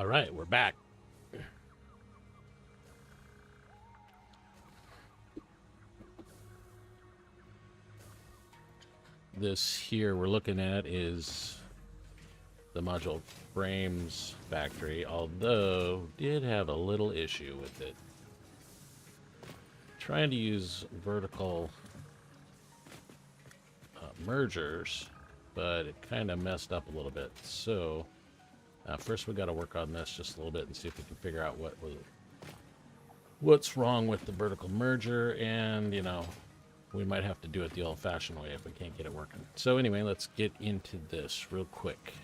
All right, we're back. This here we're looking at is the module frames factory, although did have a little issue with it. Trying to use vertical mergers, but it kind of messed up a little bit. So first we got to work on this just a little bit and see if we can figure out what's wrong with the vertical merger, and we might have to do it the old-fashioned way if we can't get it working. So anyway, let's get into this real quick.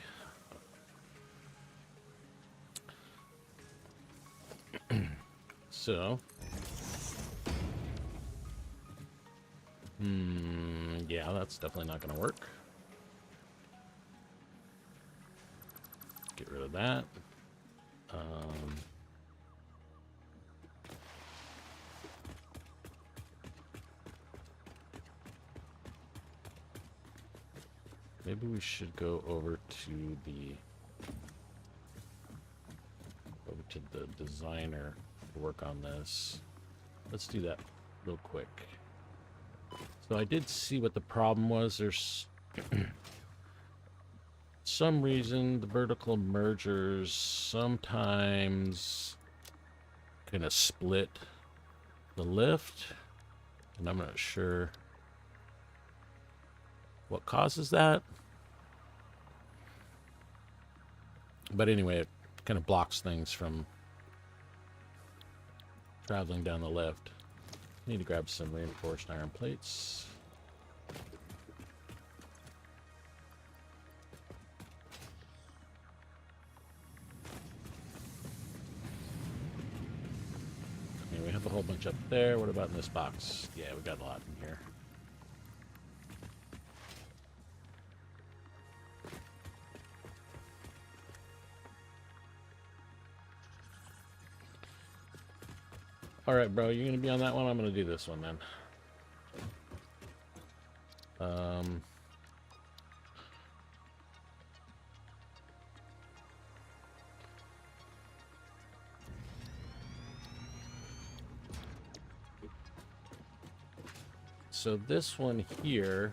So, yeah, that's definitely not going to work. Get rid of that. Maybe we should go over to the designer to work on this. Let's do that real quick. So I did see what the problem was. There's some reason the vertical mergers sometimes kind of split the lift, and I'm not sure what causes that. But anyway, it kind of blocks things from traveling down the lift. Need to grab some reinforced iron plates. Okay, we have a whole bunch up there. What about in this box? Yeah, we got a lot in here. All right, bro, you're gonna be on that one. I'm gonna do this one then. So this one here,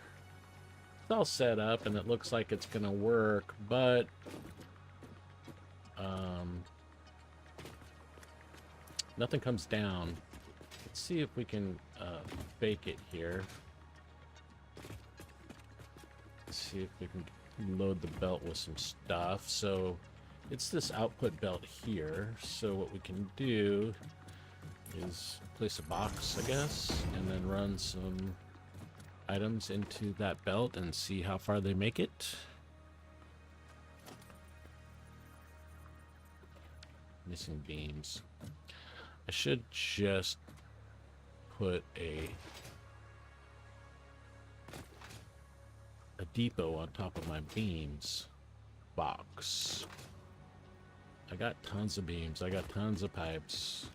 it's all set up and it looks like it's gonna work, but nothing comes down. Let's see if we can fake it here. Let's see if we can load the belt with some stuff. So it's this output belt here. So what we can do is place a box, I guess, and then run some items into that belt and see how far they make it. Missing beams. I should just put a depot on top of my beams box. I got tons of beams. I got tons of pipes.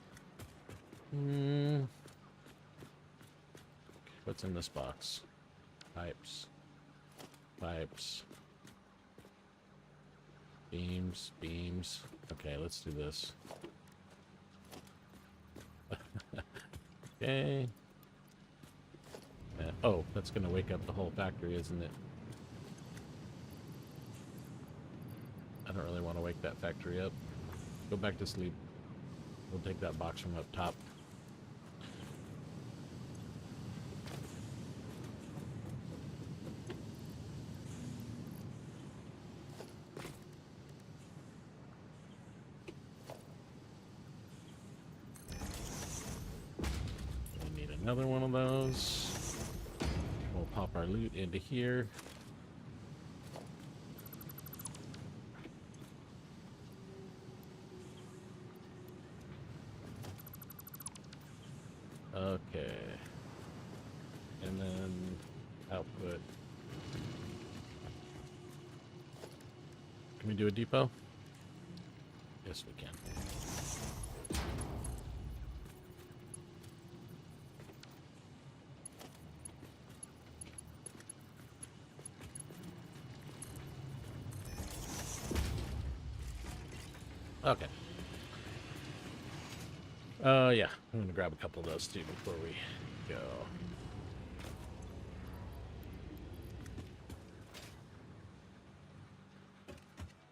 What's in this box? Pipes. Pipes. Beams. Beams. Okay, let's do this. Okay. Oh, that's gonna wake up the whole factory, isn't it? I don't really want to wake that factory up. Go back to sleep. We'll take that box from up top. We need another one of those. We'll pop our loot into here. Okay. And then output. Can we do a depot? Yes, we can. Okay. Yeah. I'm gonna grab a couple of those too before we go.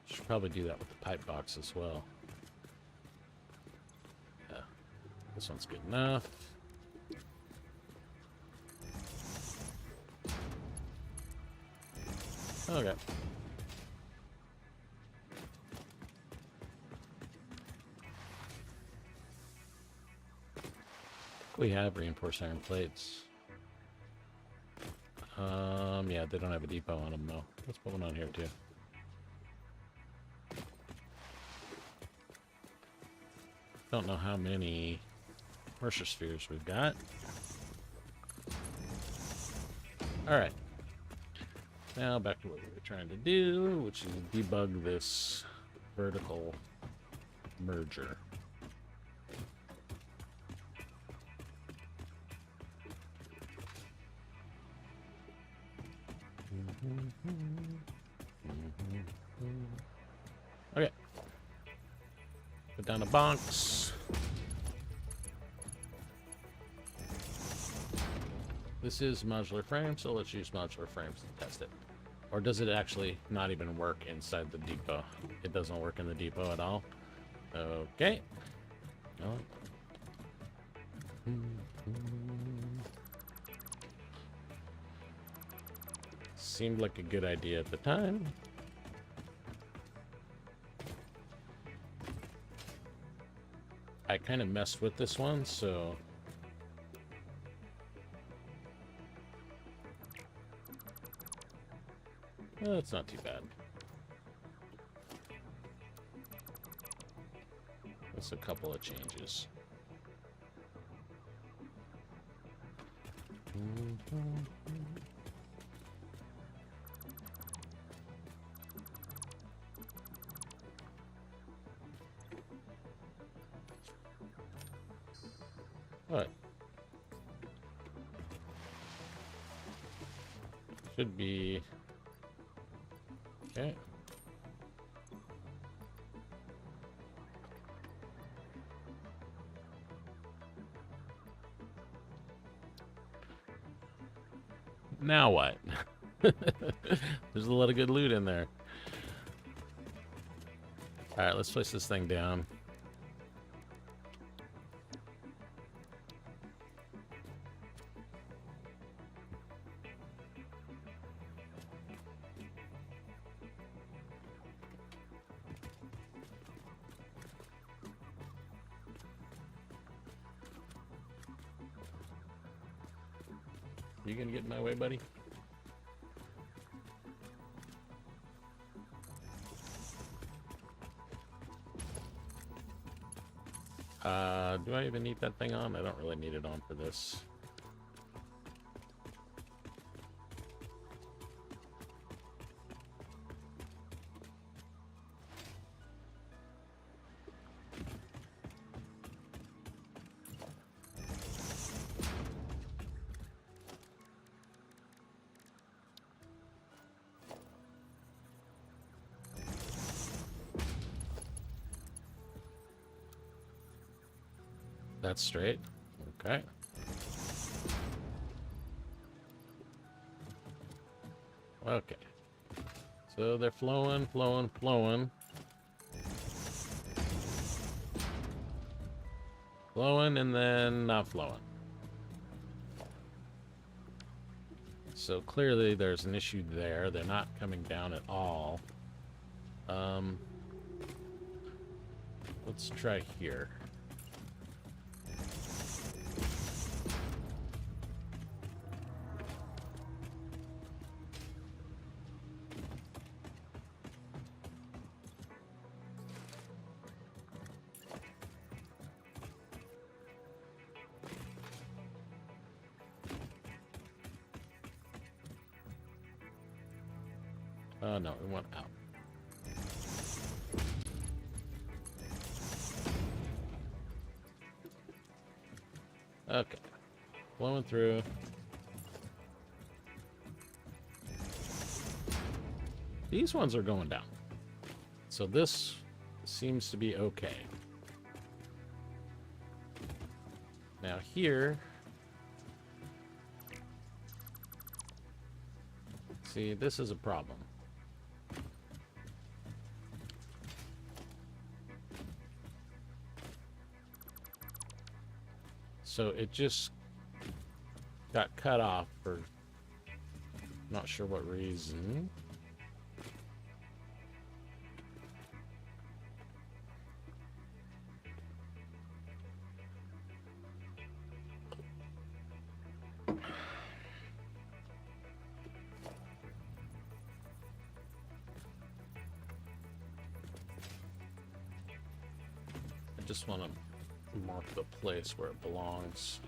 Should probably do that with the pipe box as well. Yeah. This one's good enough. Okay. We have reinforced iron plates. Yeah, they don't have a depot on them though. Let's put one on here too. Don't know how many Mercer spheres we've got. Alright. Now back to what we were trying to do, which is debug this vertical merger. Okay. Put down a box. This is modular frame, so let's use modular frames to test it. Or does it actually not even work inside the depot? It doesn't work in the depot at all. Okay. No. Seemed like a good idea at the time. I kind of messed with this one, so it's not too bad. Just a couple of changes. What? Should be okay. Now what? There's a lot of good loot in there. Alright, let's place this thing down. You gonna get in my way, buddy? Do I even need that thing on? I don't really need it on for this. That's straight. Okay. Okay. So they're flowing, flowing, flowing. Flowing and then not flowing. So clearly there's an issue there. They're not coming down at all. Let's try here. No, we want out. Okay. Flowing through. These ones are going down. So this seems to be okay. Now here, see, this is a problem. So it just got cut off for not sure what reason. I just want to mark the place where it belongs.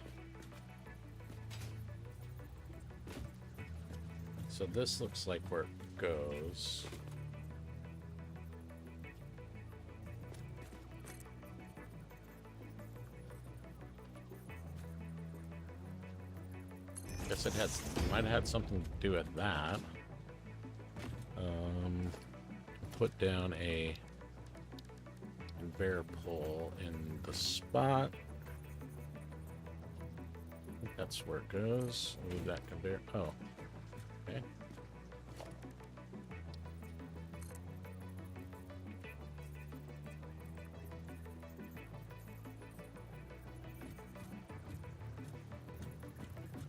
So this looks like where it goes. Guess it might have had something to do with that. Put down a conveyor pole in the spot. I think that's where it goes. Move that conveyor. Oh, okay.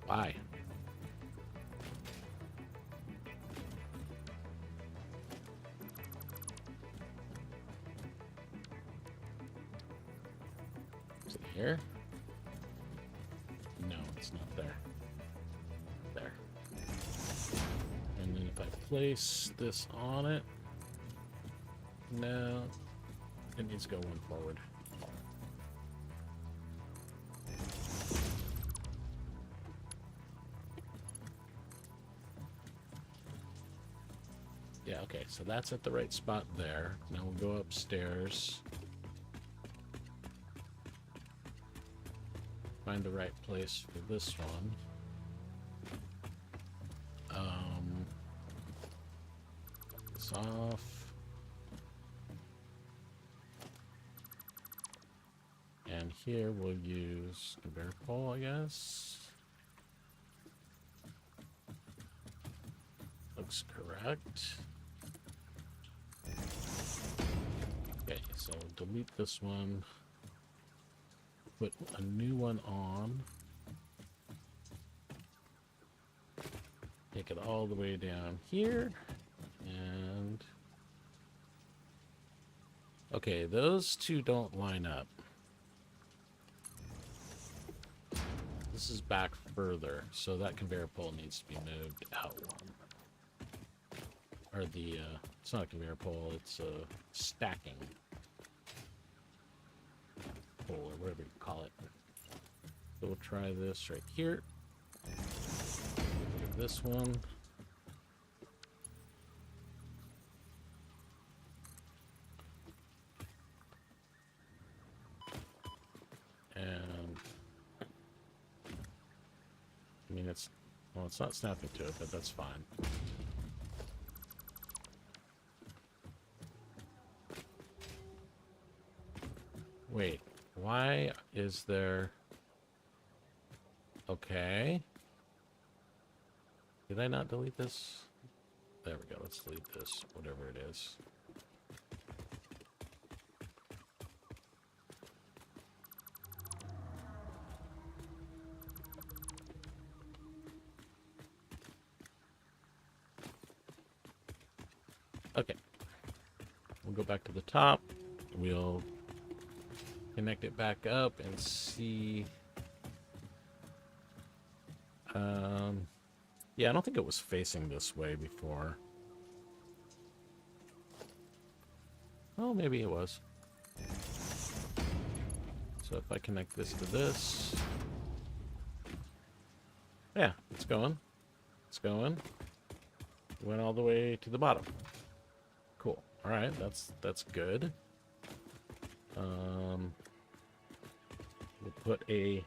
Why? Is it here? No, it's not there. There. And then if I place this on it, no, it needs to go one forward. Yeah, okay, so that's at the right spot there. Now we'll go upstairs. Find the right place for this one. This off. And here we'll use conveyor pole, I guess. Looks correct. Okay, so delete this one. Put a new one on. Take it all the way down here. And okay, those two don't line up. This is back further, so that conveyor pole needs to be moved out one. Or the, it's not a conveyor pole, it's a stacking pole, or whatever you call it. So we'll try this right here. This one. And I mean, it's, well, it's not snapping to it, but that's fine. Wait, why is there... Okay. Did I not delete this? There we go, let's delete this, whatever it is. Okay. We'll go back to the top. We'll connect it back up and see. Yeah, I don't think it was facing this way before. Oh, maybe it was. So if I connect this to this. Yeah, it's going. It's going. Went all the way to the bottom. Cool. All right, that's good. We'll put a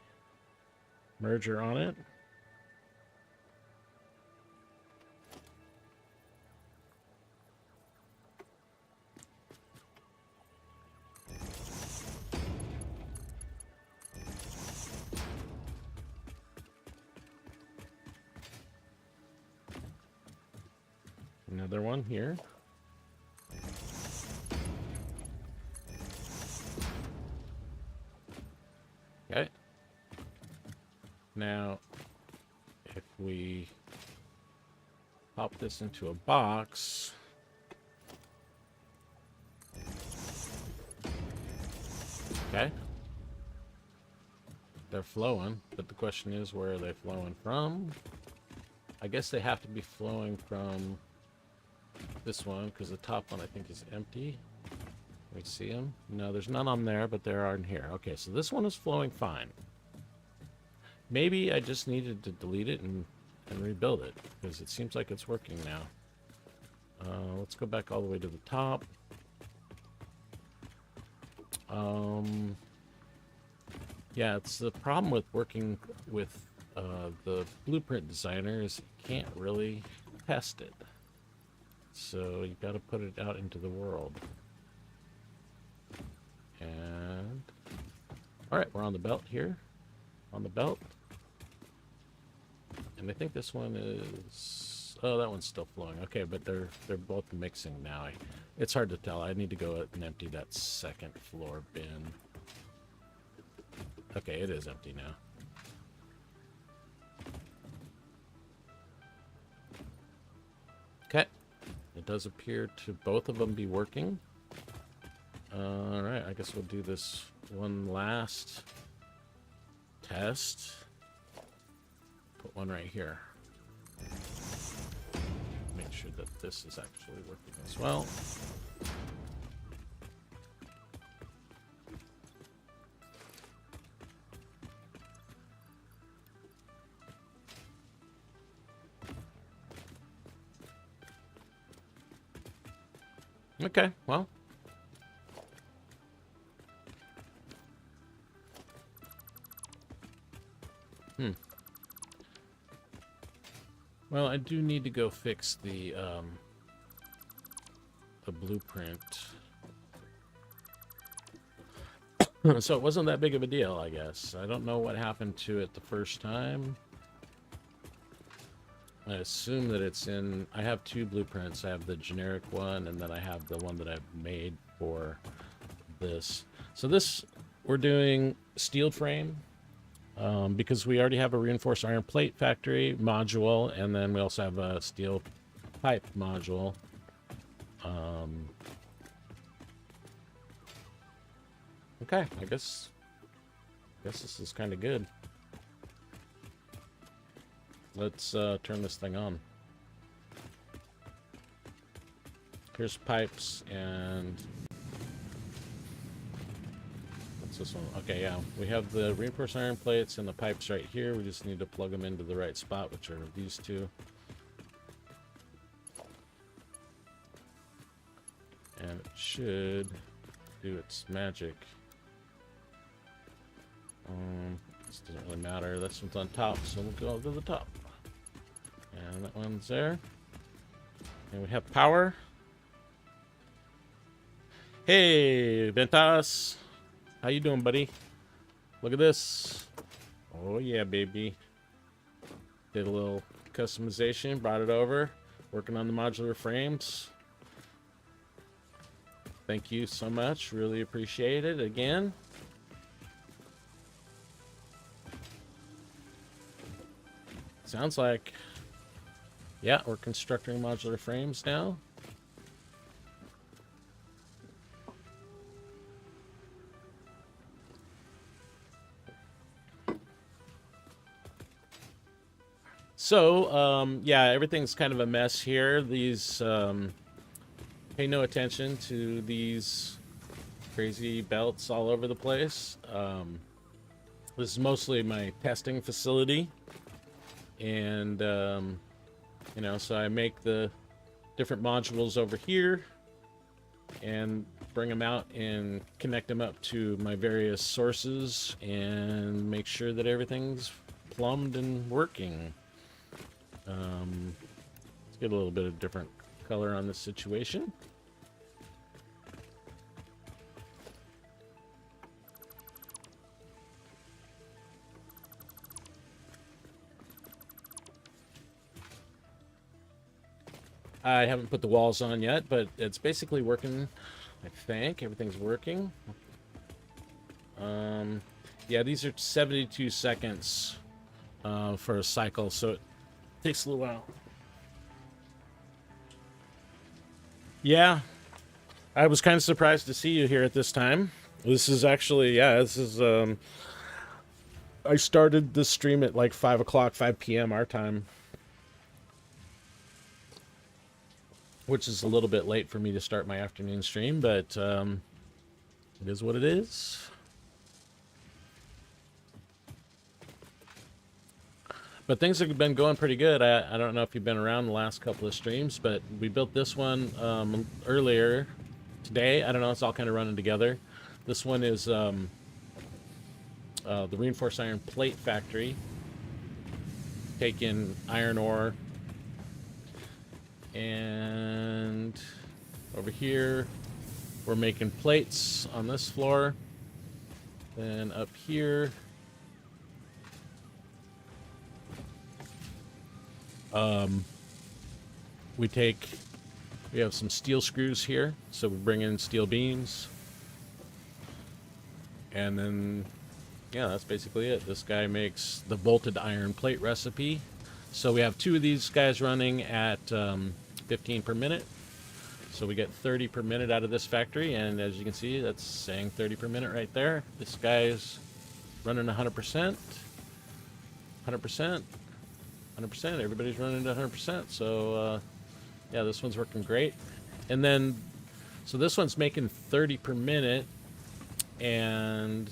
merger on it. Another one here. Okay. Now, if we pop this into a box, okay, they're flowing, but the question is, where are they flowing from? I guess they have to be flowing from this one, because the top one I think is empty. We see them? No, there's none on there, but there are in here. Okay, so this one is flowing fine. Maybe I just needed to delete it and rebuild it, because it seems like it's working now. Let's go back all the way to the top. Yeah, it's the problem with working with the blueprint designer is you can't really test it. So you got to put it out into the world. And all right, we're on the belt here. On the belt. And I think this one is, oh, that one's still flowing. Okay, but they're both mixing now. It's hard to tell. I need to go and empty that second floor bin. Okay, it is empty now. Okay. It does appear to both of them be working. All right, I guess we'll do this one last test. Put one right here. Make sure that this is actually working as well. Okay, well. Well, I do need to go fix the blueprint. So it wasn't that big of a deal, I guess. I don't know what happened to it the first time. I assume that it's in... I have two blueprints. I have the generic one, and then I have the one that I've made for this. So this, we're doing steel frame. Because we already have a reinforced iron plate factory module, and then we also have a steel pipe module. Okay, I guess this is kind of good. Let's turn this thing on. Here's pipes, and what's this one? Okay, yeah, we have the reinforced iron plates and the pipes right here. We just need to plug them into the right spot, which are these two. And it should do its magic. This doesn't really matter. This one's on top, so we'll go to the top. And that one's there. And we have power. Hey, Ventas. How you doing, buddy? Look at this. Oh, yeah, baby. Did a little customization, brought it over. Working on the modular frames. Thank you so much. Really appreciate it again. Sounds like, yeah, we're constructing modular frames now. So, yeah, everything's kind of a mess here. These, pay no attention to these crazy belts all over the place. This is mostly my testing facility. And, you know, so I make the different modules over here and bring them out and connect them up to my various sources and make sure that everything's plumbed and working. Let's get a little bit of different color on this situation. I haven't put the walls on yet, but it's basically working. I think everything's working. Yeah, these are 72 seconds for a cycle, so it takes a little while. Yeah, I was kind of surprised to see you here at this time. This is actually, yeah, this is, I started this stream at like 5 o'clock, 5 p.m. our time, which is a little bit late for me to start my afternoon stream, but it is what it is. But things have been going pretty good. I don't know if you've been around the last couple of streams, but we built this one earlier today. I don't know, it's all kind of running together. This one is the reinforced iron plate factory. Taking iron ore. And over here, we're making plates on this floor. Then up here, we have some steel screws here, so we bring in steel beams. And then, yeah, that's basically it. This guy makes the bolted iron plate recipe. So we have 2 of these guys running at 15 per minute. So we get 30 per minute out of this factory, and as you can see, that's saying 30 per minute right there. This guy's running 100%, 100%. 100%. Everybody's running at 100%. So, yeah, this one's working great. And then, so this one's making 30 per minute. And,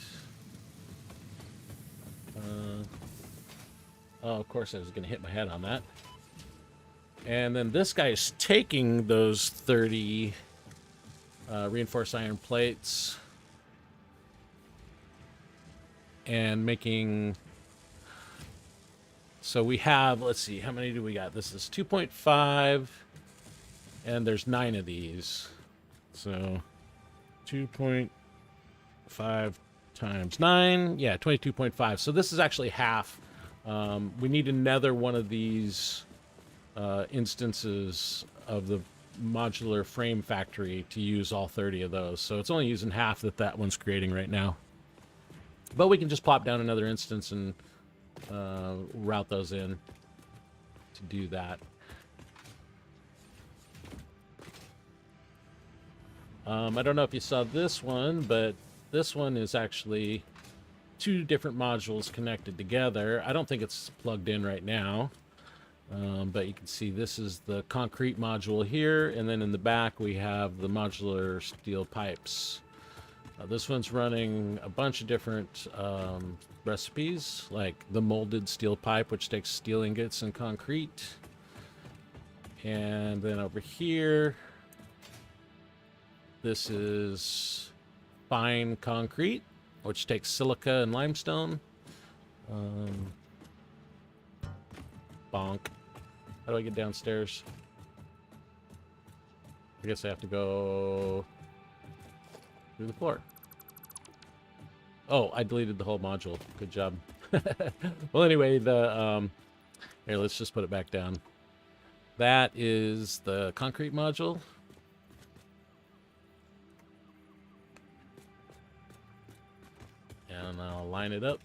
oh, of course I was going to hit my head on that. And then this guy is taking those 30 reinforced iron plates and making... So we have, let's see, how many do we got? This is 2.5, and there's 9 of these. So 2.5 times 9, yeah, 22.5. So this is actually half. We need another one of these instances of the modular frame factory to use all 30 of those. So it's only using half that one's creating right now. But we can just plop down another instance and route those in to do that. I don't know if you saw this one, but this one is actually 2 different modules connected together. I don't think it's plugged in right now, but you can see this is the concrete module here, and then in the back we have the modular steel pipes. This one's running a bunch of different recipes, like the molded steel pipe, which takes steel ingots and concrete. And then over here, this is fine concrete, which takes silica and limestone. Bonk. How do I get downstairs? I guess I have to go through the floor. Oh, I deleted the whole module. Good job. Well, anyway, the here, let's just put it back down. That is the concrete module. And I'll line it up.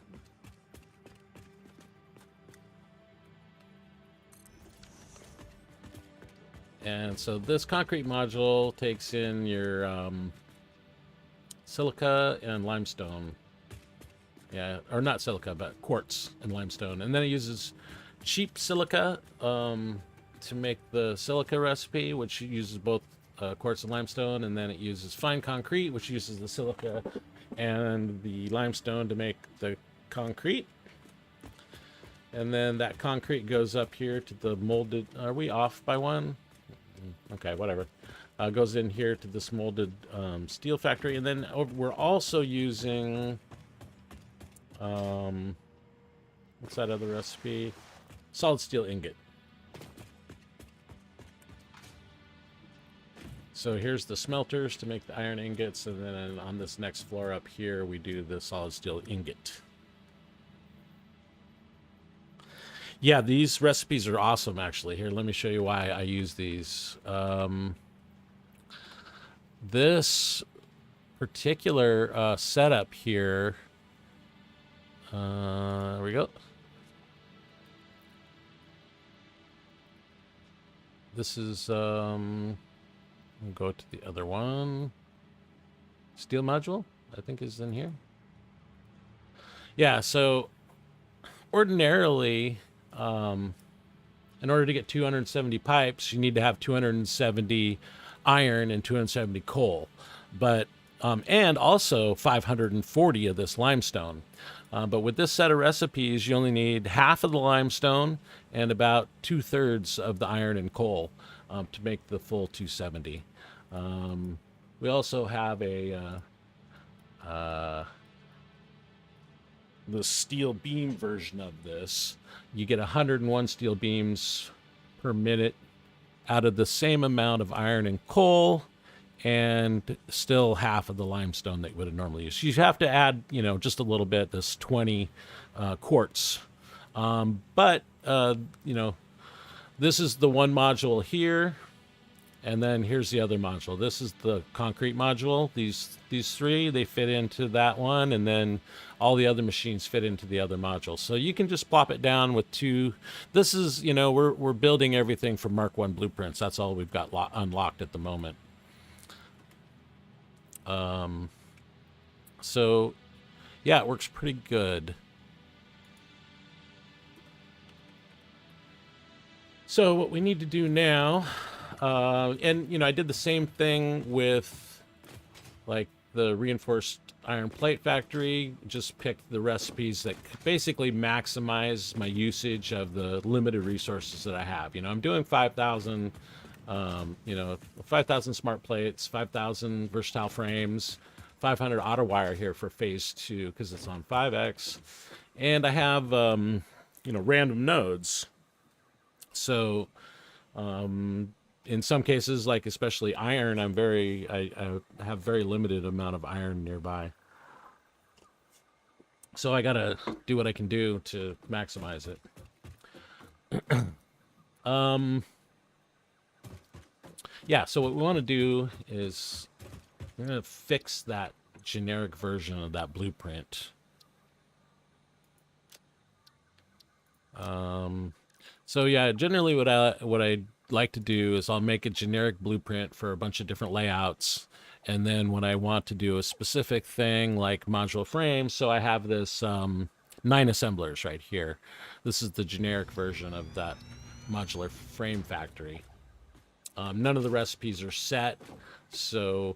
And so this concrete module takes in your silica and limestone. Yeah, or not silica, but quartz and limestone. And then it uses cheap silica to make the silica recipe, which uses both quartz and limestone. And then it uses fine concrete, which uses the silica and the limestone to make the concrete. And then that concrete goes up here to the molded... Are we off by one? Okay, whatever. Goes in here to this molded steel factory. And then we're also using... what's that other recipe? Solid steel ingot. So here's the smelters to make the iron ingots, and then on this next floor up here, we do the solid steel ingot. Yeah, these recipes are awesome, actually. Here, let me show you why I use these. This particular setup here. There we go. This is, we'll go to the other one. Steel module, I think, is in here. Yeah, so ordinarily, in order to get 270 pipes, you need to have 270 iron and 270 coal, but and also 540 of this limestone. But with this set of recipes, you only need half of the limestone and about 2/3 of the iron and coal to make the full 270. We also have the steel beam version of this. You get 101 steel beams per minute out of the same amount of iron and coal, and still half of the limestone that you would have normally used. You have to add, just a little bit, this 20 quartz. But this is the one module here, and then here's the other module. This is the concrete module. These three, they fit into that one, and then all the other machines fit into the other module. So you can just plop it down with two. This is, we're building everything from Mark 1 blueprints. That's all we've got unlocked at the moment. So yeah, it works pretty good. So what we need to do now, and I did the same thing with like the reinforced iron plate factory. Just picked the recipes that basically maximize my usage of the limited resources that I have. I'm doing 5,000, 5,000 smart plates, 5,000 versatile frames, 500 auto wire here for phase 2 because it's on 5X, and I have random nodes. So in some cases, like especially iron, I have very limited amount of iron nearby. So I gotta do what I can do to maximize it. Yeah, so what we want to do is we're gonna fix that generic version of that blueprint. So yeah, generally what I like to do is I'll make a generic blueprint for a bunch of different layouts, and then when I want to do a specific thing like modular frames, so I have this 9 assemblers right here. This is the generic version of that modular frame factory. None of the recipes are set, so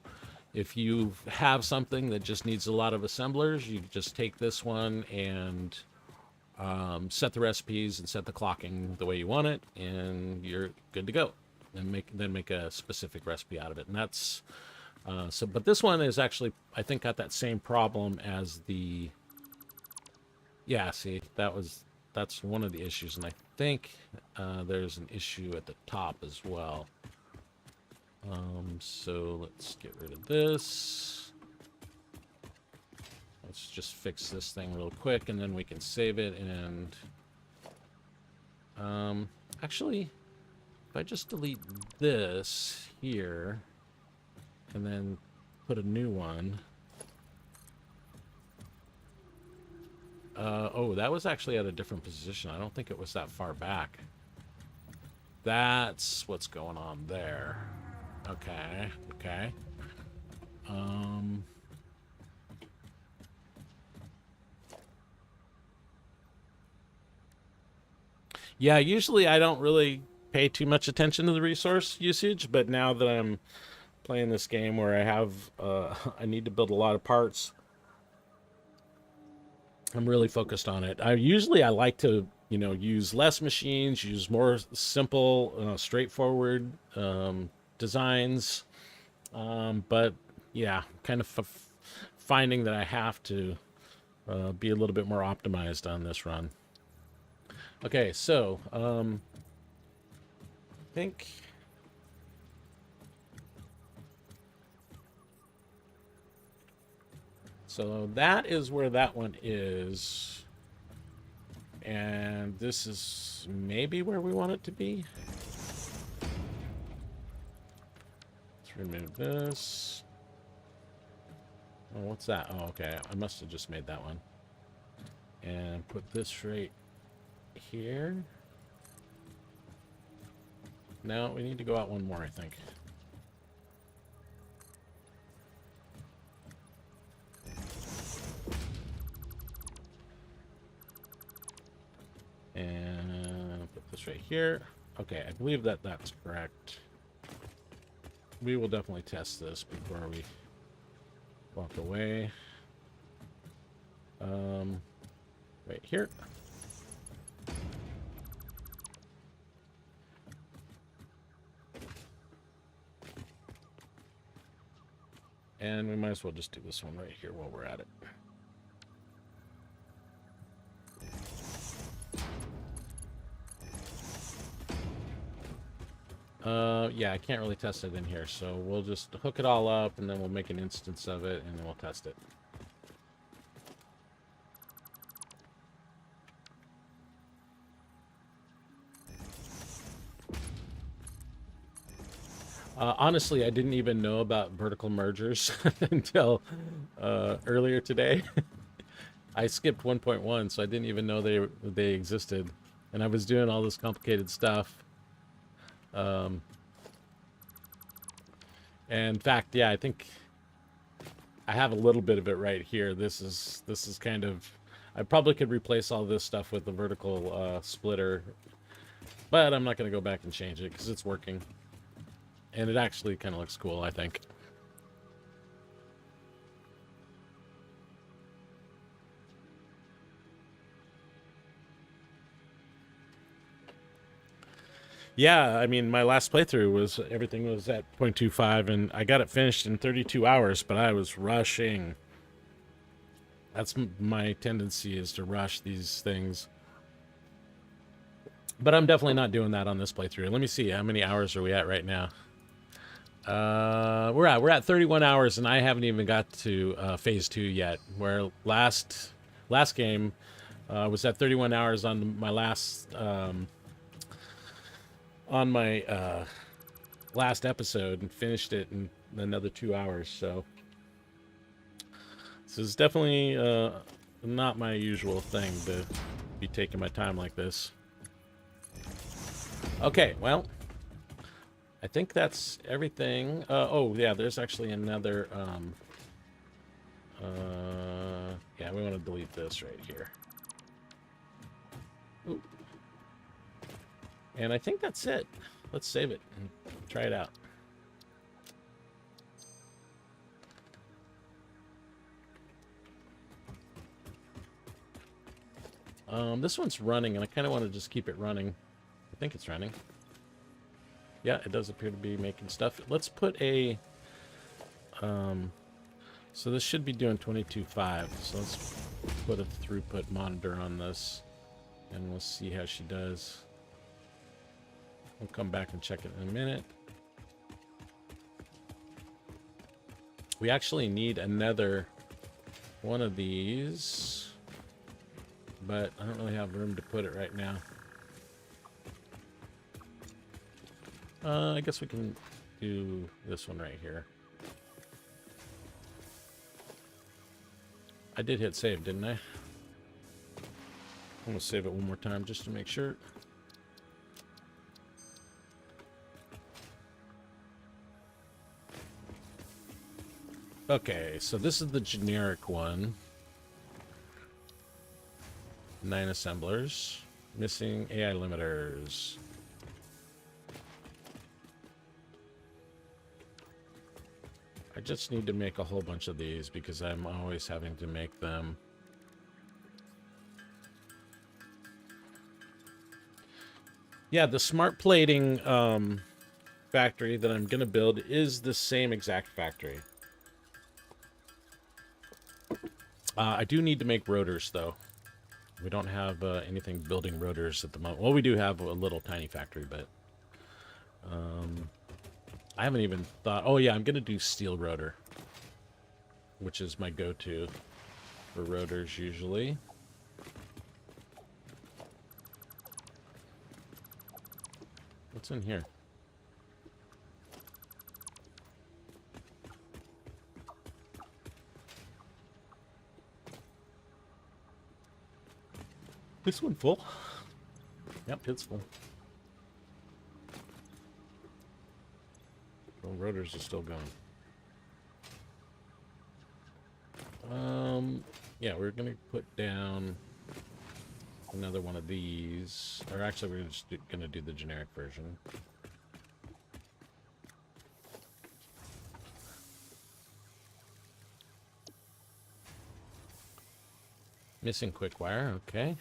if you have something that just needs a lot of assemblers, you just take this one and set the recipes and set the clocking the way you want it, and you're good to go. And make a specific recipe out of it. And that's but this one is actually, I think, got that same problem as the. Yeah, see, that's one of the issues, and I think there's an issue at the top as well. So let's get rid of this. Let's just fix this thing real quick, and then we can save it. And actually, if I just delete this here and then put a new one. Oh, that was actually at a different position. I don't think it was that far back. That's what's going on there. Okay. Yeah, usually I don't really pay too much attention to the resource usage, but now that I'm playing this game where I have I need to build a lot of parts, I'm really focused on it. I like to use less machines, use more simple, straightforward designs, but yeah, kind of finding that I have to be a little bit more optimized on this run. Okay, so I think so that is where that one is, and this is is maybe where we want it to be. Let's remove this. Oh, what's that? Oh, okay. I must have just made that one. And put this right here. No, we need to go out one more, I think. And put this right here. Okay, I believe that that's correct. We will definitely test this before we walk away. Right here. And we might as well just do this one right here while we're at it. Yeah, I can't really test it in here, so we'll just hook it all up, and then we'll make an instance of it, and then we'll test it. Honestly, I didn't even know about vertical mergers until earlier today. I skipped 1.1, so I didn't even know they existed, and I was doing all this complicated stuff. And in fact, yeah, I think I have a little bit of it right here. This is kind of, I probably could replace all this stuff with the vertical splitter, but I'm not going to go back and change it because it's working. And it actually kind of looks cool, I think. Yeah, I mean, my last playthrough was, everything was at 0.25, and I got it finished in 32 hours, but I was rushing. That's my tendency, is to rush these things. But I'm definitely not doing that on this playthrough. Let me see, how many hours are we at right now? We're at 31 hours, and I haven't even got to phase 2 yet. Where last game was at 31 hours on my last last episode, and finished it in another 2 hours. So this is definitely not my usual thing to be taking my time like this. Okay, well, I think that's everything. Oh, yeah, there's actually another... yeah, we want to delete this right here. Ooh. And I think that's it. Let's save it and try it out. This one's running, and I kind of want to just keep it running. I think it's running. Yeah, it does appear to be making stuff. Let's put a... so this should be doing 22.5. So let's put a throughput monitor on this, and we'll see how she does. We'll come back and check it in a minute. We actually need another one of these, but I don't really have room to put it right now. I guess we can do this one right here. I did hit save, didn't I? I'm gonna save it one more time just to make sure. Okay, so this is the generic one. 9 assemblers. Missing AI limiters. I just need to make a whole bunch of these because I'm always having to make them. Yeah, the smart plating factory that I'm going to build is the same exact factory. I do need to make rotors, though. We don't have anything building rotors at the moment. Well, we do have a little tiny factory, but... I haven't even thought... Oh, yeah, I'm going to do steel rotor, which is my go-to for rotors, usually. What's in here? This one full? Yep, it's full. Well, rotors are still going. Yeah, we're gonna put down another one of these. Or actually, we're just gonna do the generic version. Missing quick wire, okay.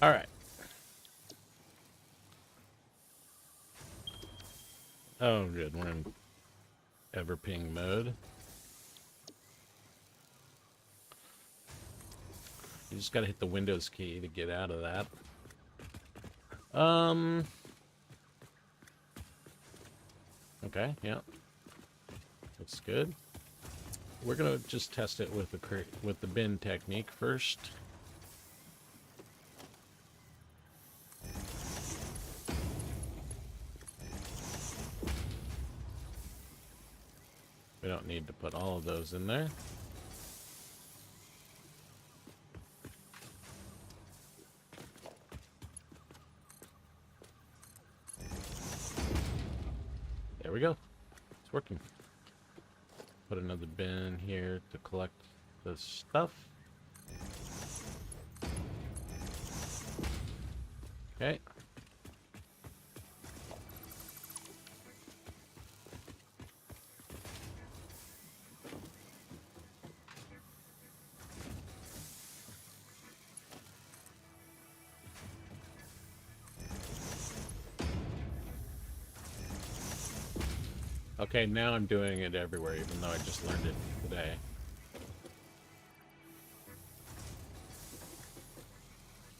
All right. Oh, good. We're in Everping mode. You just gotta hit the Windows key to get out of that. Okay, yeah. Looks good. We're gonna just test it with the bin technique first. We don't need to put all of those in there. There we go. It's working. Put another bin here to collect the stuff. Okay. Okay, now I'm doing it everywhere, even though I just learned it today.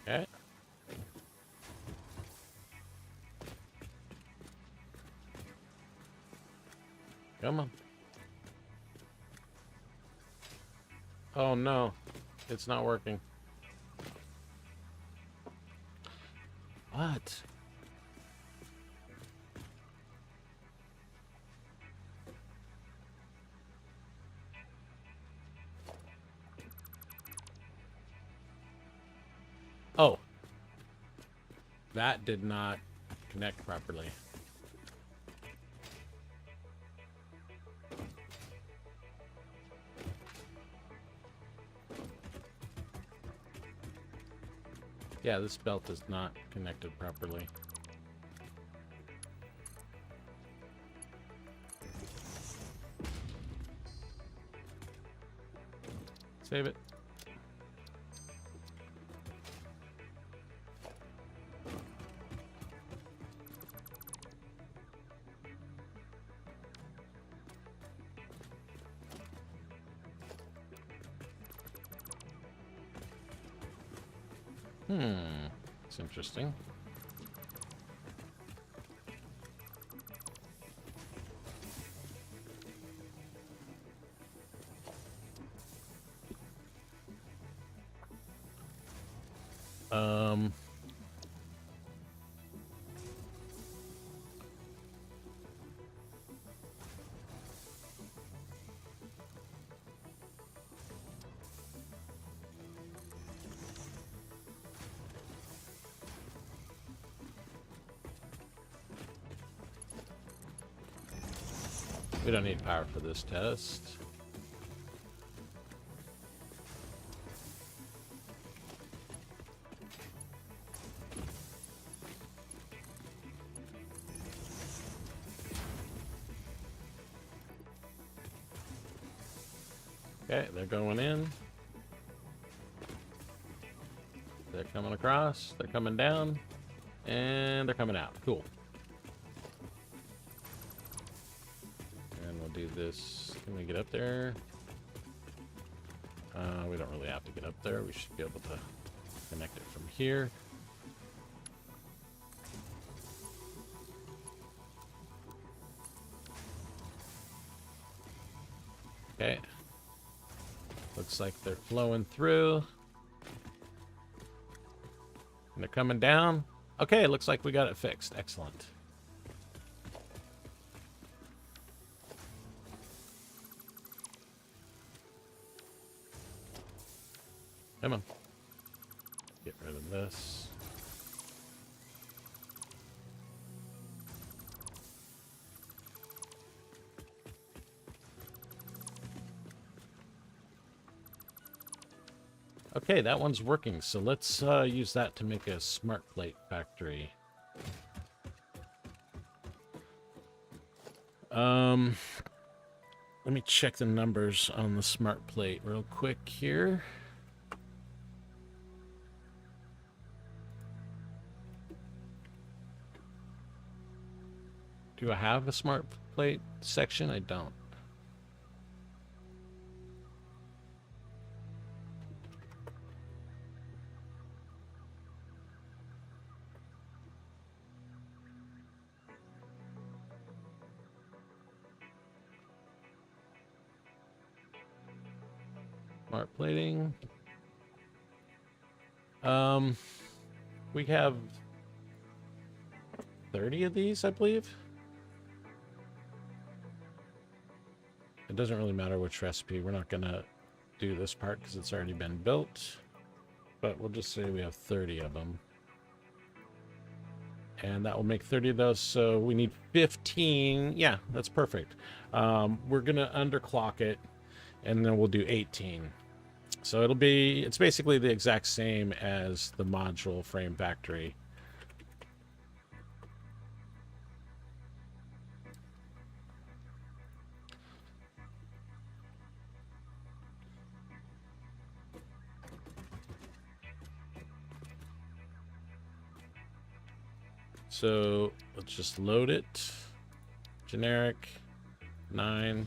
Okay. Come on. Oh no, it's not working. What? Oh. That did not connect properly. Yeah, this belt is not connected properly. Save it. It's interesting. We don't need power for this test. Okay, they're going in. They're coming across. They're coming down. And they're coming out. Cool. And we'll do this. Can we get up there? We don't really have to get up there. We should be able to connect it from here. Okay. Looks like they're flowing through. And they're coming down. Okay, looks like we got it fixed. Excellent. Come on. Get rid of this. Okay, that one's working. So let's use that to make a smart plate factory. Let me check the numbers on the smart plate real quick here. Do I have a smart plate section? I don't. Smart plating. We have 30 of these, I believe. It doesn't really matter which recipe. We're not gonna do this part because it's already been built. But we'll just say we have 30 of them. And that will make 30 of those, so we need 15. Yeah, that's perfect. We're gonna underclock it, and then we'll do 18. So it's basically the exact same as the module frame factory. So let's just load it. Generic 9.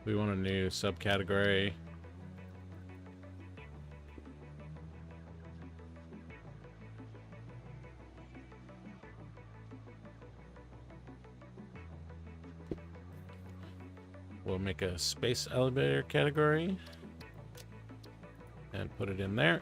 We want a new subcategory. We'll make a space elevator category and put it in there.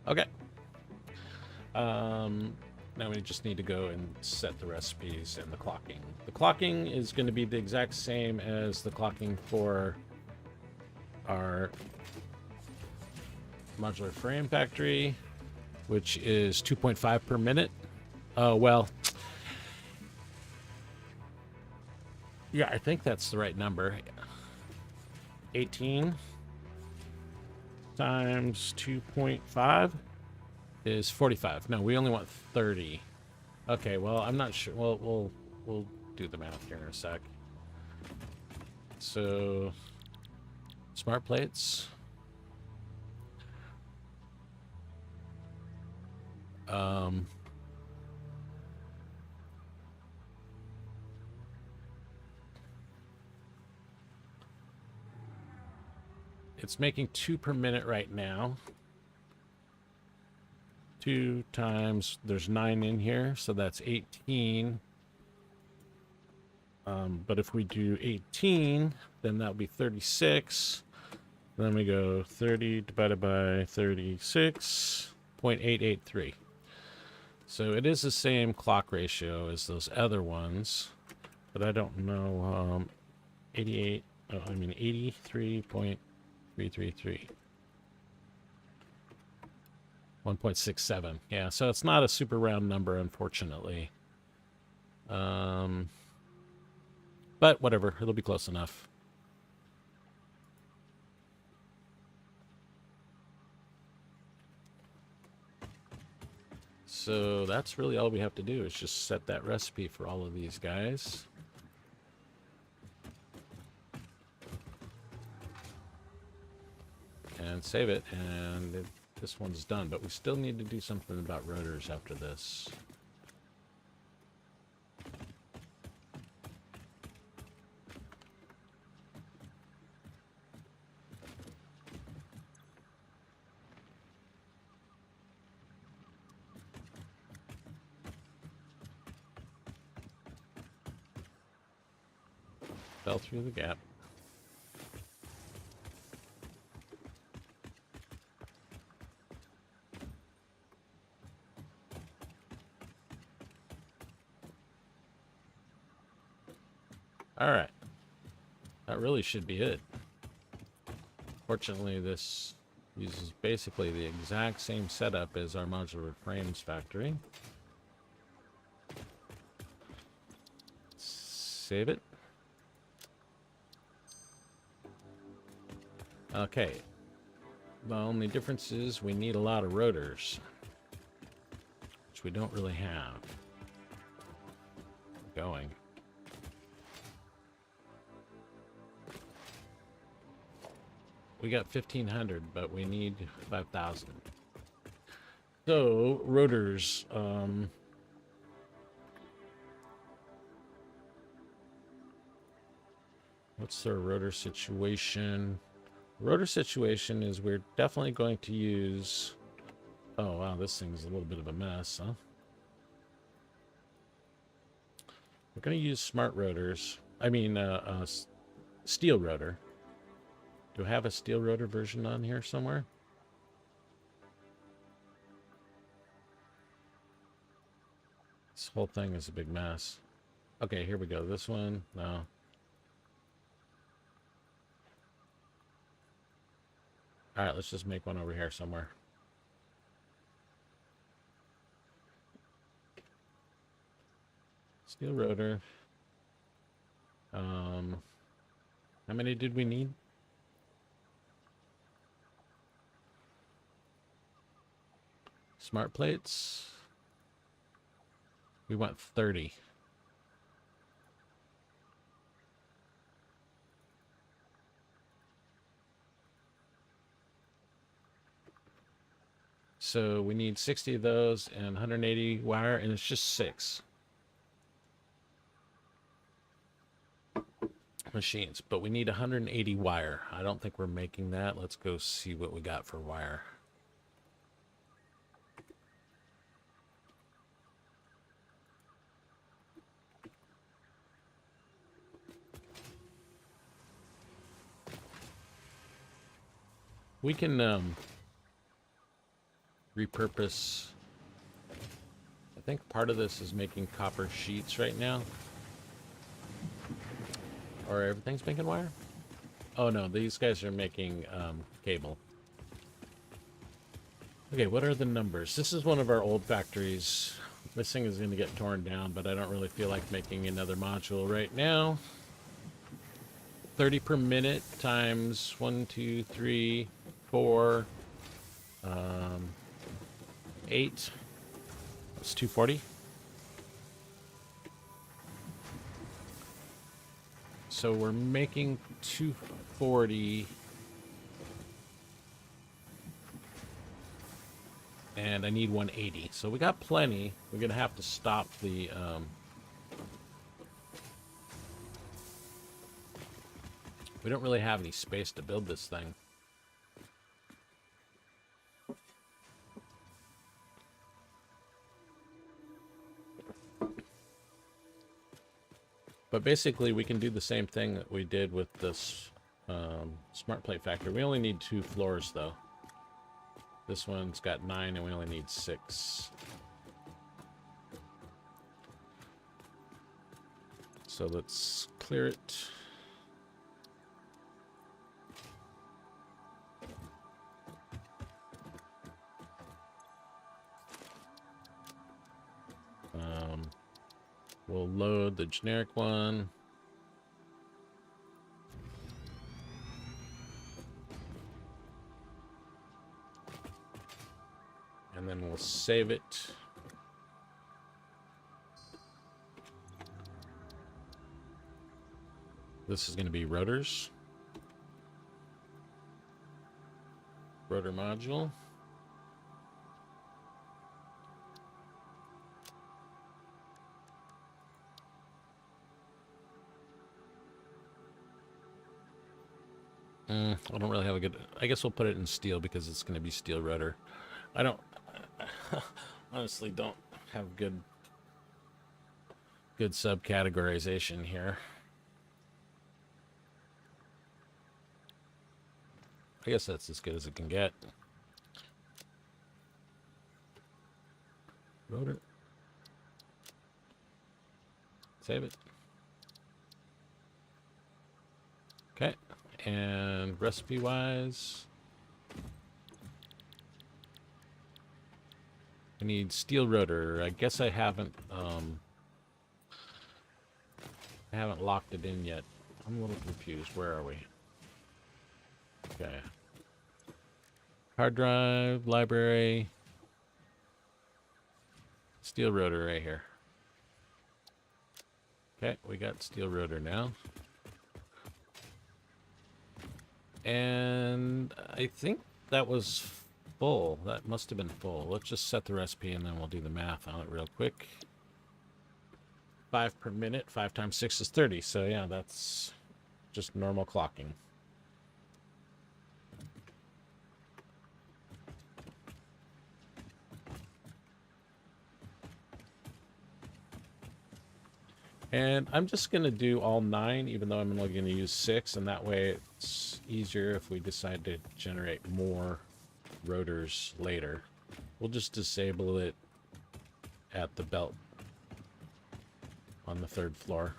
Okay. Now we just need to go and set the recipes and the clocking. The clocking is going to be the exact same as the clocking for our modular frame factory, which is 2.5 per minute. Oh, well. Yeah, I think that's the right number. 18 times 2.5 is 45. No, we only want 30. Okay, well, I'm not sure. Well, we'll do the math here in a sec. So, smart plates. It's making 2 per minute right now. 2 times, there's 9 in here, so that's 18. But if we do 18, then that would be 36. Then we go 30 divided by 36.883. So it is the same clock ratio as those other ones, but I don't know. 83.333. 1.67. Yeah, so it's not a super round number, unfortunately. But whatever, it'll be close enough. So that's really all we have to do is just set that recipe for all of these guys. And save it, and this one's done. But we still need to do something about rotors after this. Fell through the gap. All right. That really should be it. Fortunately, this uses basically the exact same setup as our modular frames factory. Save it. Okay. The only difference is we need a lot of rotors, which we don't really have. Going. We got 1,500, but we need 5,000. So, rotors, what's the rotor situation? Rotor situation is we're definitely going to use... Oh, wow, this thing's a little bit of a mess, huh? We're going to use smart rotors. I mean, steel rotor. Do I have a steel rotor version on here somewhere? This whole thing is a big mess. Okay, here we go. This one, no. All right, let's just make one over here somewhere. Steel rotor. How many did we need? Smart plates. We want 30. So we need 60 of those and 180 wire, and it's just 6 machines. But we need 180 wire. I don't think we're making that. Let's go see what we got for wire. We can repurpose. I think part of this is making copper sheets right now. Or everything's making wire? Oh no, these guys are making cable. Okay, what are the numbers? This is one of our old factories. This thing is going to get torn down, but I don't really feel like making another module right now. 30 per minute times 1, 2, 3, 4, 8. That's 240. So we're making 240. And I need 180. So we got plenty. We're going to have to stop the... we don't really have any space to build this thing. But basically, we can do the same thing that we did with this smart plate factory. We only need 2 floors, though. This one's got 9, and we only need 6. So let's clear it. We'll load the generic one. And then we'll save it. This is going to be rotors. Rotor module. I don't really have a good... I guess we'll put it in steel because it's going to be steel rotor. I don't... honestly don't have good subcategorization here. I guess that's as good as it can get. Rotor. Save it. Okay. And recipe-wise, I need steel rotor. I guess I haven't locked it in yet. I'm a little confused. Where are we? Okay. Hard drive, library, steel rotor right here. Okay, we got steel rotor now. And I think that was full. That must have been full. Let's just set the recipe and then we'll do the math on it real quick. 5 per minute. 5 times 6 is 30. So yeah, that's just normal clocking. And I'm just going to do all 9, even though I'm only going to use 6, and that way it's easier if we decide to generate more rotors later. We'll just disable it at the belt on the 3rd floor.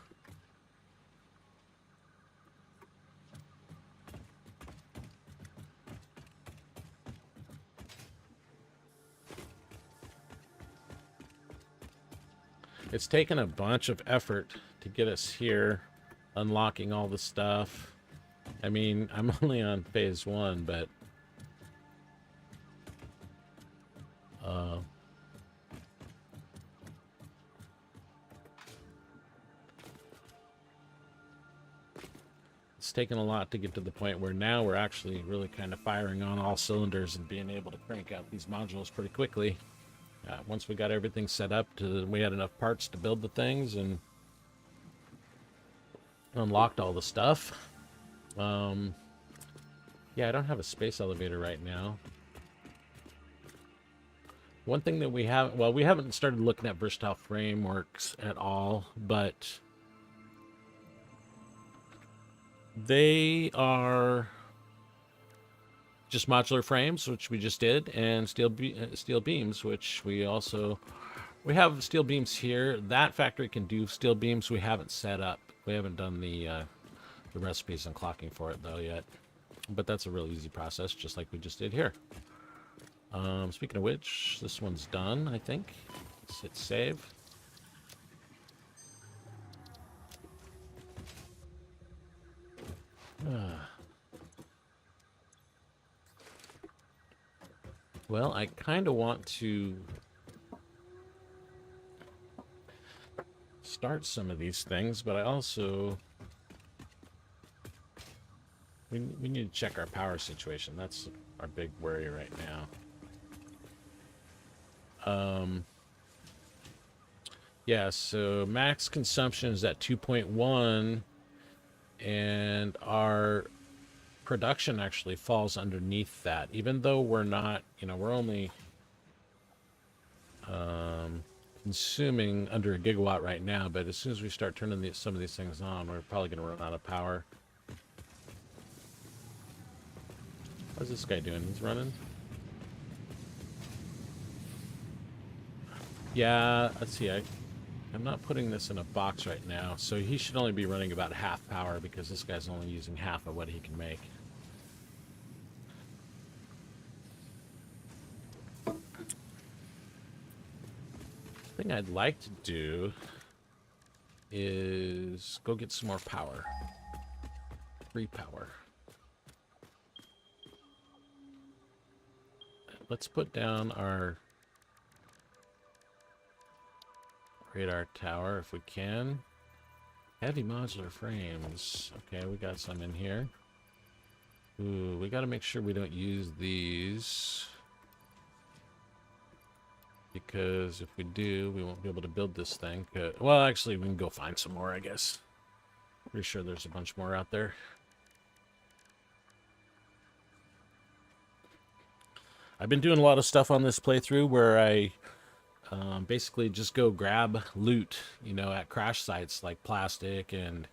It's taken a bunch of effort to get us here, unlocking all the stuff. I mean, I'm only on phase 1, but it's taken a lot to get to the point where now we're actually really kind of firing on all cylinders and being able to crank out these modules pretty quickly. Once we got everything set up, we had enough parts to build the things and unlocked all the stuff. Yeah, I don't have a space elevator right now. One thing that we have, well, we haven't started looking at versatile frameworks at all, but they are just modular frames, which we just did, and steel beams, which we have steel beams here. That factory can do steel beams. We haven't set up. We haven't done the recipes and clocking for it though yet. But that's a real easy process, just like we just did here. Speaking of which, this one's done, I think. Let's hit save. Well, I kind of want to start some of these things, but I also... We need to check our power situation. That's our big worry right now. Yeah, so max consumption is at 2.1, and our production actually falls underneath that, even though we're not, we're only consuming under a gigawatt right now, but as soon as we start turning some of these things on, we're probably going to run out of power. How's this guy doing? He's running? Yeah, let's see. I'm not putting this in a box right now, so he should only be running about half power because this guy's only using half of what he can make. Thing I'd like to do is go get some more power. Free power. Let's put down our radar tower if we can. Heavy modular frames. Okay, we got some in here. Ooh, we got to make sure we don't use these. Because if we do, we won't be able to build this thing. Well, actually, we can go find some more, I guess. Pretty sure there's a bunch more out there. I've been doing a lot of stuff on this playthrough where I basically just go grab loot, you know, at crash sites like plastic and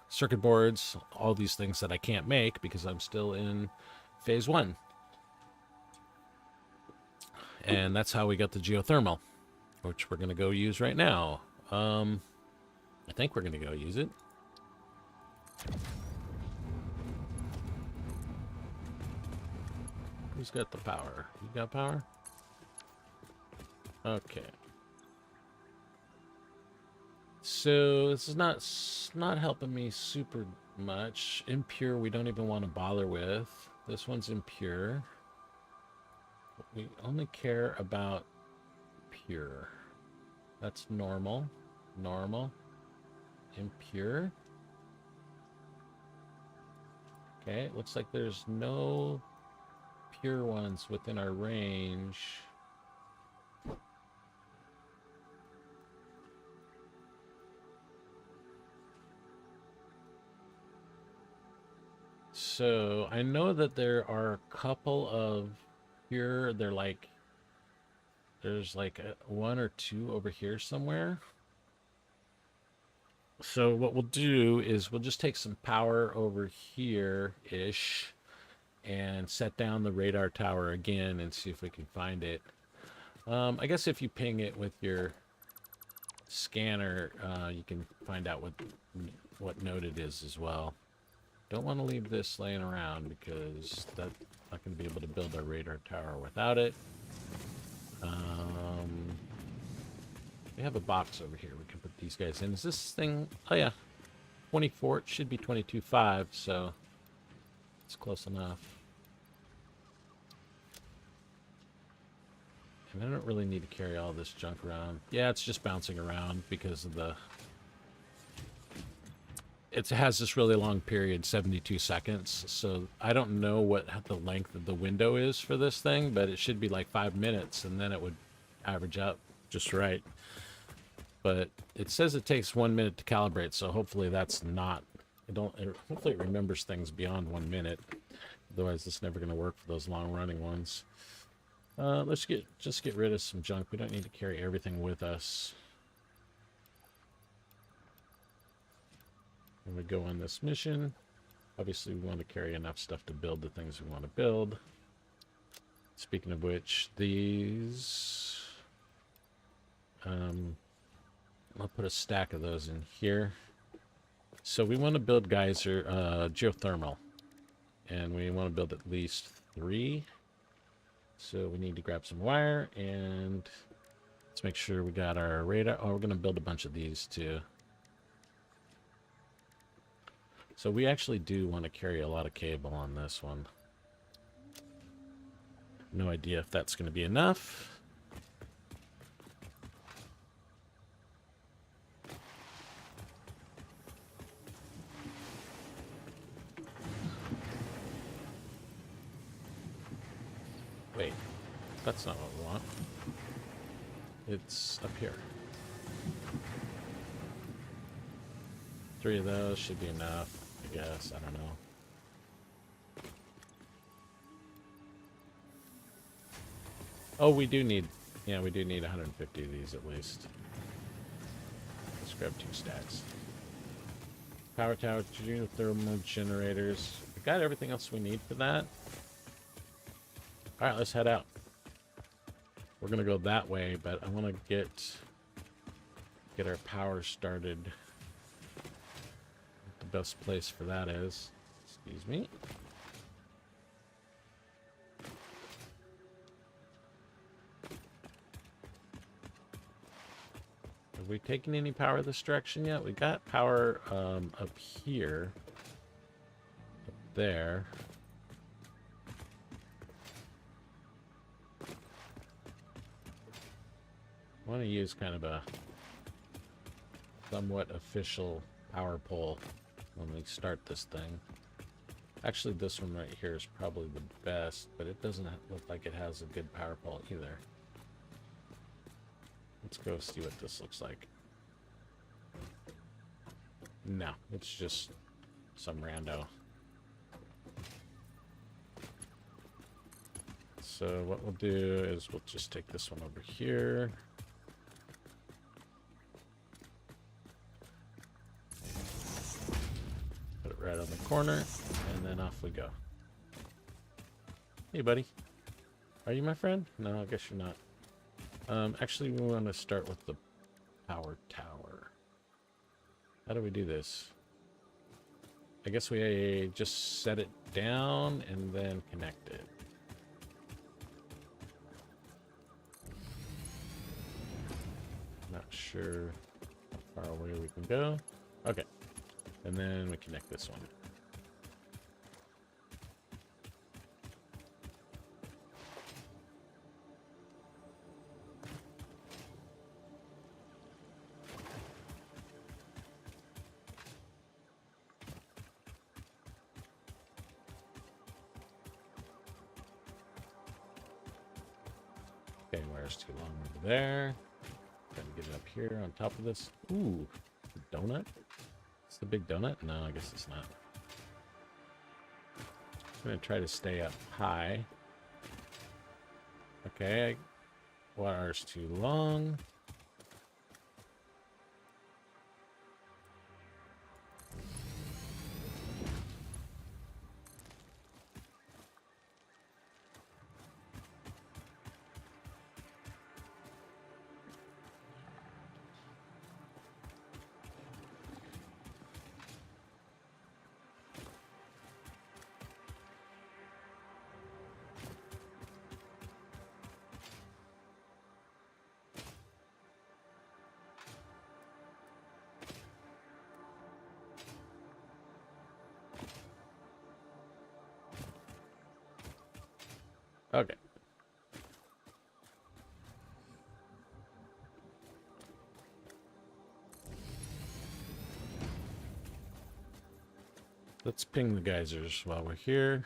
circuit boards, all these things that I can't make because I'm still in phase 1. And that's how we got the geothermal, which we're going to go use right now. I think we're going to go use it. Who's got the power? You got power? Okay. So this is not helping me super much. Impure we don't even want to bother with. This one's impure. We only care about pure. That's normal. Normal. Impure. Okay, it looks like there's no pure ones within our range. So I know that there are a couple of here. They're like, there's like one or two over here somewhere. So what we'll do is we'll just take some power over here-ish and set down the radar tower again and see if we can find it. I guess if you ping it with your scanner, you can find out what node it is as well. Don't want to leave this laying around because that's not going to be able to build our radar tower without it. We have a box over here. We can put these guys in. Is this thing? Oh yeah, 24. It should be 22.5, so it's close enough. And I don't really need to carry all this junk around. Yeah, it's just bouncing around because of the... It has this really long period, 72 seconds, so I don't know what the length of the window is for this thing, but it should be like 5 minutes, and then it would average out just right. But it says it takes 1 minute to calibrate, so hopefully that's not... hopefully it remembers things beyond 1 minute. Otherwise, it's never going to work for those long-running ones. Let's just get rid of some junk. We don't need to carry everything with us. When we go on this mission, obviously we want to carry enough stuff to build the things we want to build. Speaking of which, these... I'll put a stack of those in here. So we want to build geyser, geothermal. And we want to build at least 3. So we need to grab some wire and let's make sure we got our radar. Oh, we're going to build a bunch of these too. So we actually do want to carry a lot of cable on this one. No idea if that's going to be enough. Wait, that's not what we want. It's up here. 3 of those should be enough, I guess. I don't know. Oh, we do need... Yeah, we do need 150 of these at least. Let's grab 2 stacks. Power tower, geothermal generators. We got everything else we need for that. Alright, let's head out. We're gonna go that way, but I want to get our power started. The best place for that is... Excuse me. Have we taken any power this direction yet? We got power up here. Up there. I want to use kind of a somewhat official power pole when we start this thing. Actually, this one right here is probably the best, but it doesn't look like it has a good power pole either. Let's go see what this looks like. No, it's just some rando. So what we'll do is we'll just take this one over here. Put it right on the corner, and then off we go. Hey, buddy. Are you my friend? No, I guess you're not. Actually, we want to start with the power tower. How do we do this? I guess we just set it down and then connect it. Not sure how far away we can go. Okay. And then we connect this one. Okay, wire's too long over there. Gotta get it up here on top of this. Ooh, a donut? It's the big donut? No, I guess it's not. I'm gonna try to stay up high. Okay, wire's too long. Okay. Let's ping the geysers while we're here.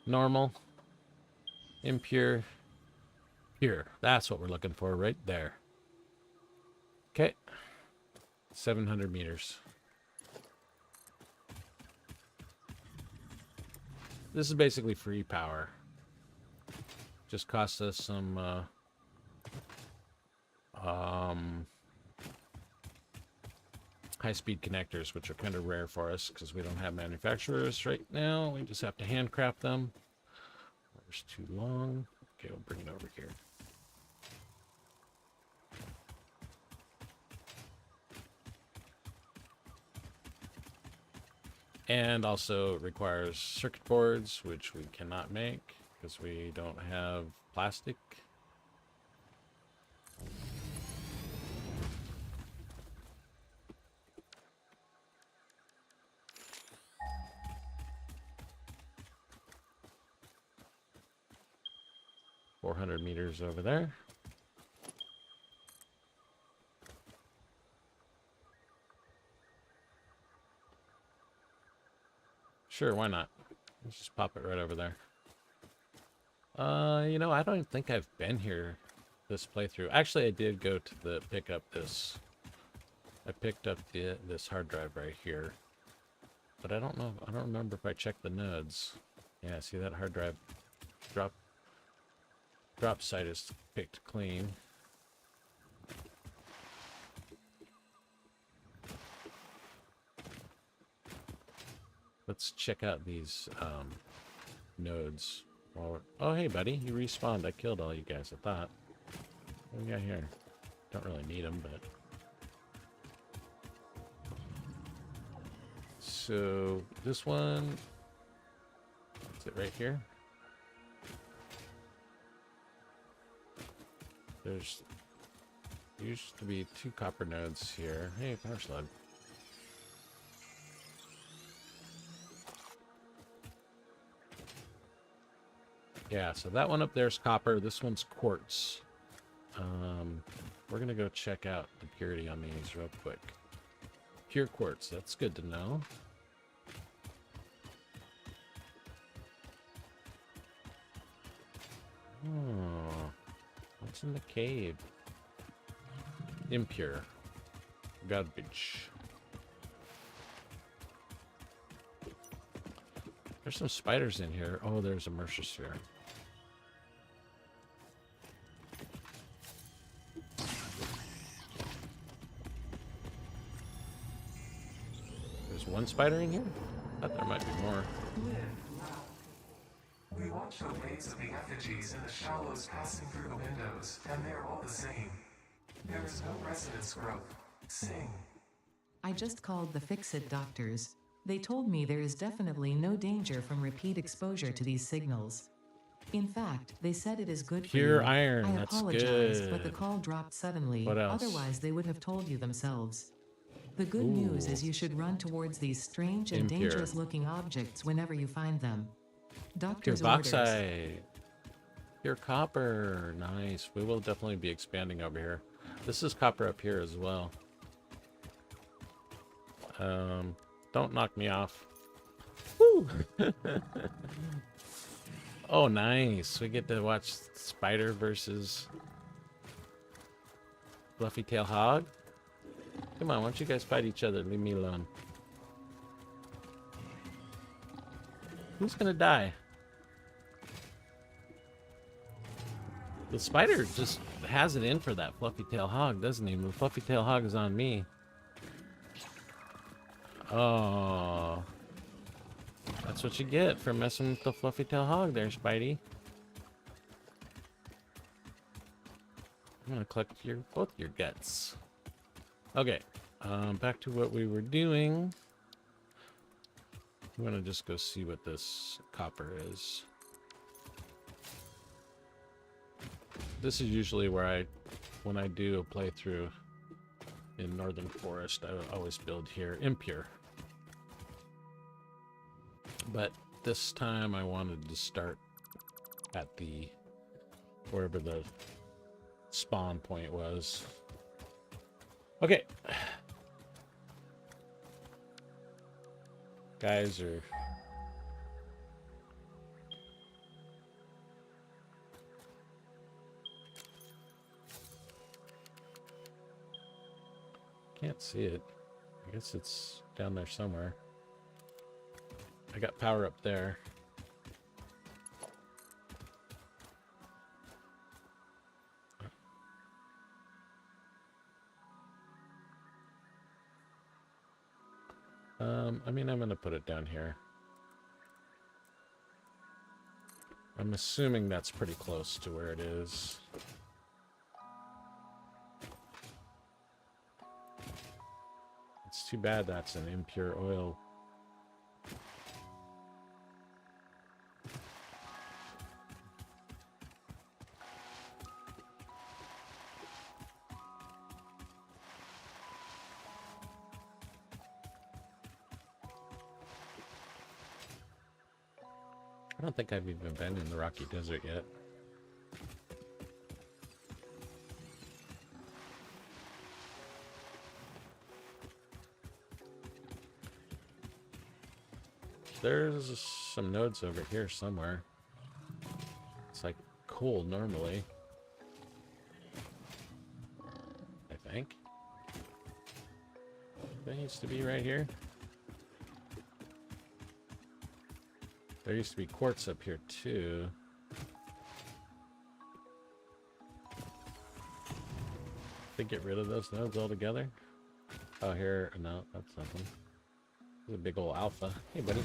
Normal. Impure. Pure. That's what we're looking for right there. Okay. 700 meters. This is basically free power. Just costs us some high-speed connectors, which are kind of rare for us because we don't have manufacturers right now. We just have to handcraft them. It's too long. Okay, we'll bring it over here. And also it requires circuit boards, which we cannot make because we don't have plastic. $400 meters over there. Sure, why not? Let's just pop it right over there. You know, I don't think I've been here this playthrough. Actually, I did go to pick up this. I picked up this hard drive right here. But I don't know. I don't remember if I checked the nodes. Yeah, see that hard drive drop site is picked clean. Let's check out these nodes. Oh, hey, buddy. You respawned. I killed all you guys, I thought. What do we got here? Don't really need them, but... So, this one... Is it right here? There's used to be 2 copper nodes here. Hey, power slug. Yeah, so that one up there is copper. This one's quartz. We're gonna go check out the purity on these real quick. Pure quartz, that's good to know. Oh, what's in the cave? Impure. Garbage. There's some spiders in here. Oh, there's a Mercersphere. There's one spider in here? I thought there might be more. We watch the waves of the effigies in the shallows passing through the windows, and they're all the same. There is no resonance growth. Sing. I just called the Fix-It doctors. They told me there is definitely no danger from repeat exposure to these signals. In fact, they said it is good for Pure you. iron, I that's apologize, good. but the call dropped suddenly. What else? Otherwise, they would have told you themselves. The good news is you should run towards these strange and Impure. dangerous-looking objects whenever you find them. Pure Doctor's orders. bauxite. Pure copper. Nice. We will definitely be expanding over here. This is copper up here as well. Don't knock me off. Woo! Oh, nice. We get to watch Spider versus Fluffy Tail Hog. Come on, why don't you guys fight each other? Leave me alone. Who's gonna die? The spider just has it in for that Fluffy Tail Hog, doesn't he? The Fluffy Tail Hog is on me. Oh. That's what you get for messing with the Fluffy Tail Hog there, Spidey. I'm gonna collect both your guts. Okay, back to what we were doing. I'm gonna just go see what this copper is. This is usually where when I do a playthrough in Northern Forest, I always build here. Impure. But this time I wanted to start at wherever the spawn point was. Okay. Guys are... Can't see it. I guess it's down there somewhere. I got power up there. I mean, I'm gonna put it down here. I'm assuming that's pretty close to where it is. It's too bad that's an impure oil. I don't think I've even been in the Rocky Desert yet. There's some nodes over here somewhere. It's like coal normally. I think. That used to be right here. There used to be quartz up here too. They get rid of those nodes altogether? Oh, here, no, that's nothing. There's a big old alpha. Hey, buddy.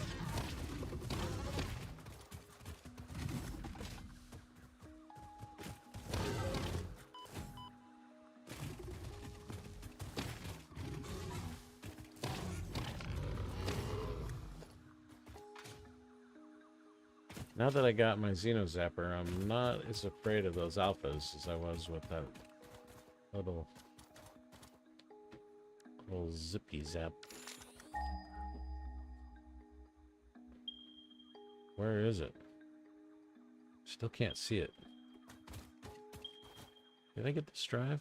Now that I got my Xeno Zapper, I'm not as afraid of those alphas as I was with that little zippy zap. Where is it? Still can't see it. Did I get this drive?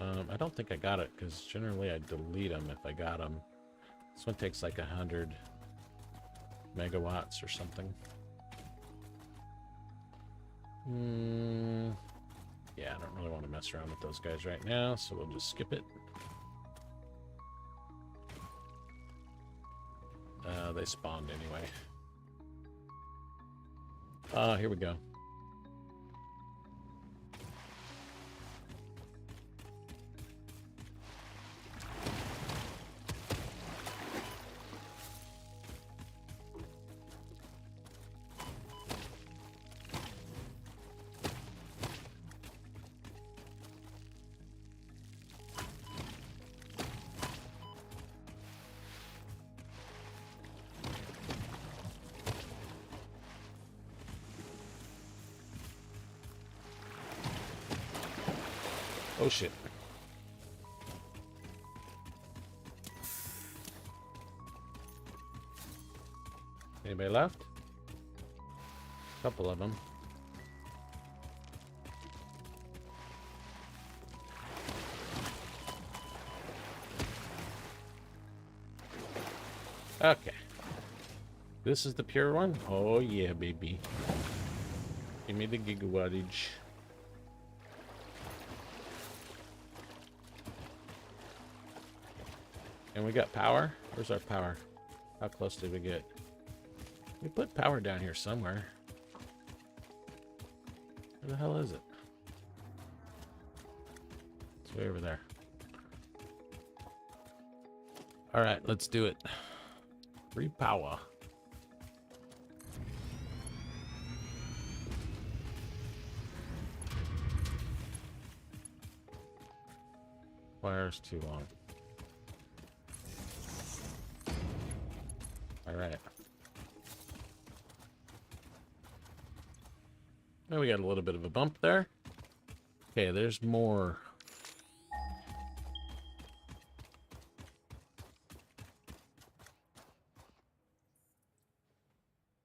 I don't think I got it, because generally I delete them if I got them. This one takes like 100 megawatts or something. Yeah, I don't really want to mess around with those guys right now, so we'll just skip it. They spawned anyway. Here we go. Oh shit. Anybody left? A couple of them. Okay. This is the pure one? Oh yeah, baby. Give me the gigawattage. And we got power? Where's our power? How close did we get? We put power down here somewhere. Where the hell is it? It's way over there. Alright, let's do it. Free power. Wire's too long. Alright. Now we got a little bit of a bump there. Okay, there's more.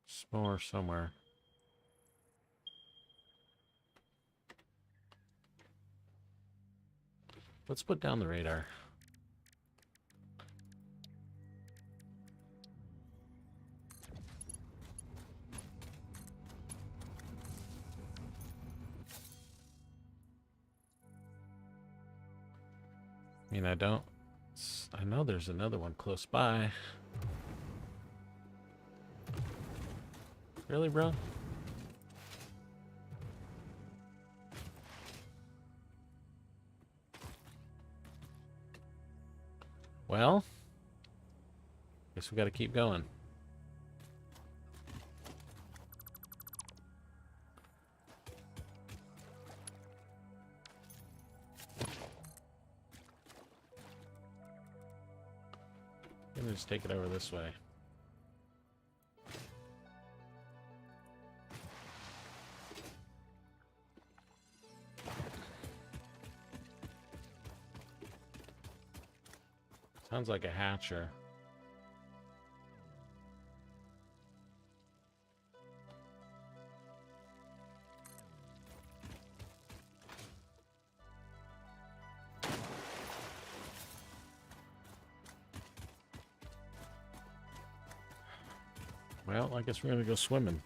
There's more somewhere. Let's put down the radar. I mean, I know there's another one close by. Really, bro? Well, guess we gotta keep going. I'm gonna just take it over this way. Sounds like a hatcher. Well, I guess we're gonna go swimming.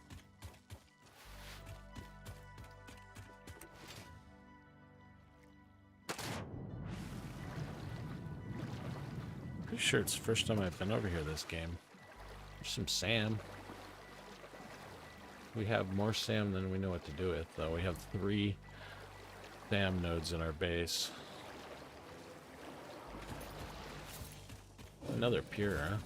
Pretty sure it's the first time I've been over here this game. There's some SAM. We have more SAM than we know what to do with, though. We have 3 SAM nodes in our base. Another pure, huh?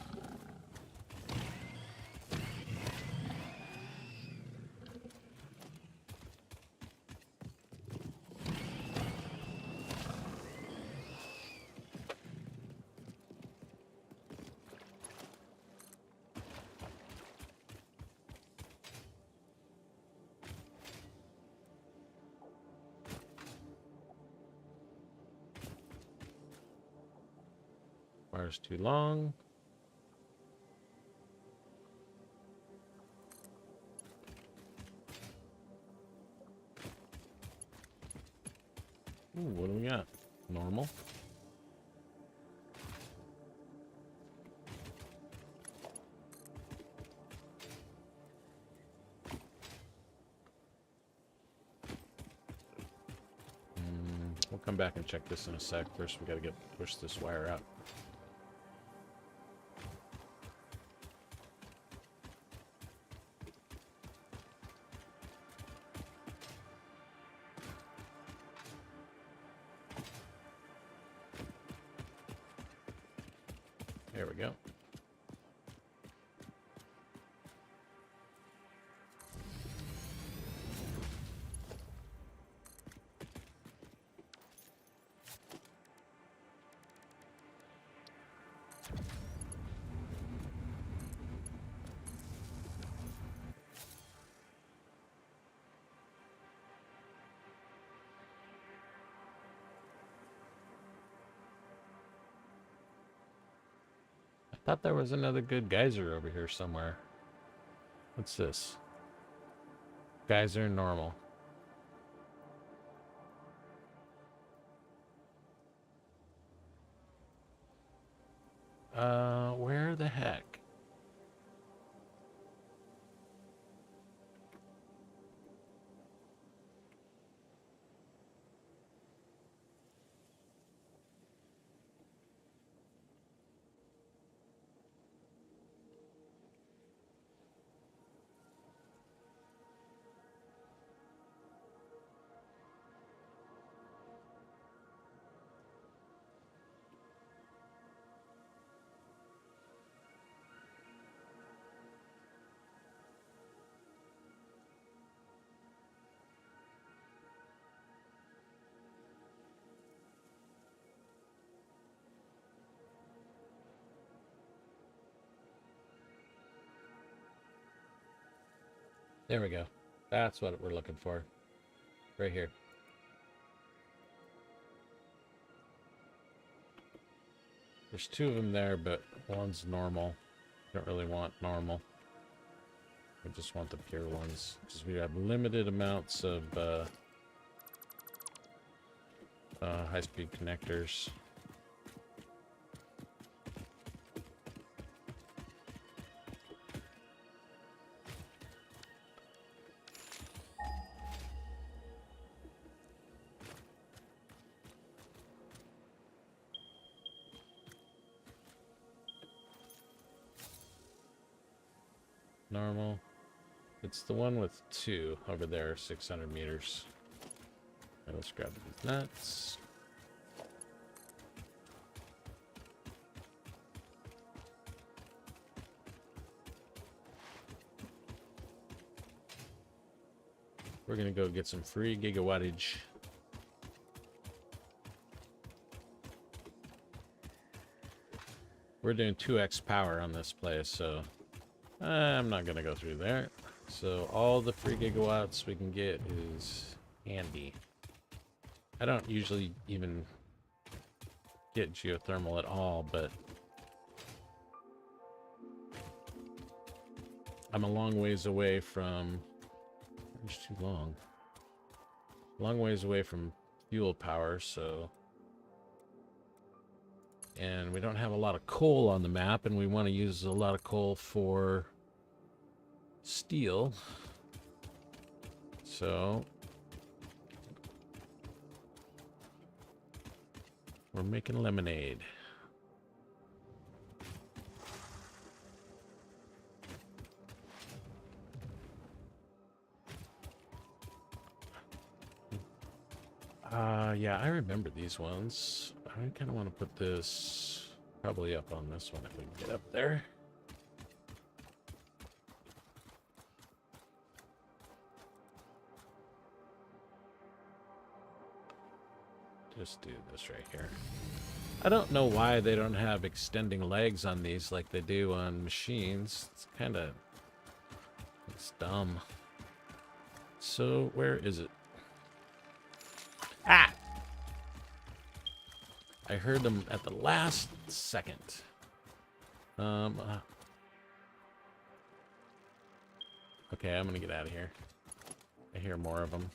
Wire's too long. Ooh, what do we got? Normal. We'll come back and check this in a sec. First, we gotta push this wire out. There we go. Thought there was another good geyser over here somewhere. What's this? Geyser normal. Where the heck? There we go. That's what we're looking for. Right here. There's two of them there, but one's normal. Don't really want normal. We just want the pure ones. Because we have limited amounts of high-speed connectors. Normal. It's the one with 2 over there, 600 meters. Right, let's grab these nuts. We're gonna go get some free gigawattage. We're doing 2x power on this place, so I'm not gonna go through there. So all the free gigawatts we can get is handy. I don't usually even get geothermal at all, but I'm a long ways away from... It's too long. Long ways away from fuel power, so... And we don't have a lot of coal on the map, and we want to use a lot of coal for steel. So we're making lemonade. Yeah, I remember these ones. I kind of want to put this probably up on this one if we can get up there. Just do this right here. I don't know why they don't have extending legs on these like they do on machines. It's kind of... it's dumb. So, where is it? Ah! I heard them at the last second. Okay, I'm gonna get out of here. I hear more of them.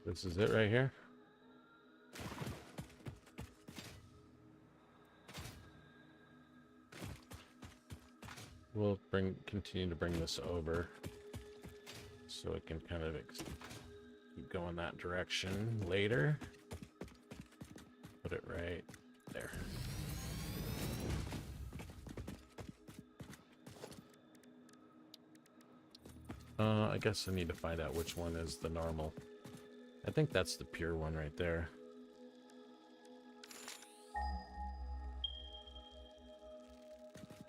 This is it right here. We'll continue to bring this over so it can kind of keep going that direction later. Put it right there. I guess I need to find out which one is the normal. I think that's the pure one right there.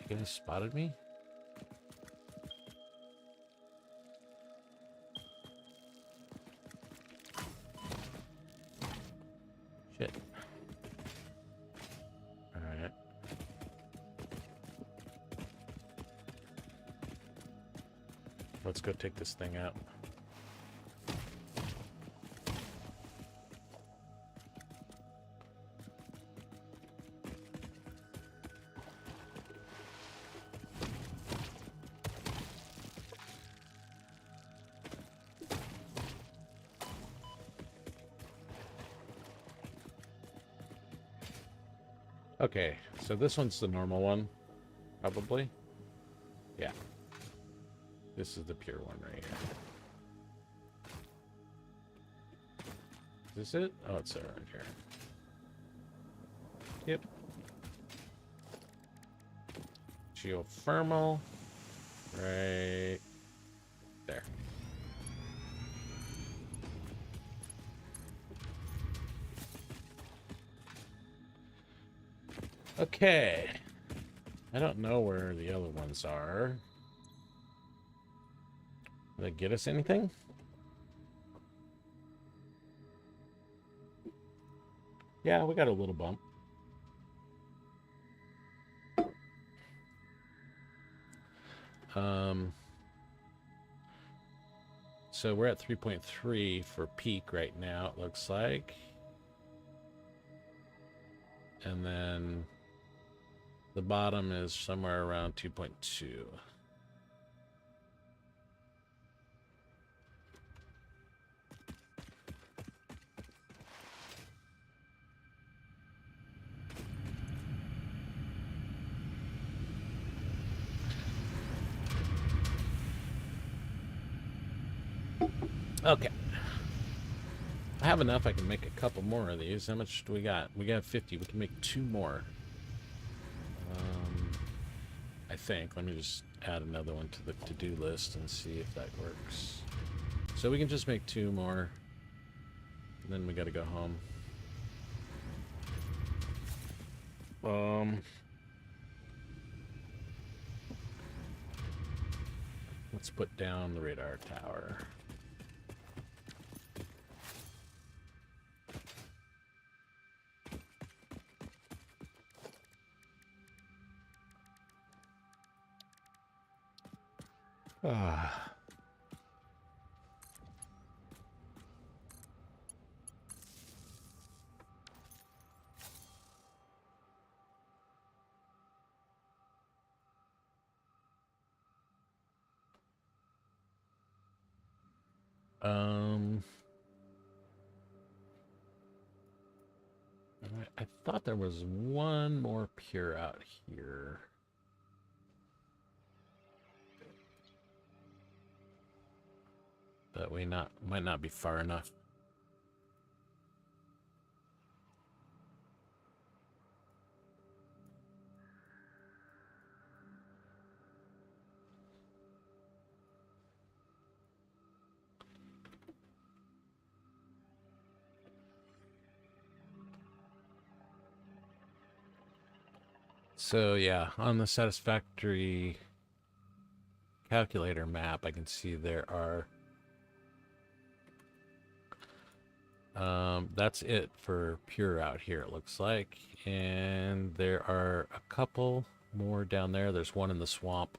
You guys spotted me? Shit. Alright. Let's go take this thing out. Okay, so this one's the normal one, probably. Yeah. This is the pure one right here. Is this it? Oh, it's right here. Yep. Geothermal. Right there. Okay. I don't know where the other ones are. Did they get us anything? Yeah, we got a little bump. So we're at 3.3 for peak right now, it looks like. And then the bottom is somewhere around 2.2. Okay. I have enough. I can make a couple more of these. How much do we got? We got 50. We can make 2 more. I think. Let me just add another one to the to-do list and see if that works. So we can just make 2 more. And then we got to go home. Let's put down the radar tower. Ah. I thought there was one more pure out here. But might not be far enough. So yeah, on the satisfactory calculator map, I can see there are that's it for pure out here, it looks like. And there are a couple more down there. There's one in the swamp.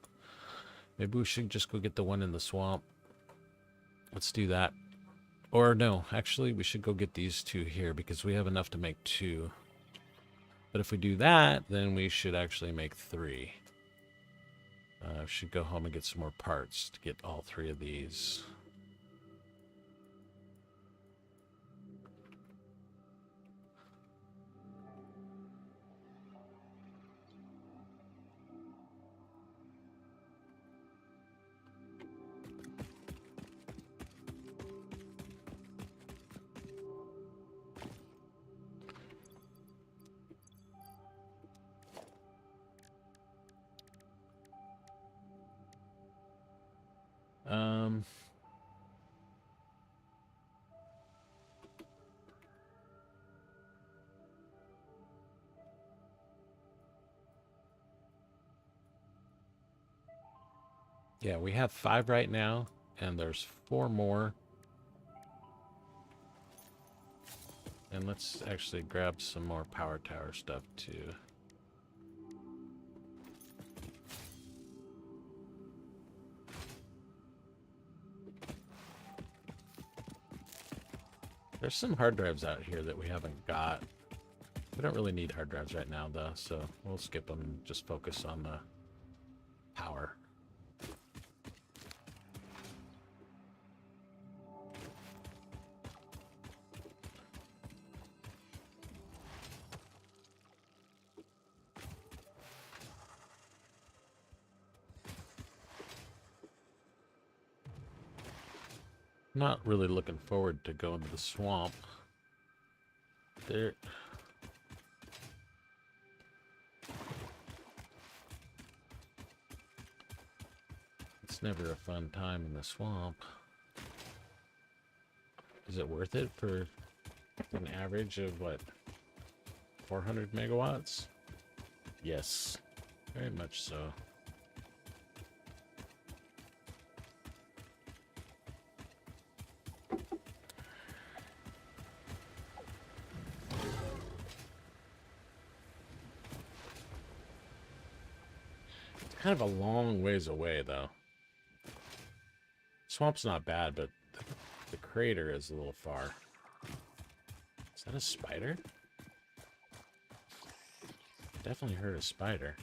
Maybe we should just go get the one in the swamp. Let's do that. Or no, actually, we should go get these two here because we have enough to make 2. But if we do that, then we should actually make 3. Should go home and get some more parts to get all 3 of these. Yeah, we have 5 right now, and there's 4 more. And let's actually grab some more power tower stuff too. There's some hard drives out here that we haven't got. We don't really need hard drives right now, though, so we'll skip them and just focus on the power. Not really looking forward to going to the swamp. There. It's never a fun time in the swamp. Is it worth it for an average of what? 400 megawatts? Yes, very much so. Kind of a long ways away, though. Swamp's not bad, but the crater is a little far. Is that a spider? Definitely heard a spider.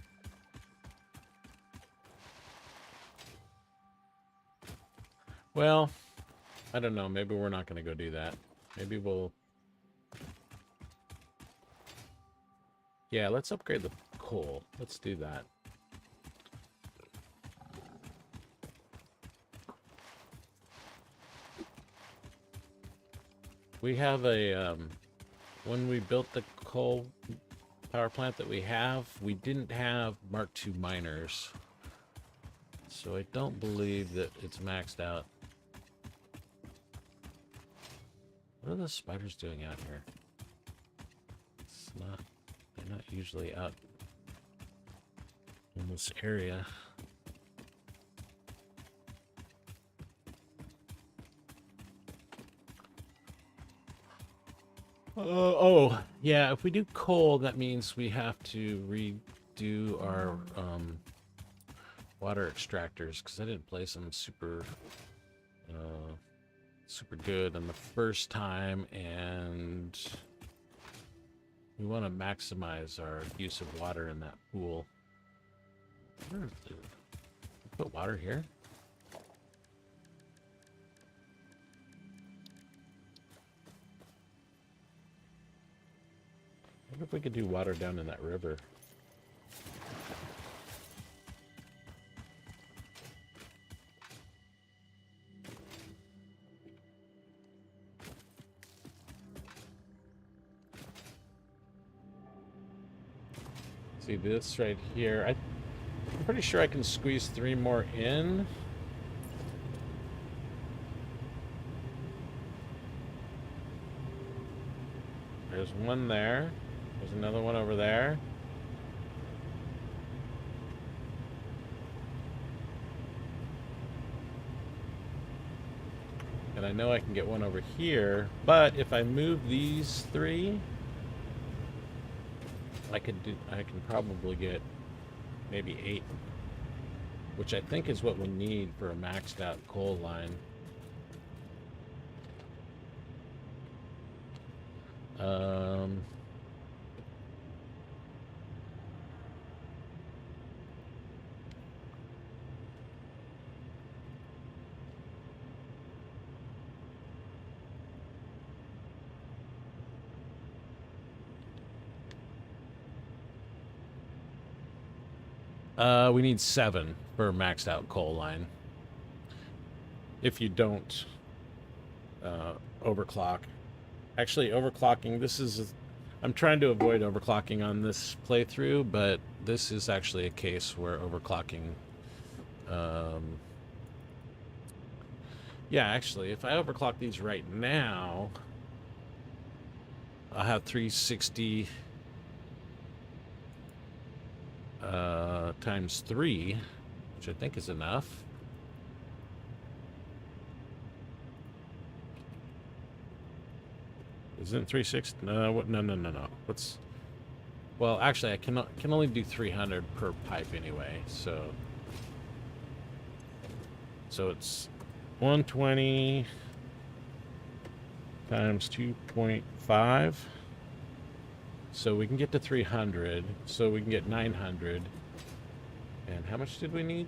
Well, I don't know. Maybe we're not going to go do that. Maybe we'll... Yeah, let's upgrade the coal. Let's do that. We have a, when we built the coal power plant that we have, we didn't have Mark II miners. So I don't believe that it's maxed out. What are the spiders doing out here? It's not, they're not usually out in this area. Oh, yeah, if we do coal, that means we have to redo our water extractors, because I didn't place them super good on the first time, and we want to maximize our use of water in that pool. Put water here? I wonder if we could do water down in that river. See this right here. I'm pretty sure I can squeeze 3 more in. There's one there. There's another one over there. And I know I can get one over here, but if I move these 3, I can probably get maybe 8, which I think is what we need for a maxed out coal line. Um, we need 7 for a maxed out coal line. If you don't overclock. Actually, overclocking, this is... I'm trying to avoid overclocking on this playthrough, but this is actually a case where overclocking... yeah, actually, if I overclock these right now, I'll have 360 times 3, which I think is enough. Isn't 360? No, what? No. What's? Well, actually, I can only do 300 per pipe anyway. So it's 120 times 2.5. So we can get to 300. So we can get 900. And how much did we need?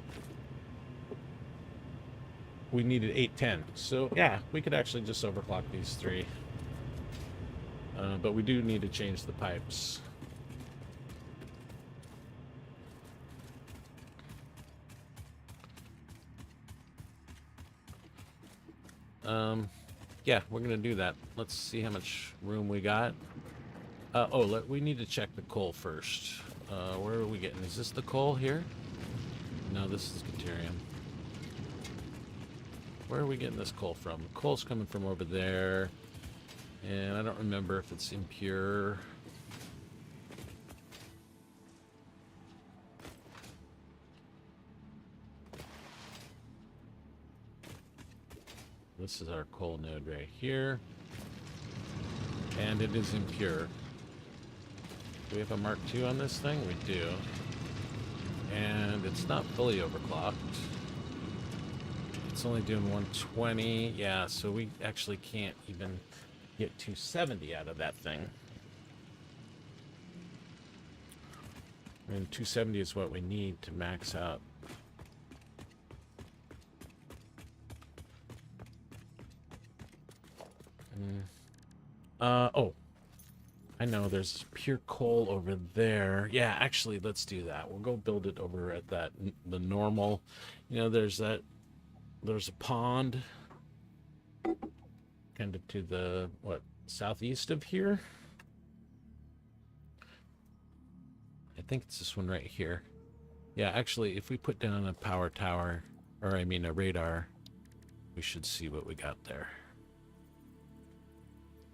We needed 810. So yeah, we could actually just overclock these 3. But we do need to change the pipes. Yeah, we're gonna do that. Let's see how much room we got. We need to check the coal first. Where are we getting? Is this the coal here? No, this is Caterium. Where are we getting this coal from? The coal's coming from over there. And I don't remember if it's impure. This is our coal node right here. And it is impure. Do we have a Mark II on this thing? We do. And it's not fully overclocked. It's only doing 120. Yeah, so we actually can't even get 270 out of that thing. And 270 is what we need to max out. Oh. I know, there's pure coal over there. Yeah, actually, let's do that. We'll go build it over at the normal. You know, there's a pond kind of to the, southeast of here? I think it's this one right here. Yeah, actually, if we put down a power tower, or I mean a radar, we should see what we got there.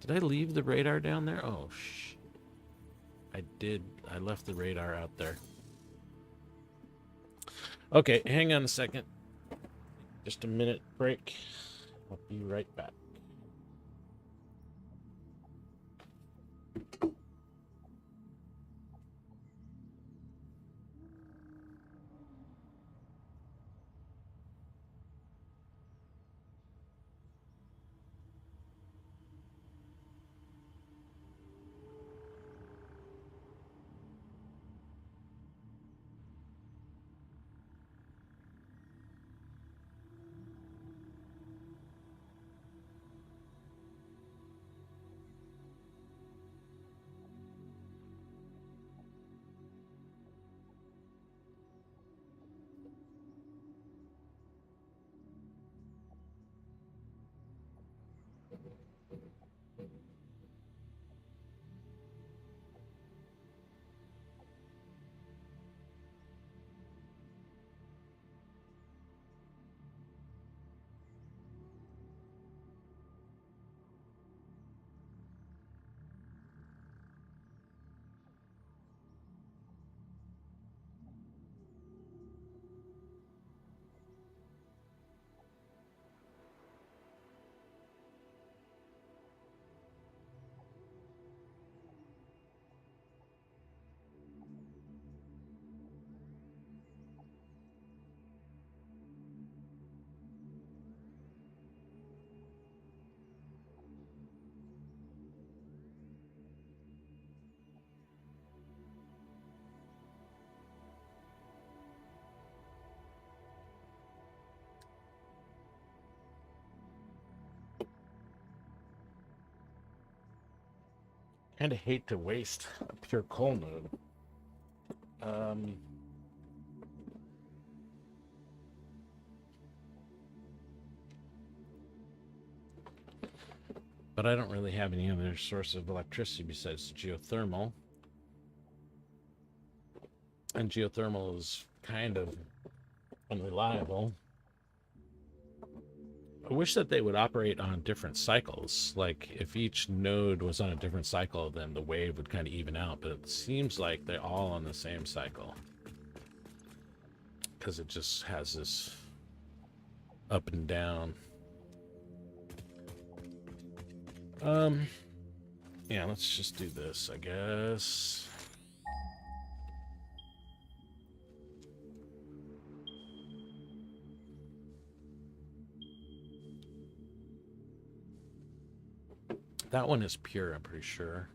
Did I leave the radar down there? Oh, I did. I left the radar out there. Okay, hang on a second. Just a minute break. I'll be right back. Kind of hate to waste a pure coal node. But I don't really have any other source of electricity besides geothermal. And geothermal is kind of unreliable. I wish that they would operate on different cycles. Like, if each node was on a different cycle, then the wave would kind of even out. But it seems like they're all on the same cycle. Because it just has this up and down. Yeah, let's just do this, I guess. That one is pure, I'm pretty sure.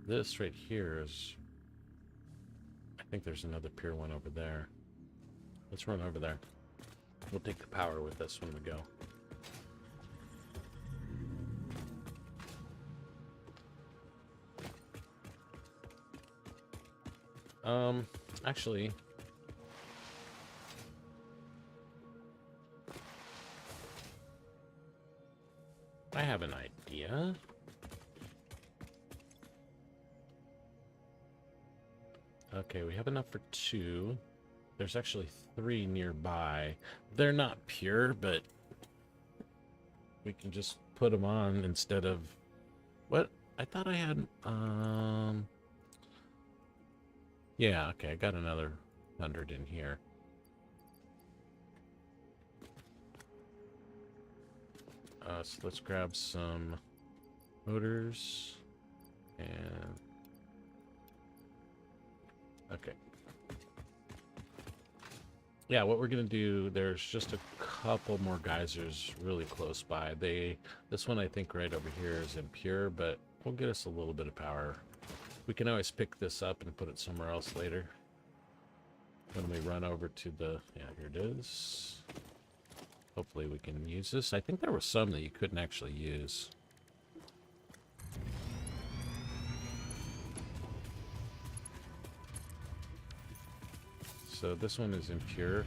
This right here is... I think there's another pure one over there. Let's run over there. We'll take the power with us when we go. Actually... I have an idea. Okay, we have enough for 2. There's actually 3 nearby. They're not pure, but we can just put them on instead of... What? I thought I had... Yeah, okay, I got another 100 in here. So let's grab some motors and... Okay. Yeah, what we're gonna do, there's just a couple more geysers really close by. This one I think right over here is impure, but will get us a little bit of power. We can always pick this up and put it somewhere else later. When we run over to the... Yeah, here it is. Hopefully we can use this. I think there were some that you couldn't actually use. So this one is impure.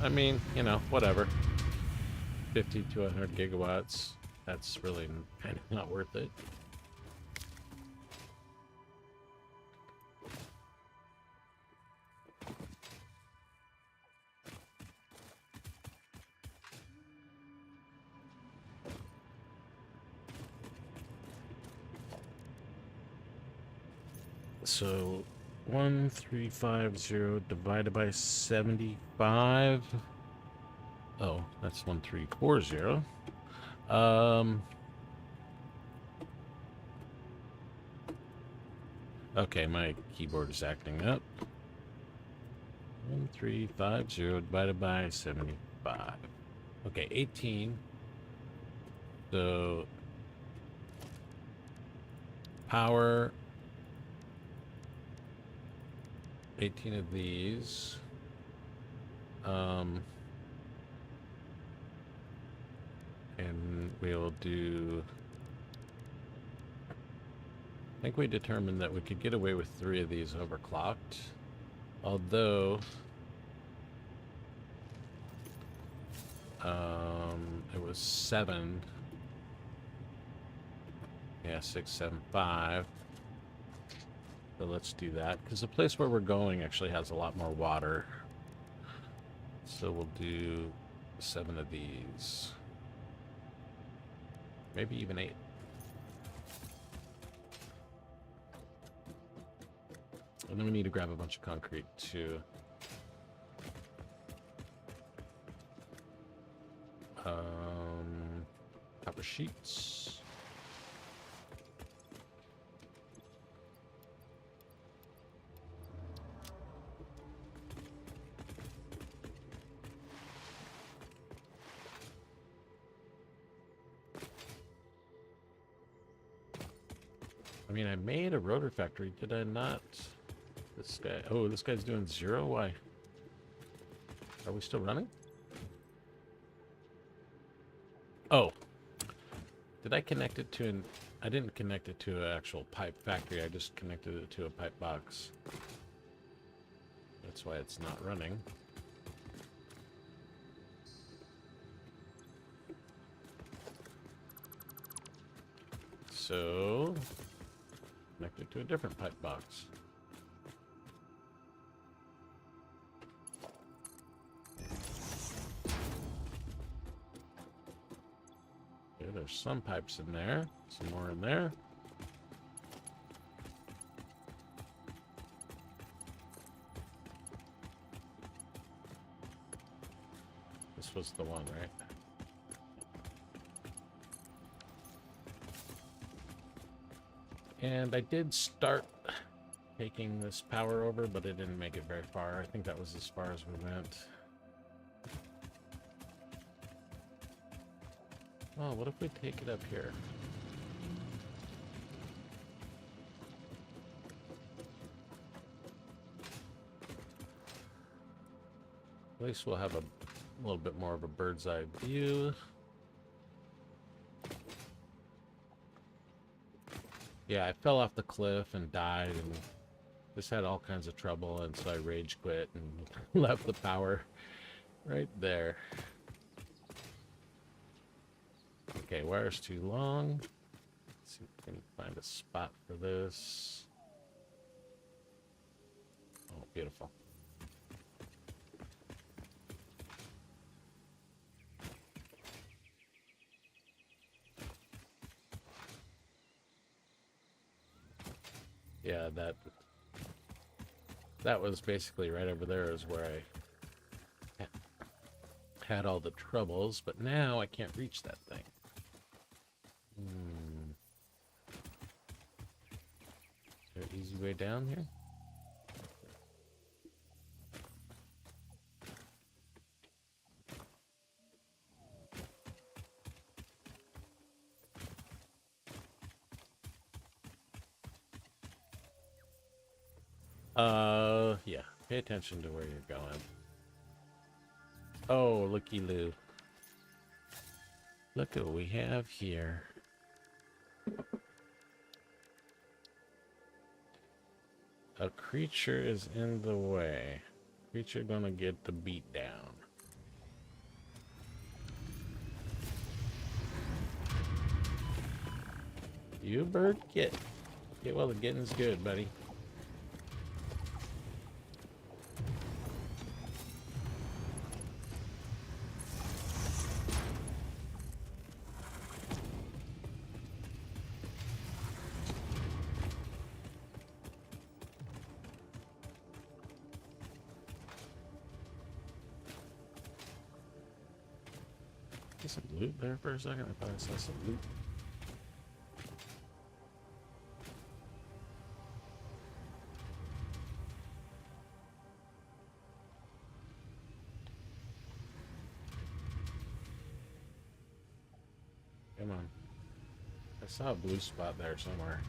I mean, you know, whatever. 50 to 100 gigawatts. That's really kind of not worth it. So 1350 divided by 75. Oh, that's 1340. Okay, my keyboard is acting up. 1350 divided by 75. Okay, 18. So power 18 of these. And we'll do... I think we determined that we could get away with 3 of these overclocked. Although... it was 7. Yeah, 6, 7, 5. So let's do that, because the place where we're going actually has a lot more water. So we'll do 7 of these. Maybe even 8. And then we need to grab a bunch of concrete too. Copper sheets. I mean, I made a rotor factory, did I not? This guy, oh, this guy's doing 0? Why? Are we still running? Oh. Did I connect it to an... I didn't connect it to an actual pipe factory. I just connected it to a pipe box. That's why it's not running. So, connect it to a different pipe box. Okay, there's some pipes in there. Some more in there. This was the one, right? And I did start taking this power over, but it didn't make it very far. I think that was as far as we went. Oh, what if we take it up here? At least we'll have a little bit more of a bird's eye view. Yeah, I fell off the cliff and died and just had all kinds of trouble, and so I rage quit and left the power right there. Okay, wire's too long. Let's see if we can find a spot for this. Oh, beautiful. Yeah, that was basically right over there is where I had all the troubles, but now I can't reach that thing. Is there an easy way down here? Yeah. Pay attention to where you're going. Oh, looky-loo. Look at what we have here. A creature is in the way. Creature gonna get the beat down. You bird, get while the getting's good, buddy. Some loot there for a second. I thought I saw some loot. Come on. I saw a blue spot there somewhere.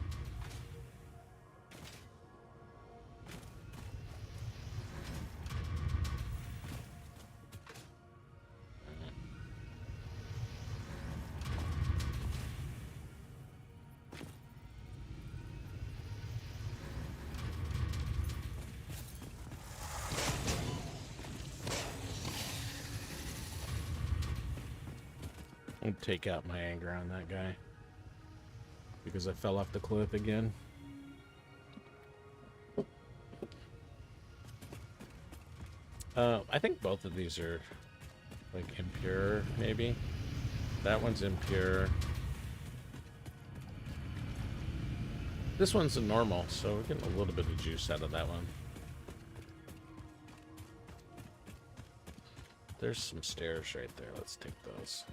I'll take out my anger on that guy because I fell off the cliff again. I think both of these are like impure, maybe. That one's impure. This one's a normal, so we're getting a little bit of juice out of that one. There's some stairs right there. Let's take those.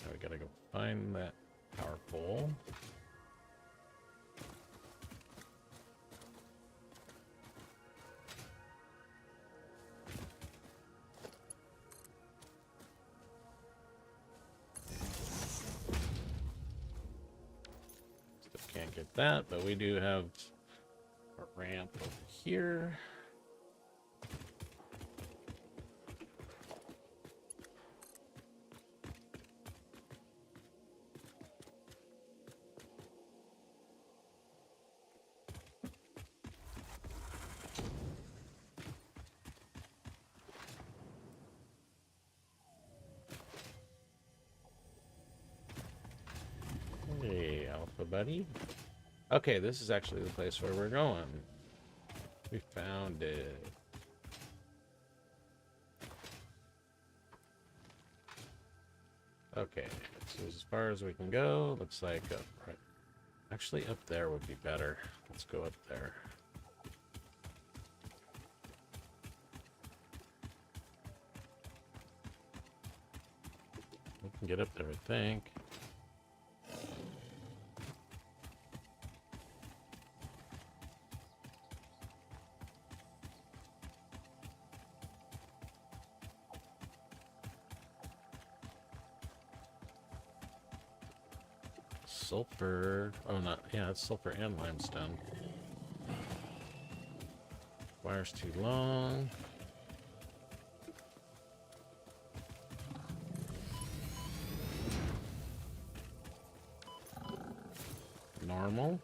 Now we gotta go find that power pole. Can't get that, but we do have a ramp over here. Hey, Alpha Buddy. Okay, this is actually the place where we're going. We found it. Okay, so as far as we can go, looks like up right. Actually, up there would be better. Let's go up there. We can get up there, I think. Sulfur. Oh, not. Yeah, it's sulfur and limestone. Wire's too long. Normal.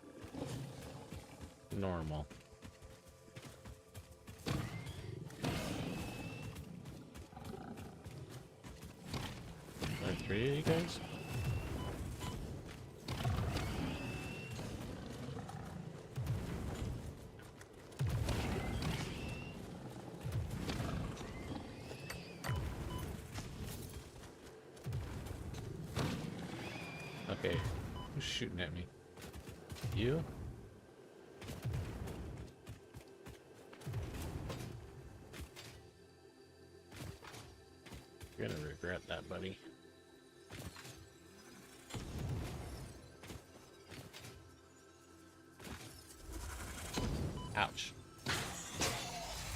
Normal. Are 3 of you guys? Okay, who's shooting at me? You? You're gonna regret that, buddy. Ouch. If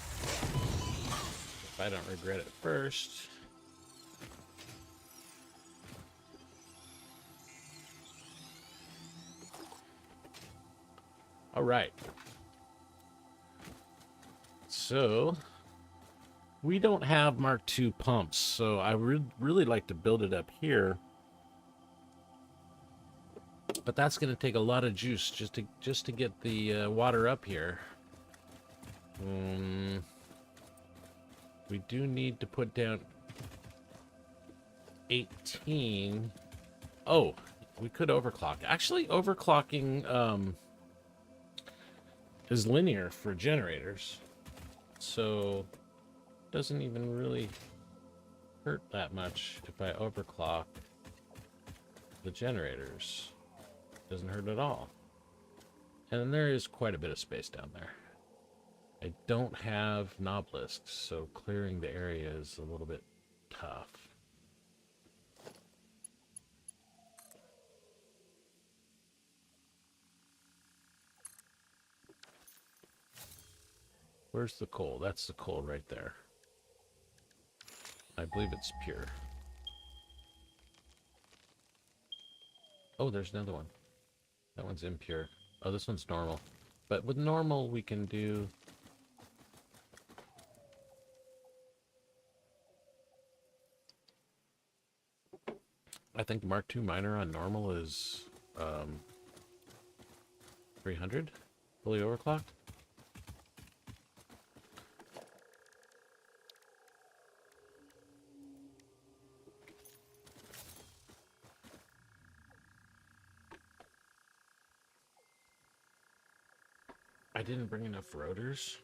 I don't regret it first. All right. So we don't have Mark II pumps, so I would really like to build it up here. But that's going to take a lot of juice just to get the water up here. We do need to put down 18. Oh, we could overclock. Actually, overclocking is linear for generators, so doesn't even really hurt that much if I overclock the generators. Doesn't hurt at all. And there is quite a bit of space down there. I don't have knob-lisks, so clearing the area is a little bit tough. Where's the coal? That's the coal right there. I believe it's pure. Oh, there's another one. That one's impure. Oh, this one's normal. But with normal, we can do... I think Mark II miner on normal is 300, fully overclocked. I didn't bring enough rotors.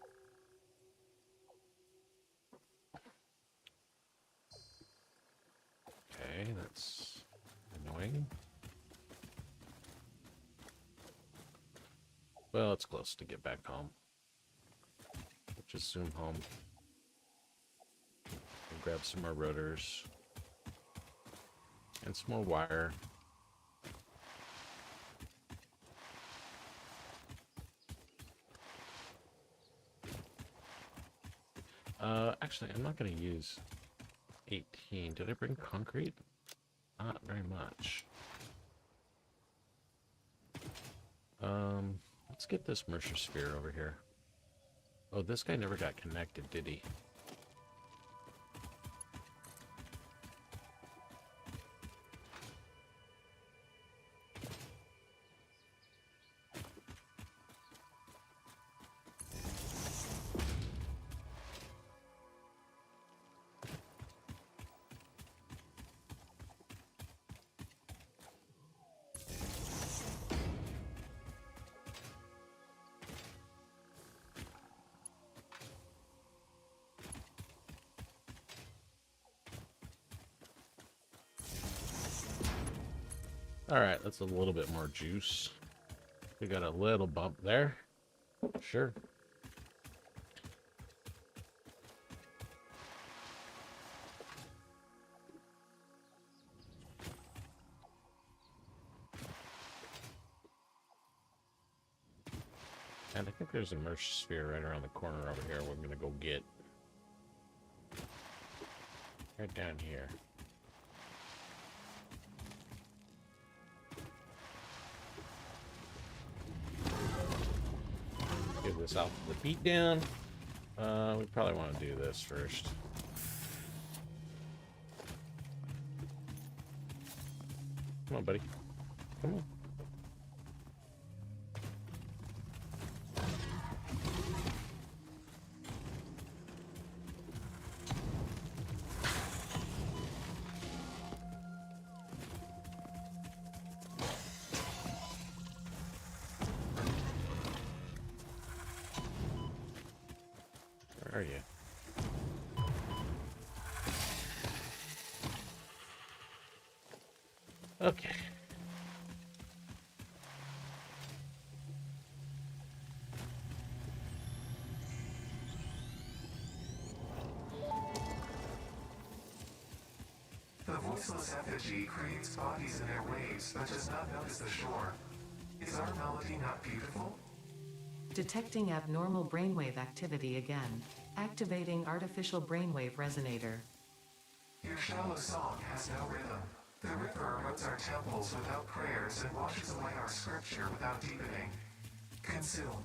Okay, that's annoying. Well, it's close to get back home. Let's just zoom home. And grab some more rotors. And some more wire. Actually, I'm not going to use 18. Did I bring concrete? Not very much. Let's get this Mercer sphere over here. Oh, this guy never got connected, did he? Alright, that's a little bit more juice. We got a little bump there. Sure. And I think there's a Mercer sphere right around the corner over here we're gonna go get. Right down here. Give this out the beat down. We probably want to do this first. Come on, buddy. Come on. Where are you? Okay. The voiceless effigy creates bodies in their waves, but does not notice the shore. Is our melody not beautiful? Detecting abnormal brainwave activity again. Activating artificial brainwave resonator. Your shallow song has no rhythm. The river erodes our temples without prayers and washes away our scripture without deepening. Consume.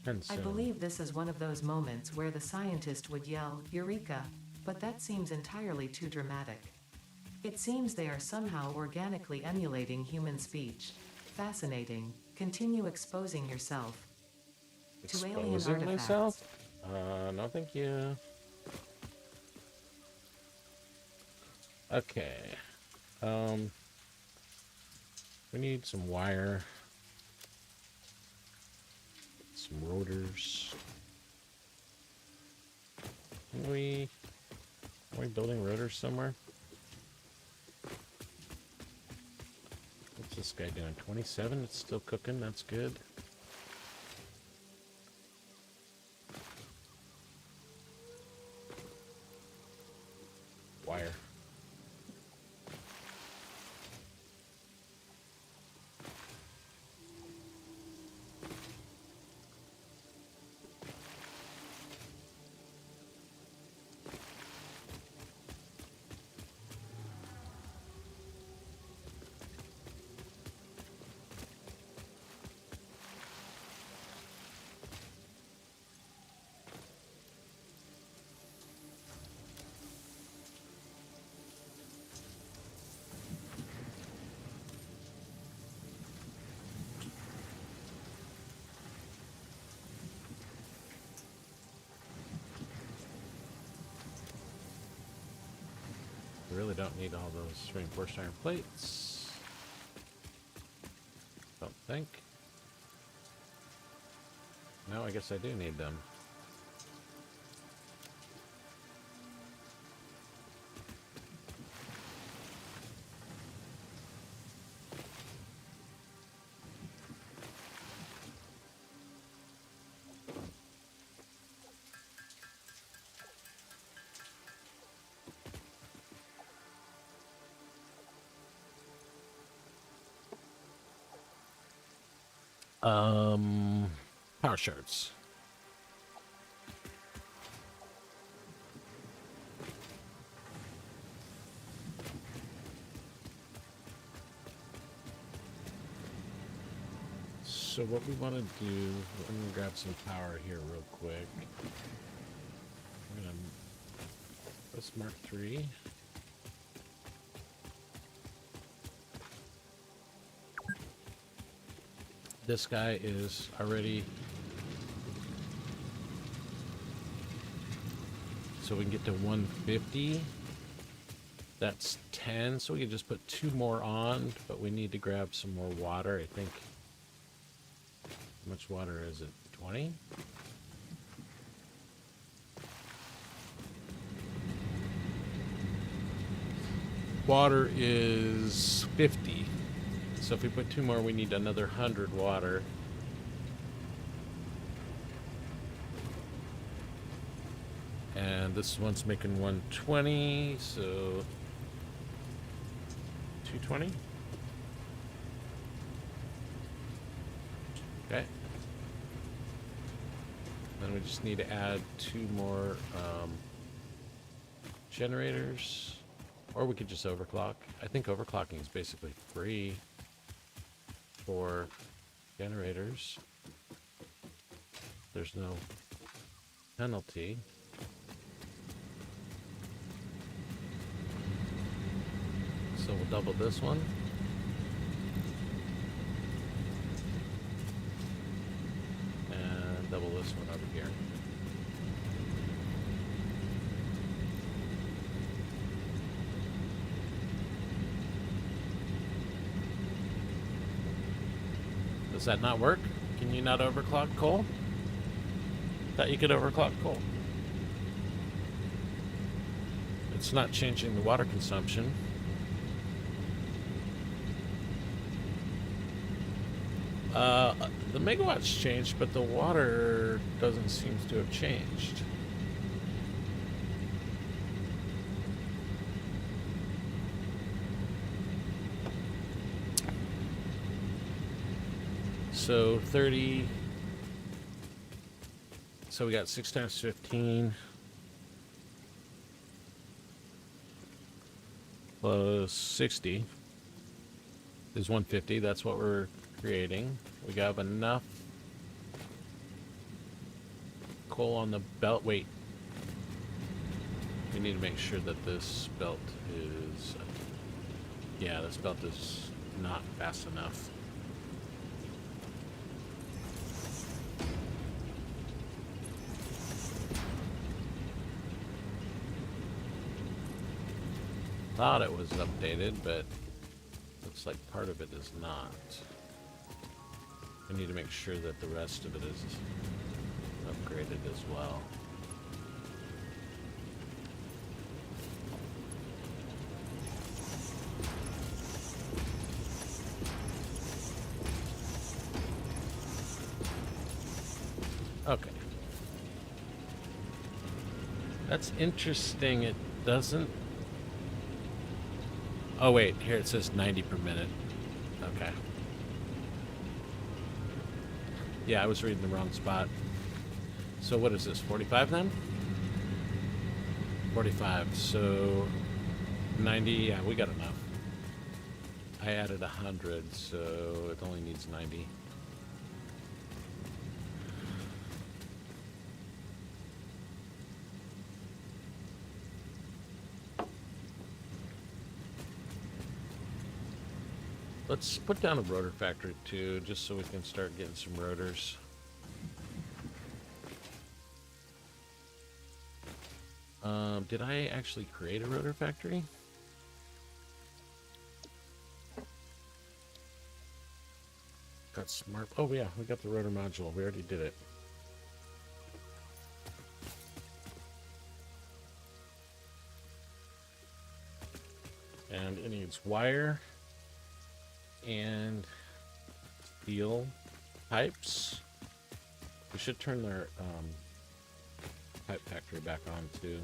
And I soon. believe this is one of those moments where the scientist would yell, Eureka! But that seems entirely too dramatic. It seems they are somehow organically emulating human speech. Fascinating. Continue exposing yourself to alien Exposing artifacts. myself? No thank you. Okay. We need some wire. Some rotors. Are we building rotors somewhere? What's this guy doing? 27? It's still cooking. That's good. Wire. We really don't need all those reinforced iron plates. Don't think. No, I guess I do need them. Power shards. So what we want to do, I'm going to grab some power here real quick. I'm going to, let's Mark 3. This guy is already, so we can get to 150. That's 10, so we can just put 2 more on, but we need to grab some more water, I think. How much water is it? 20? Water is 50. So if we put 2 more, we need another 100 water. And this one's making 120, so 220. Okay. Then we just need to add 2 more generators. Or we could just overclock. I think overclocking is basically free for generators. There's no penalty. So we'll double this one. And double this one over here. Does that not work? Can you not overclock coal? Thought you could overclock coal. It's not changing the water consumption. The megawatts changed, but the water doesn't seem to have changed. So 30. So we got 6 times 15 plus 60 is 150. That's what we're creating. We got enough coal on the belt. Wait. We need to make sure that this belt is... yeah, this belt is not fast enough. Thought it was updated, but looks like part of it is not. I need to make sure that the rest of it is upgraded as well. Okay. That's interesting. It doesn't... oh wait, here it says 90 per minute. Okay. Yeah, I was reading the wrong spot. So what is this, 45 then? 45, so 90, yeah, we got enough. I added 100, so it only needs 90. Let's put down a rotor factory too, just so we can start getting some rotors. Did I actually create a rotor factory? Got smart. Oh yeah, we got the rotor module. We already did it. And it needs wire and steel pipes. We should turn their pipe factory back on too.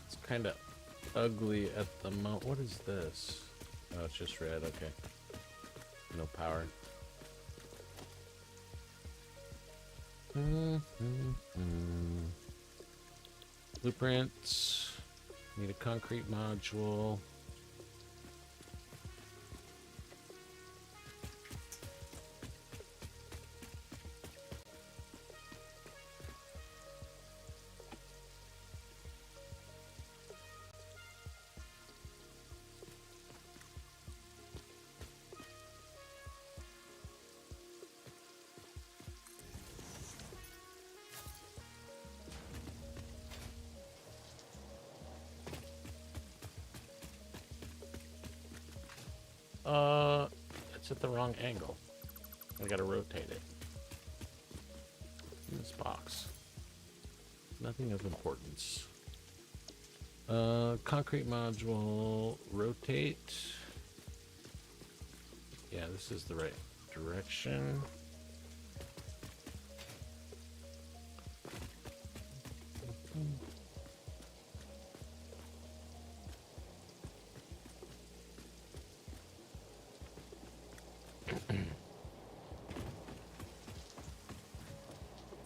It's kind of ugly at the moment. What is this? Oh, it's just red. Okay. No power. Blueprints. Need a concrete module. It's at the wrong angle. I gotta rotate it. In this box. Nothing of importance. Concrete module, rotate. Yeah, this is the right direction.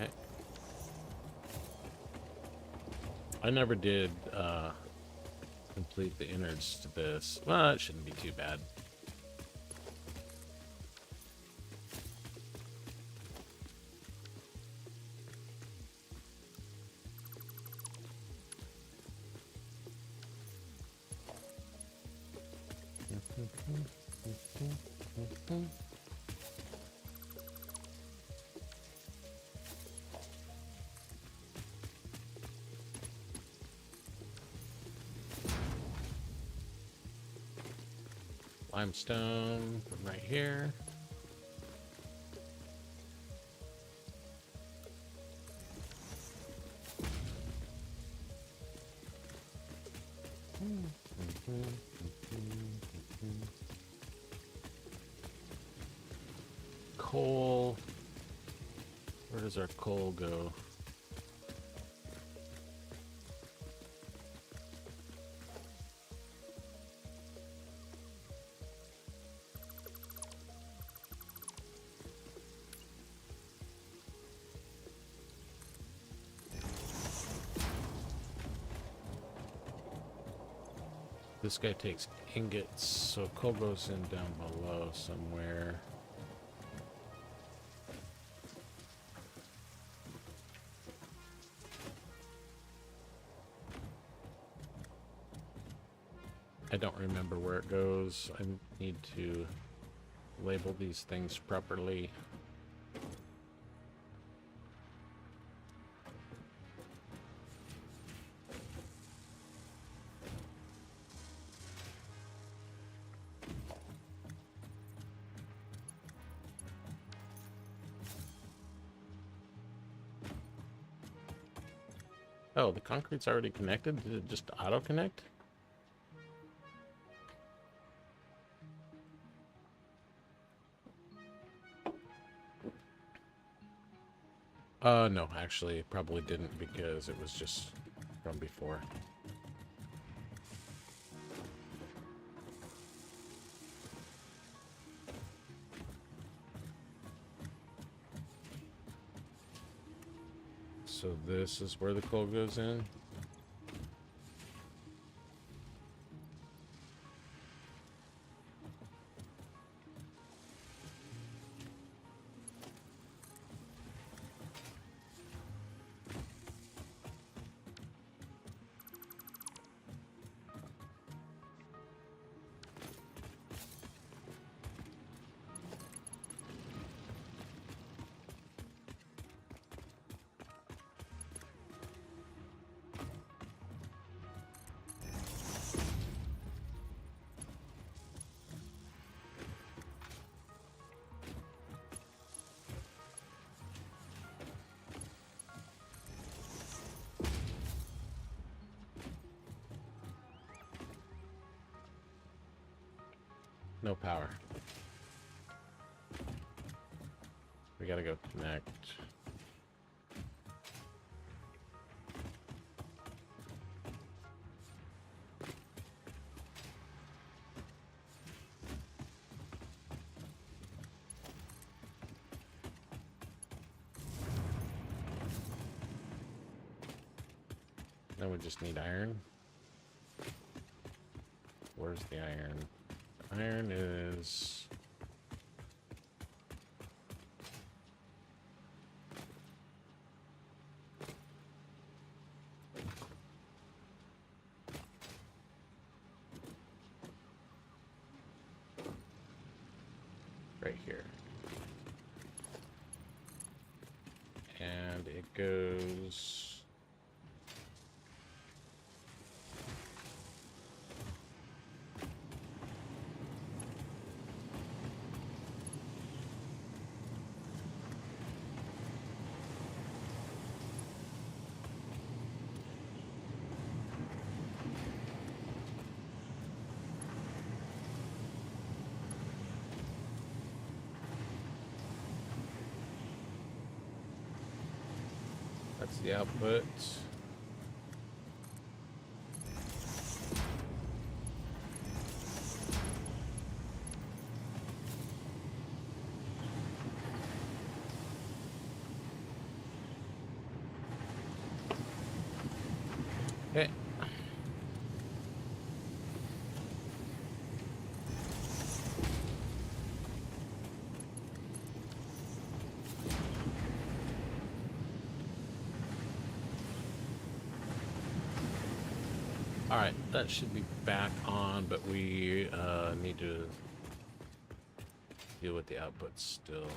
Okay. I never did complete the innards to this. Well, it shouldn't be too bad. Limestone from right here. Coal. Where does our coal go? This guy takes ingots, so coal goes in down below somewhere. I don't remember where it goes. I need to label these things properly. Oh, the concrete's already connected? Did it just auto-connect? No, actually, it probably didn't because it was just from before. So this is where the coal goes in. No power. We gotta go connect. Then we just need iron. Where's the iron? Iron is... right here. And it goes... That's the output. Okay. All right, that should be back on, but we need to deal with the output still.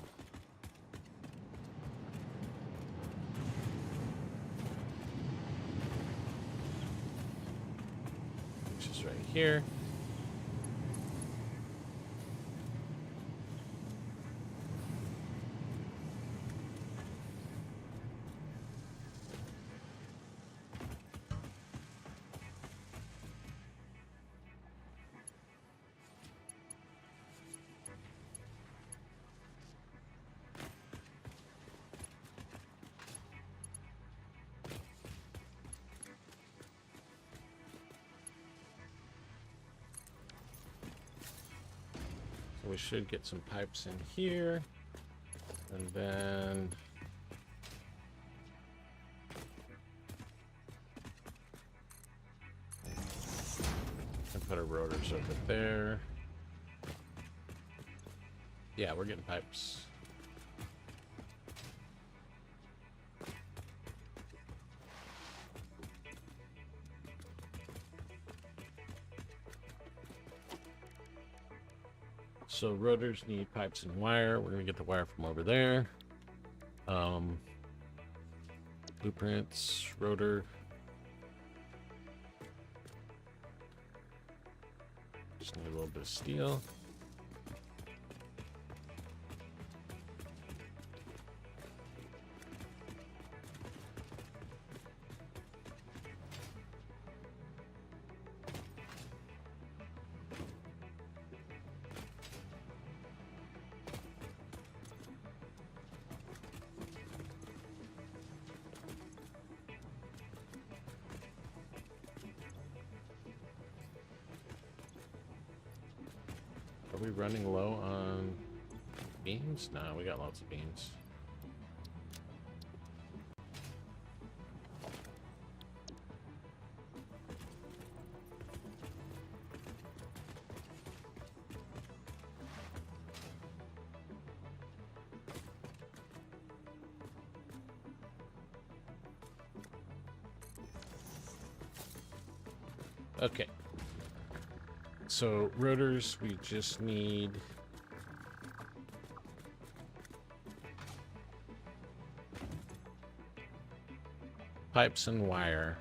Which is right here. We should get some pipes in here, and then put our rotors over there. Yeah, we're getting pipes. So rotors need pipes and wire. We're gonna get the wire from over there. Blueprints, rotor. Just need a little bit of steel. Are we running low on beams? No, we got lots of beams. Okay. So rotors, we just need pipes and wire.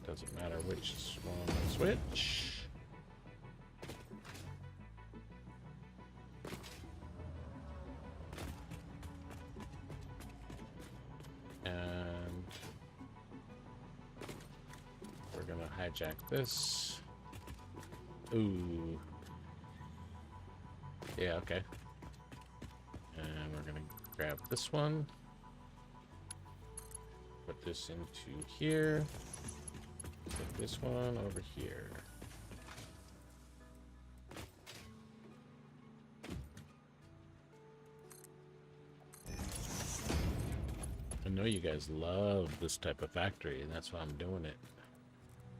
Doesn't matter which one is which. Hijack this. Ooh. Yeah, okay. And we're gonna grab this one. Put this into here. Put this one over here. know you guys love this type of factory, and that's why I'm doing it.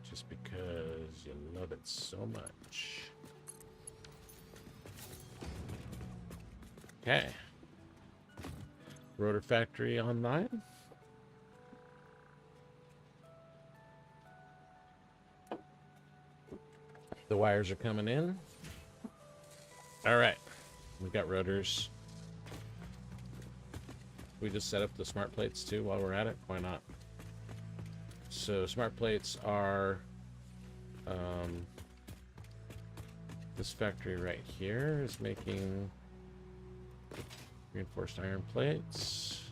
Just because you love it so much. Okay. Rotor factory online. The wires are coming in. All right. We got rotors. We just set up the smart plates too while we're at it. Why not? So smart plates are this factory right here is making reinforced iron plates,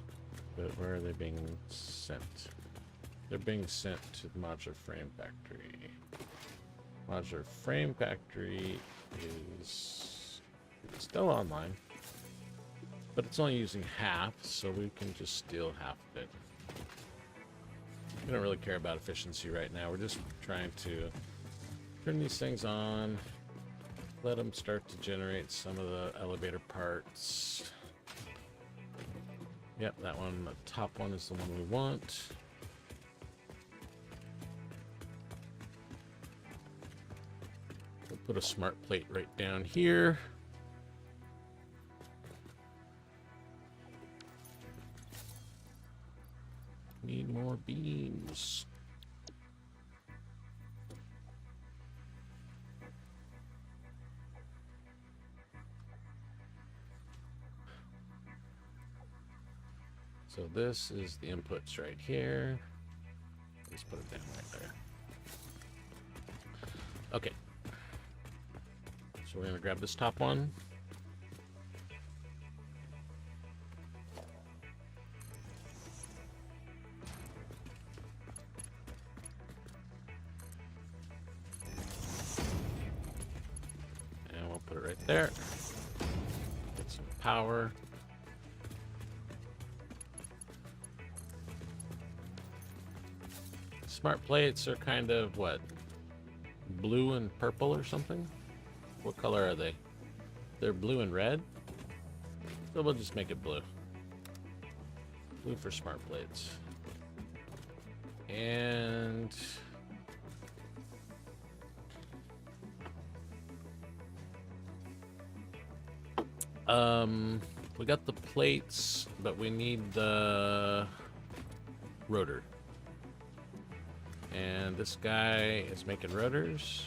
but where are they being sent? They're being sent to the modular frame factory. Modular frame factory is still online, but it's only using half, so we can just steal half of it. We don't really care about efficiency right now. We're just trying to turn these things on, let them start to generate some of the elevator parts. Yep, that one, the top one is the one we want. We'll put a smart plate right down here. Need more beams. So this is the inputs right here. Let's put it down right there. Okay. So we're gonna grab this top one. And we'll put it right there. Get some power. Smart plates are kind of what? Blue and purple or something? What color are they? They're blue and red? So we'll just make it blue. Blue for smart plates. And we got the plates, but we need the rotor. And this guy is making rotors.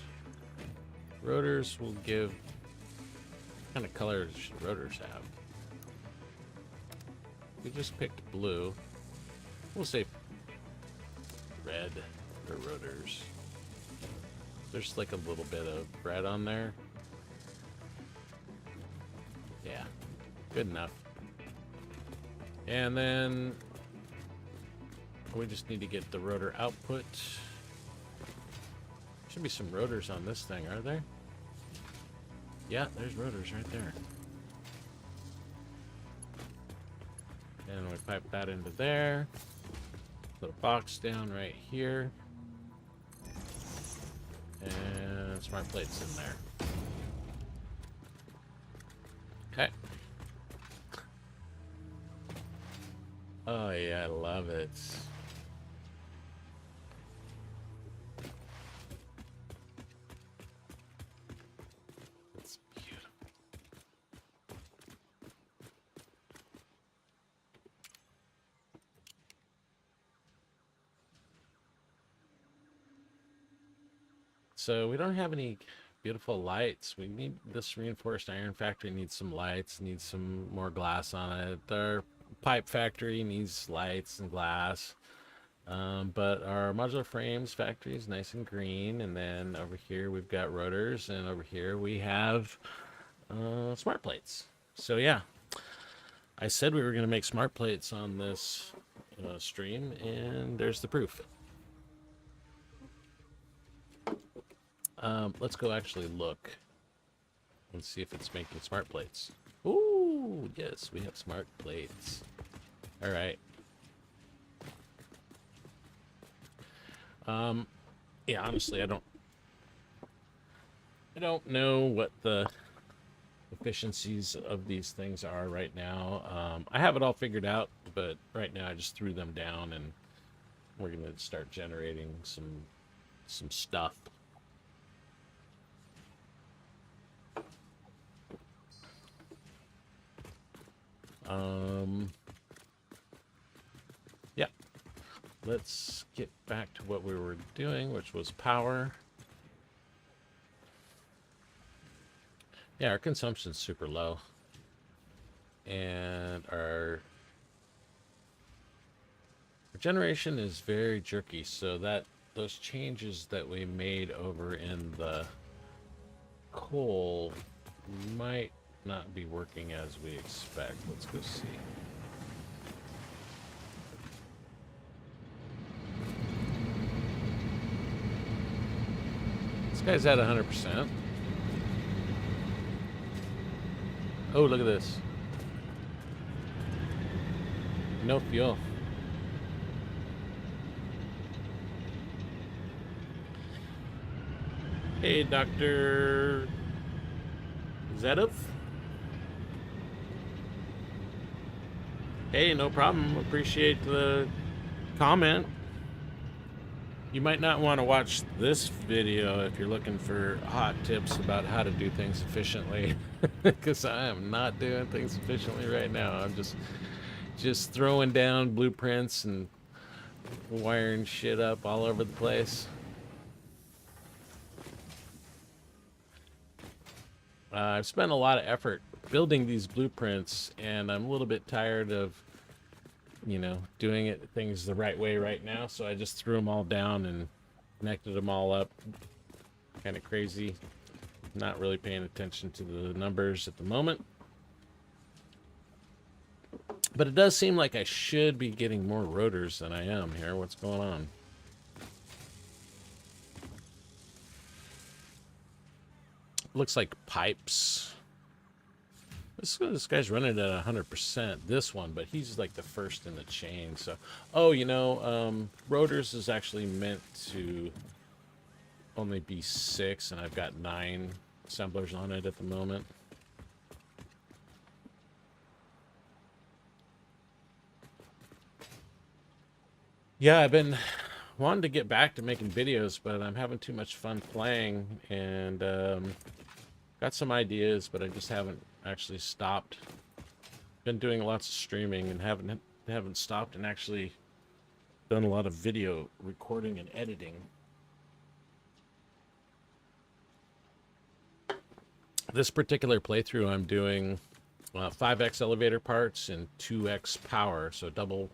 Rotors will give... What kind of colors should rotors have? We just picked blue. We'll say red for rotors. There's like a little bit of red on there. Yeah, good enough. And then we just need to get the rotor output. Should be some rotors on this thing, are there? Yeah, there's rotors right there. And we pipe that into there. Put a box down right here. And smart plates in there. Okay. Oh yeah, I love it. It's beautiful. So we don't have any beautiful lights. We need this reinforced iron factory needs some lights, needs some more glass on it. Our pipe factory needs lights and glass. But our modular frames factory is nice and green. And then over here we've got rotors, and over here we have smart plates. So yeah, I said we were going to make smart plates on this stream, and there's the proof. Let's go actually look and see if it's making smart plates. Ooh, yes, we have smart plates. All right. Yeah, honestly, I don't know what the efficiencies of these things are right now. I have it all figured out but right now I just threw them down, and we're gonna start generating some stuff. Yeah. Let's get back to what we were doing, which was power. Yeah, our consumption's super low. And our generation is very jerky, so that those changes that we made over in the coal might not be working as we expect. Let's go see. This guy's at 100%. Oh, look at this. No fuel. Hey, Dr. Zedov. Hey, no problem. Appreciate the comment. You might not want to watch this video if you're looking for hot tips about how to do things efficiently, because I am not doing things efficiently right now. I'm just throwing down blueprints and wiring shit up all over the place. I've spent a lot of effort building these blueprints, and I'm a little bit tired of, you know, doing things the right way right now, so I just threw them all down and connected them all up. Kind of crazy. Not really paying attention to the numbers at the moment. But it does seem like I should be getting more rotors than I am here. What's going on? Looks like pipes. This guy's running at 100%, this one, but he's like the first in the chain. So, oh, you know, rotors is actually meant to only be 6, and I've got 9 assemblers on it at the moment. Yeah, I've been wanting to get back to making videos, but I'm having too much fun playing, and got some ideas, but I just haven't actually stopped. Been doing lots of streaming and haven't stopped and actually done a lot of video recording and editing. This particular playthrough, I'm doing 5x elevator parts and 2x power, so double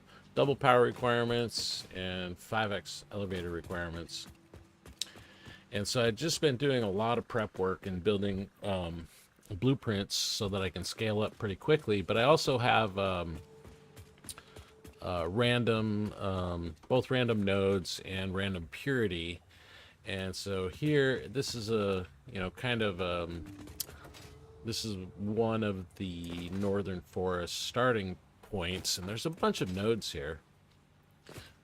power requirements and 5x elevator requirements. And so I've just been doing a lot of prep work and building blueprints so that I can scale up pretty quickly. But I also have both random nodes and random purity. And so here, this is a, you know, kind of, this is one of the Northern Forest starting points, and there's a bunch of nodes here.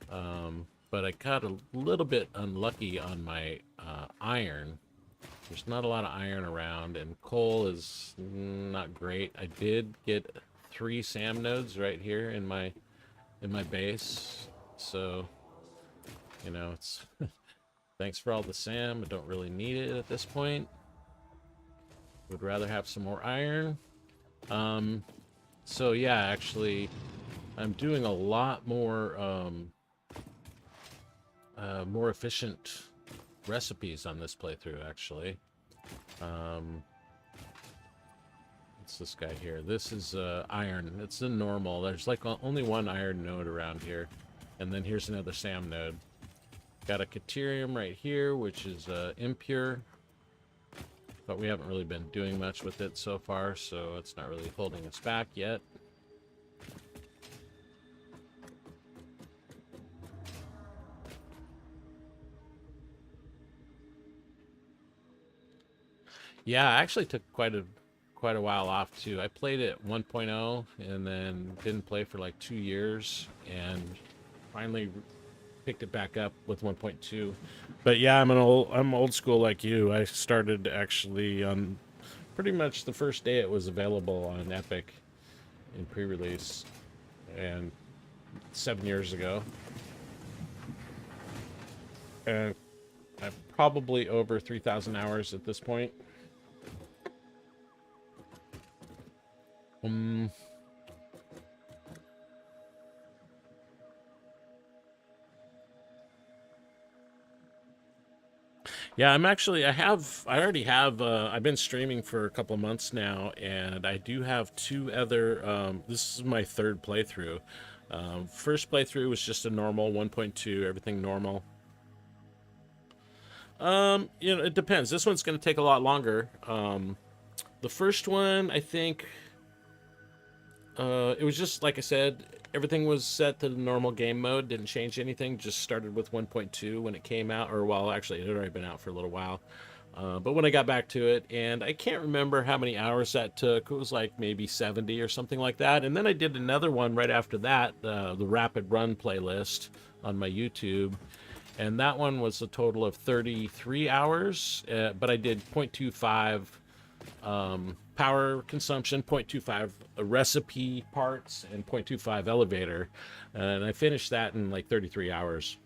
But I got a little bit unlucky on my iron. There's not a lot of iron around, and coal is not great. I did get 3 SAM nodes right here in my base, so you know, it's thanks for all the SAM. I don't really need it at this point. Would rather have some more iron. So yeah, actually, I'm doing a lot more more efficient recipes on this playthrough, actually. What's this guy here? This is iron. It's a normal. There's like only one iron node around here, and then here's another SAM node. Got a Caterium right here, which is impure, but we haven't really been doing much with it so far, so it's not really holding us back yet. Yeah, I actually took quite a while off too. I played it 1.0 and then didn't play for like 2 years, and finally picked it back up with 1.2. But yeah, I'm old school like you. I started actually on pretty much the first day it was available on Epic in pre-release, and 7 years ago. And I'm probably over 3,000 hours at this point. Yeah, I already have, I've been streaming for a couple of months now, and I do have two other, this is my third playthrough. First playthrough was just a normal 1.2, everything normal. It depends. This one's going to take a lot longer. The first one, I think, it was just, like I said, everything was set to the normal game mode, didn't change anything, just started with 1.2 when it came out, or well, actually, it had already been out for a little while. But when I got back to it, and I can't remember how many hours that took, it was like maybe 70 or something like that. And then I did another one right after that, the Rapid Run playlist on my YouTube. And that one was a total of 33 hours, but I did 0.25 power consumption, 0.25 recipe parts, and 0.25 elevator. And I finished that in like 33 hours.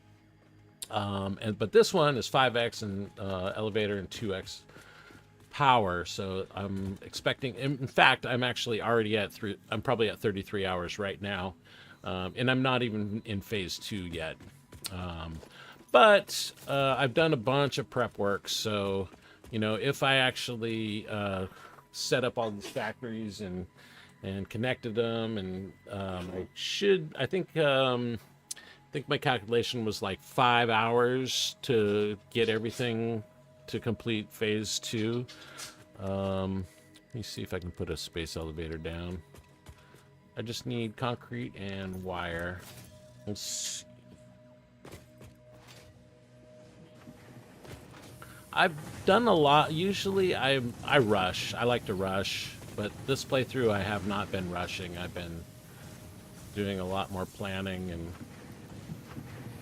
But this one is 5x and elevator and 2x power. So I'm expecting, in fact, I'm actually already I'm probably at 33 hours right now. And I'm not even in phase 2 yet. But I've done a bunch of prep work, so, if I actually set up all these factories and connected them, and I think my calculation was like 5 hours to get everything to complete phase 2. Let me see if I can put a space elevator down. I just need concrete and wire. Let's I've done a lot. Usually I rush. I like to rush, but this playthrough I have not been rushing. I've been doing a lot more planning and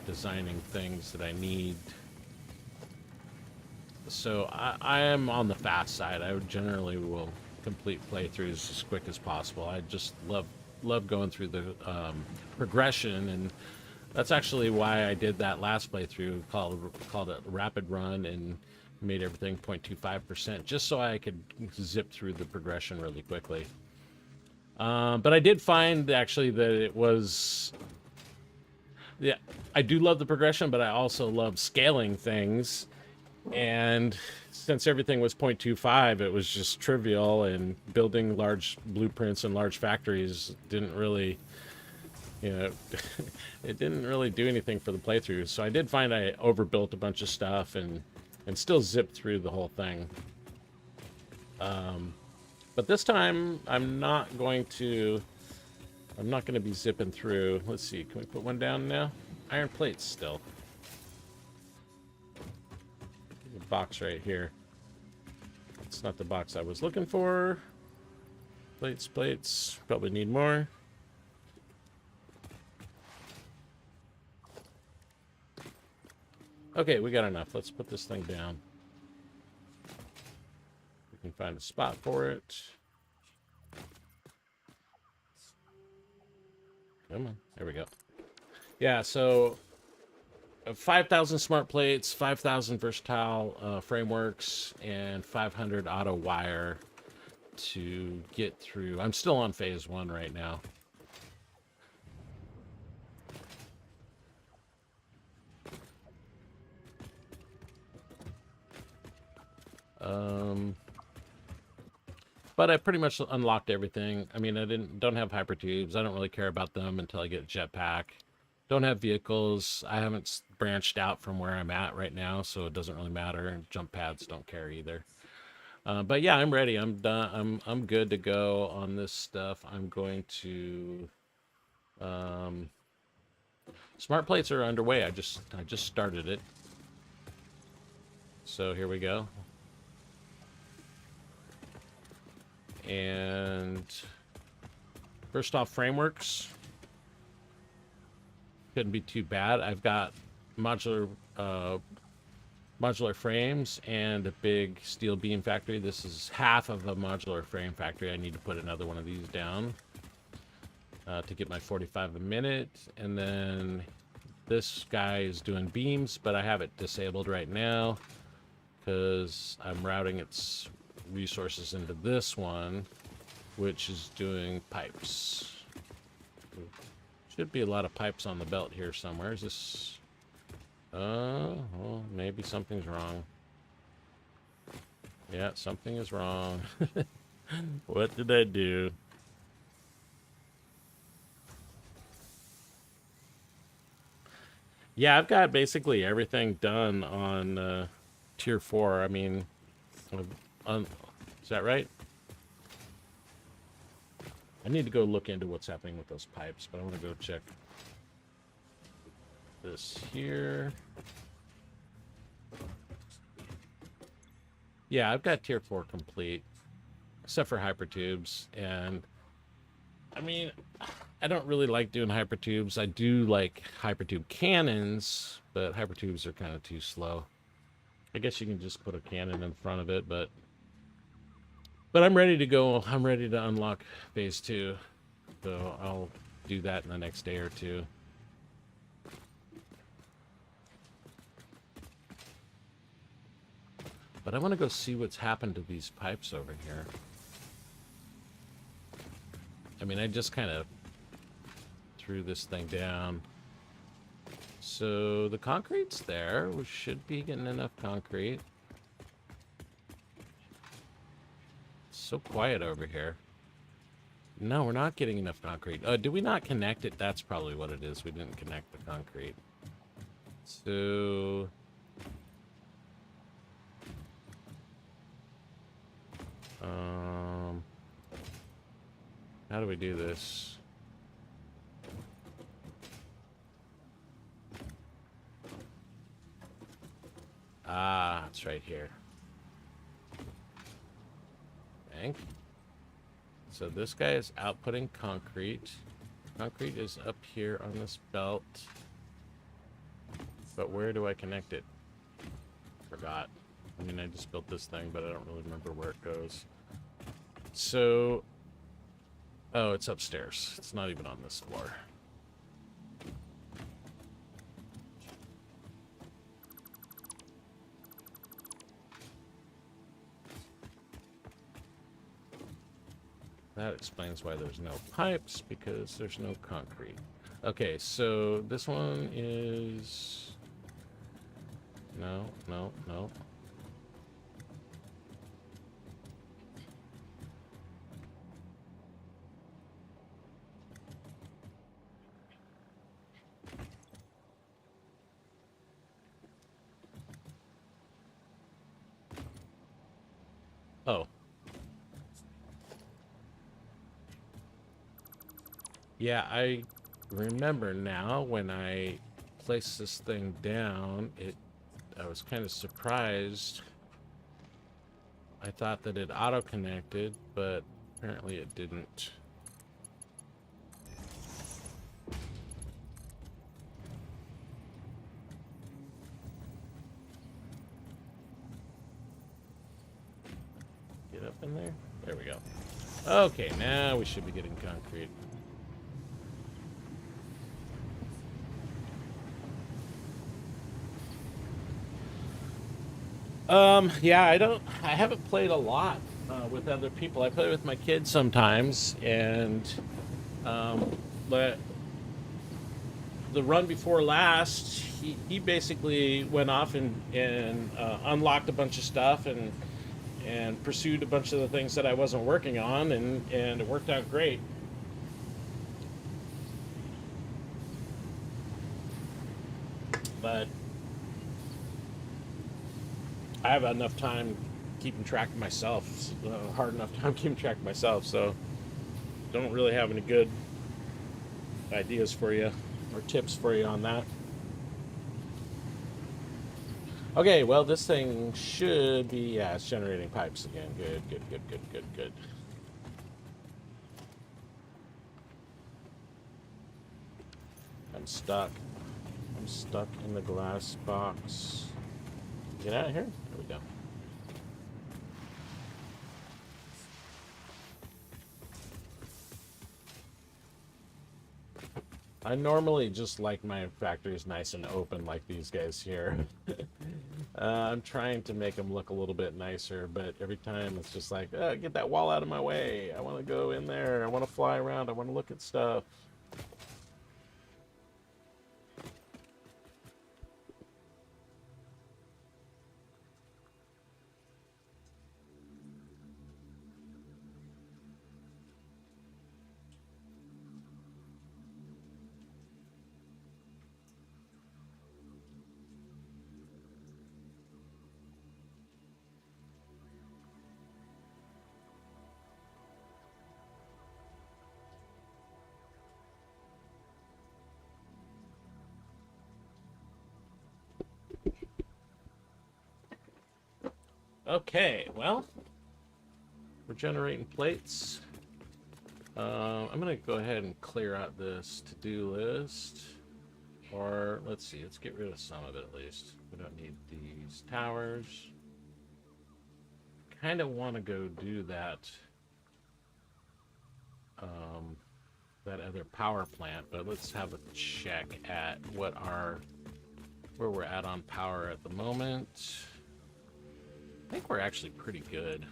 designing things that I need. So I am on the fast side. I generally will complete playthroughs as quick as possible. I just love going through the progression, and that's actually why I did that last playthrough called it Rapid Run, and made everything 0.25%, just so I could zip through the progression really quickly. But I did find actually that it was, yeah, I do love the progression, but I also love scaling things. And since everything was 0.25, it was just trivial, and building large blueprints and large factories didn't really, it didn't really do anything for the playthrough. So I did find I overbuilt a bunch of stuff and still zipped through the whole thing. But this time I'm not going to be zipping through. Let's see, can we put one down now? Iron plates still. The box right here. It's not the box I was looking for. Plates, probably need more. Okay, we got enough. Let's put this thing down. We can find a spot for it. Come on. There we go. Yeah, so 5,000 smart plates, 5,000 versatile frameworks, and 500 auto wire to get through. I'm still on phase 1 right now. But I pretty much unlocked everything. I mean, I don't have hypertubes. I don't really care about them until I get a jetpack. Don't have vehicles. I haven't branched out from where I'm at right now, so it doesn't really matter. And jump pads don't care either. But yeah, I'm ready. I'm done. I'm good to go on this stuff. I'm going to. Smart plates are underway. I just started it. So here we go. And first off, frameworks couldn't be too bad. I've got modular frames and a big steel beam factory. This is half of a modular frame factory. I need to put another one of these down. to get my 45 a minute. And then this guy is doing beams, but I have it disabled right now because I'm routing its resources into this one, which is doing pipes. Should be a lot of pipes on the belt here somewhere. Is this... well, maybe something's wrong. Yeah, something is wrong. What did I do? Yeah, I've got basically everything done on tier 4. I mean, is that right? I need to go look into what's happening with those pipes, but I want to go check this here. Yeah, I've got tier 4 complete, except for hypertubes. And I mean, I don't really like doing hypertubes. I do like hypertube cannons, but hypertubes are kind of too slow. I guess you can just put a cannon in front of it, but I'm ready to go. I'm ready to unlock phase 2. So I'll do that in the next day or two. But I want to go see what's happened to these pipes over here. I mean, I just kind of threw this thing down. So the concrete's there. We should be getting enough concrete. It's so quiet over here. No, we're not getting enough concrete. Did we not connect it? That's probably what it is. We didn't connect the concrete. So... how do we do this? Ah, it's right here. Bank. So this guy is outputting concrete. Concrete is up here on this belt. But where do I connect it? Forgot. I mean, I just built this thing, but I don't really remember where it goes. So... oh, it's upstairs. It's not even on this floor. That explains why there's no pipes, because there's no concrete. Okay, so this one is... no, no, no. Oh. Yeah, I remember now when I placed this thing down, I was kind of surprised. I thought that it auto-connected, but apparently it didn't. Get up in there? There we go. Okay, now we should be getting concrete. Yeah, I haven't played a lot with other people. I play with my kids sometimes, and but the run before last, he basically went off and unlocked a bunch of stuff and pursued a bunch of the things that I wasn't working on, and it worked out great. But I have enough time keeping track of myself, hard enough time keeping track of myself, so don't really have any good ideas for you or tips for you on that. Okay, well, this thing should be, yeah, it's generating pipes again. Good, good, good, good, good, good. I'm stuck. I'm stuck in the glass box. Get out of here. There we go. I normally just like my factories nice and open like these guys here. I'm trying to make them look a little bit nicer, but every time it's just like, get that wall out of my way. I want to go in there. I want to fly around. I want to look at stuff. Okay, well, we're generating plates. I'm going to go ahead and clear out this to-do list. Or, let's see, let's get rid of some of it at least. We don't need these towers. Kind of want to go do that, that other power plant, but let's have a check at where we're at on power at the moment. I think we're actually pretty good.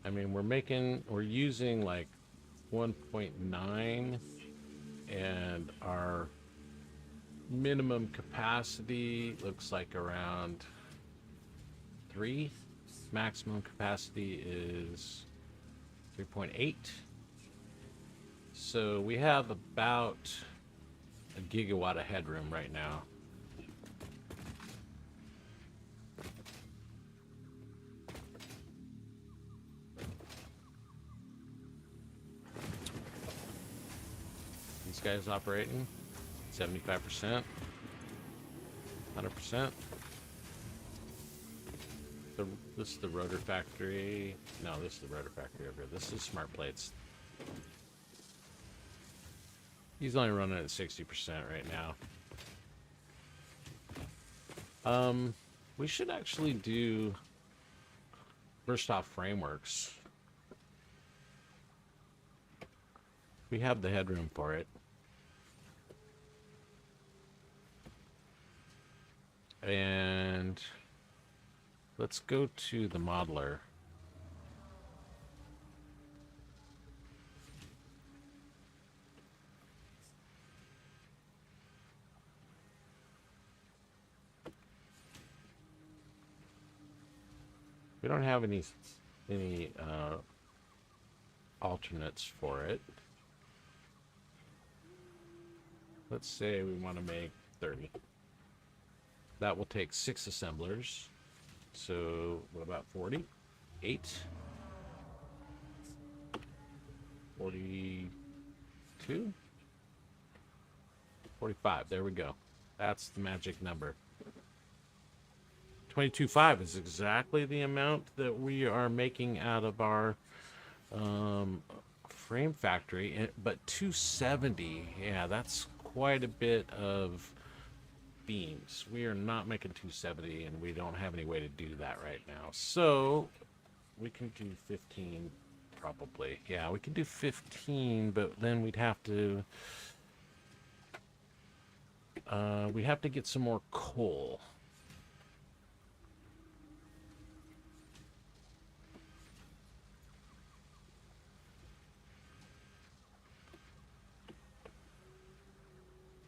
I mean, we're using like 1.9, and our minimum capacity looks like around 3. Maximum capacity is 3.8. So we have about a gigawatt of headroom right now. These guys operating 75%, 100%. This is the rotor factory. No, this is the rotor factory over here. This is smart plates. He's only running at 60% right now. We should actually do burst off frameworks. We have the headroom for it. And let's go to the modeler. We don't have any alternates for it. Let's say we want to make 30. That will take 6 assemblers. So what about 40? 8? 42? 45. There we go. That's the magic number. 22.5 is exactly the amount that we are making out of our frame factory, but 270, yeah, that's quite a bit of beams. We are not making 270, and we don't have any way to do that right now. So we can do 15 probably. Yeah, we can do 15, but then we'd have to we have to get some more coal.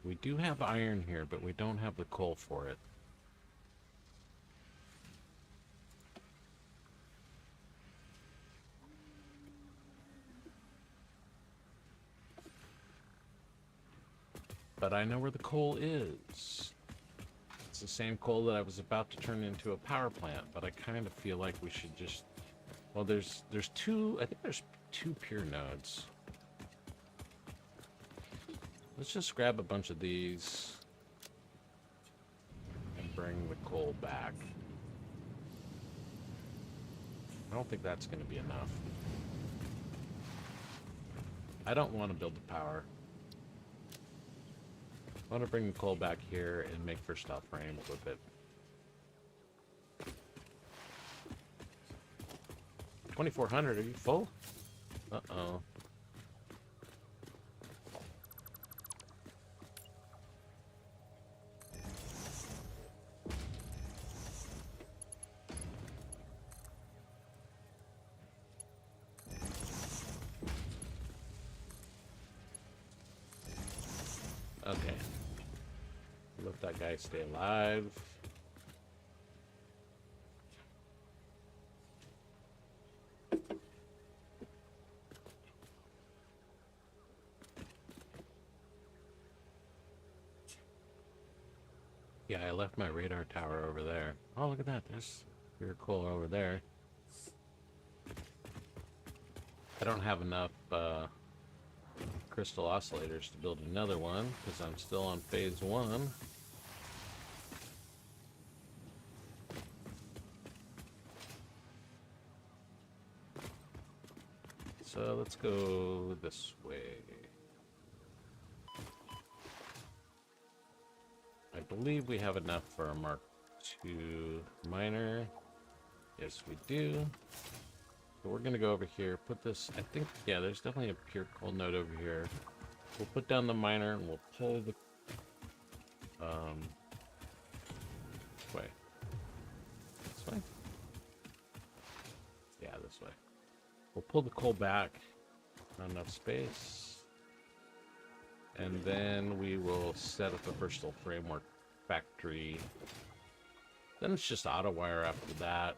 We do have iron here, but we don't have the coal for it. But I know where the coal is. It's the same coal that I was about to turn into a power plant, but I kind of feel like we should just... Well, there's 2... I think there's 2 pure nodes. Let's just grab a bunch of these and bring the coal back. I don't think that's going to be enough. I don't want to build the power. I want to bring the coal back here and make first off frame with it. 2,400, are you full? Uh-oh. Okay. Let that guy stay alive. Yeah, I left my radar tower over there. Oh, look at that. There's pure coal over there. I don't have enough crystal oscillators to build another one because I'm still on phase 1. So let's go this way. I believe we have enough for a Mark II miner. Yes, we do. So we're gonna go over here, put this, I think, yeah, there's definitely a pure coal node over here. We'll put down the miner and we'll pull the, way. This way? Yeah, this way. We'll pull the coal back, not enough space. And then we will set up a Bristol framework factory. Then it's just auto wire after that.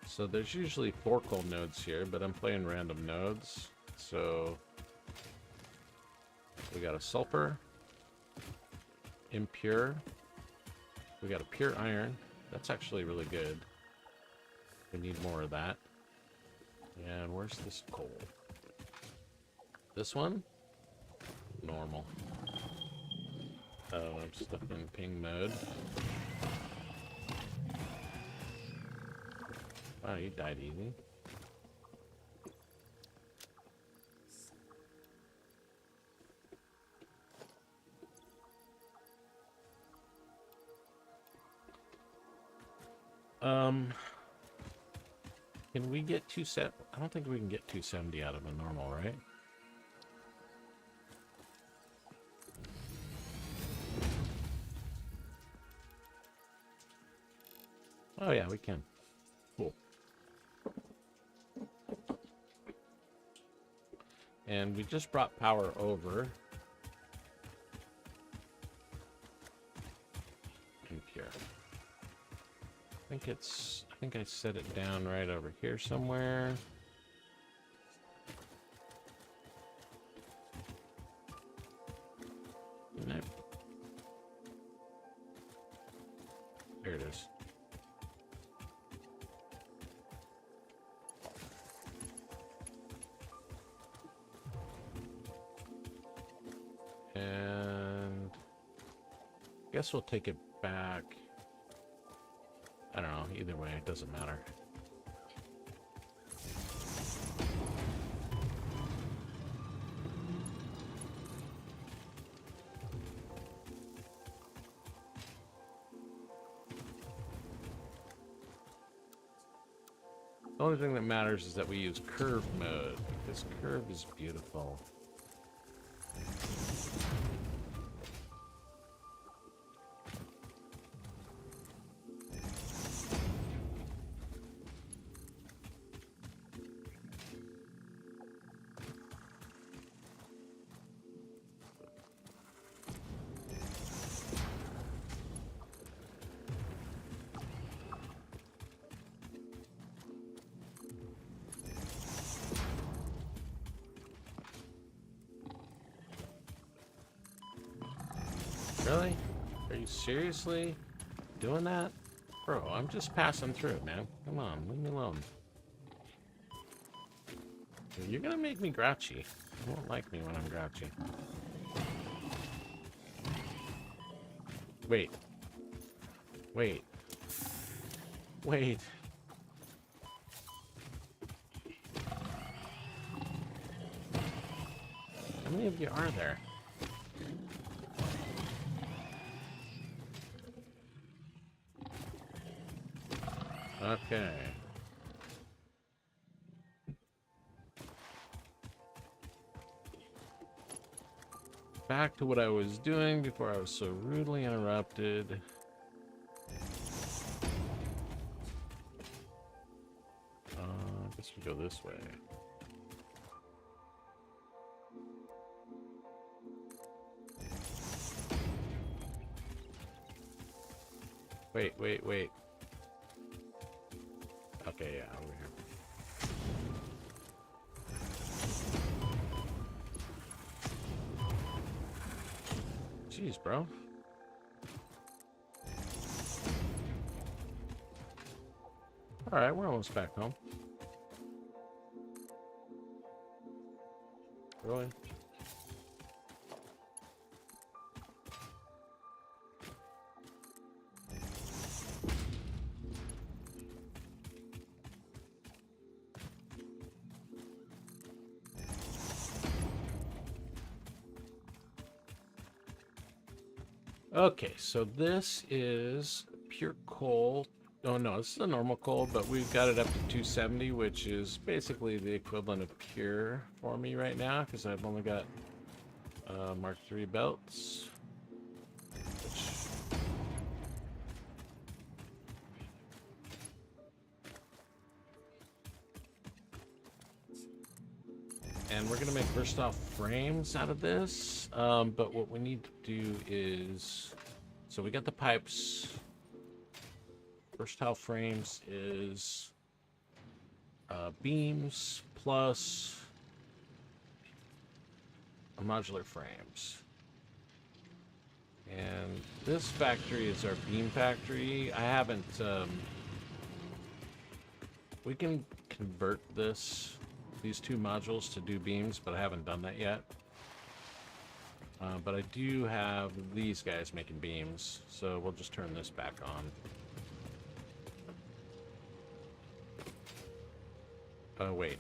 So there's usually 4 coal nodes here, but I'm playing random nodes. So we got a sulfur, impure. We got a pure iron. That's actually really good. We need more of that. And where's this coal? This one? Normal. Oh, I'm stuck in ping mode. Wow, you died easy. Can we get 270? I don't think we can get 270 out of a normal, right? Oh yeah, we can. Cool. And we just brought power over. Impure. I think I set it down right over here somewhere. Nope. There it is. And I guess we'll take it back. I don't know, either way, it doesn't matter. The only thing that matters is that we use curve mode, because curve is beautiful. Really? Are you seriously doing that? Bro, I'm just passing through, man. Come on, leave me alone. You're gonna make me grouchy. You won't like me when I'm grouchy. Wait. Wait. Wait. How many of you are there? Okay. Back to what I was doing before I was so rudely interrupted. I guess we go this way. Wait. Okay, yeah, over here. Jeez, bro. Alright, we're almost back home. Really? Okay, so this is pure coal. Oh no, this is a normal coal, but we've got it up to 270, which is basically the equivalent of pure for me right now, because I've only got Mark III belts. And we're gonna make versatile frames out of this, but what we need to do is, so we got the pipes. Versatile frames is beams plus modular frames. And this factory is our beam factory. I haven't, we can convert these two modules to do beams, but I haven't done that yet. But I do have these guys making beams, so we'll just turn this back on. Oh, wait.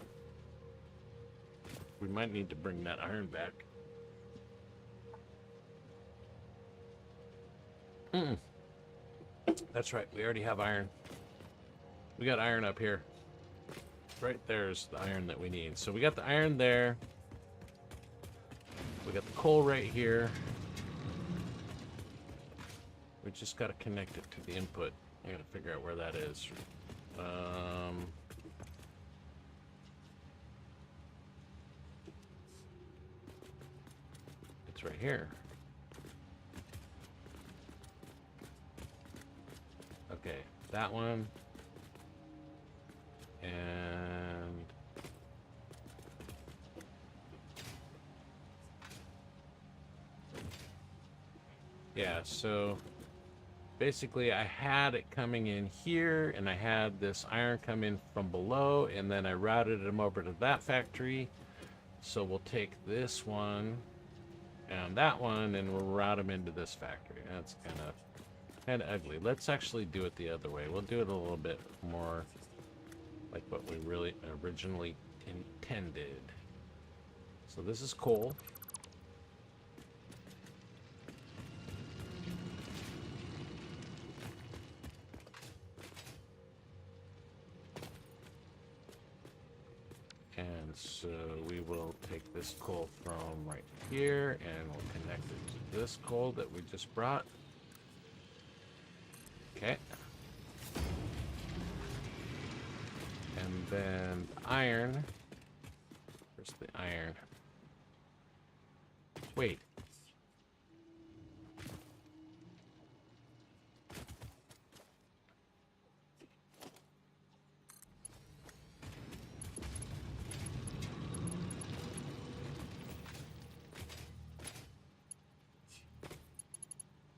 We might need to bring that iron back. That's right, we already have iron. We got iron up here. Right there's the iron that we need. So we got the iron there. We got the coal right here. We just got to connect it to the input. I got to figure out where that is. It's right here. Okay, that one. And yeah, so basically I had it coming in here, and I had this iron come in from below, and then I routed them over to that factory. So we'll take this one and that one, and we'll route them into this factory. That's kind of ugly. Let's actually do it the other way. We'll do it a little bit more like what we really originally intended. So this is coal. And so we will take this coal from right here, and we'll connect it to this coal that we just brought. Okay. And then iron. Where's the iron? Wait.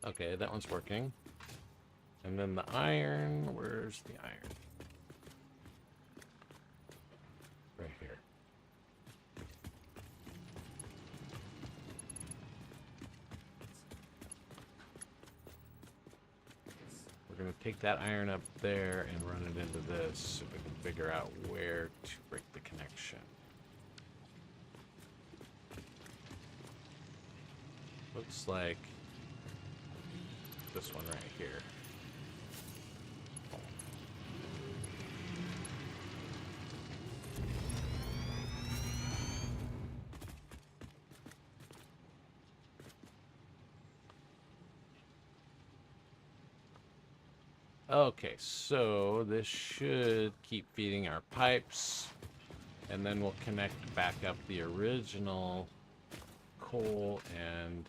Okay, that one's working. And then the iron, where's the iron? Right here. We're gonna take that iron up there and run it into this so we can figure out where to break the connection. Looks like this one right here. Okay, so this should keep feeding our pipes, and then we'll connect back up the original coal and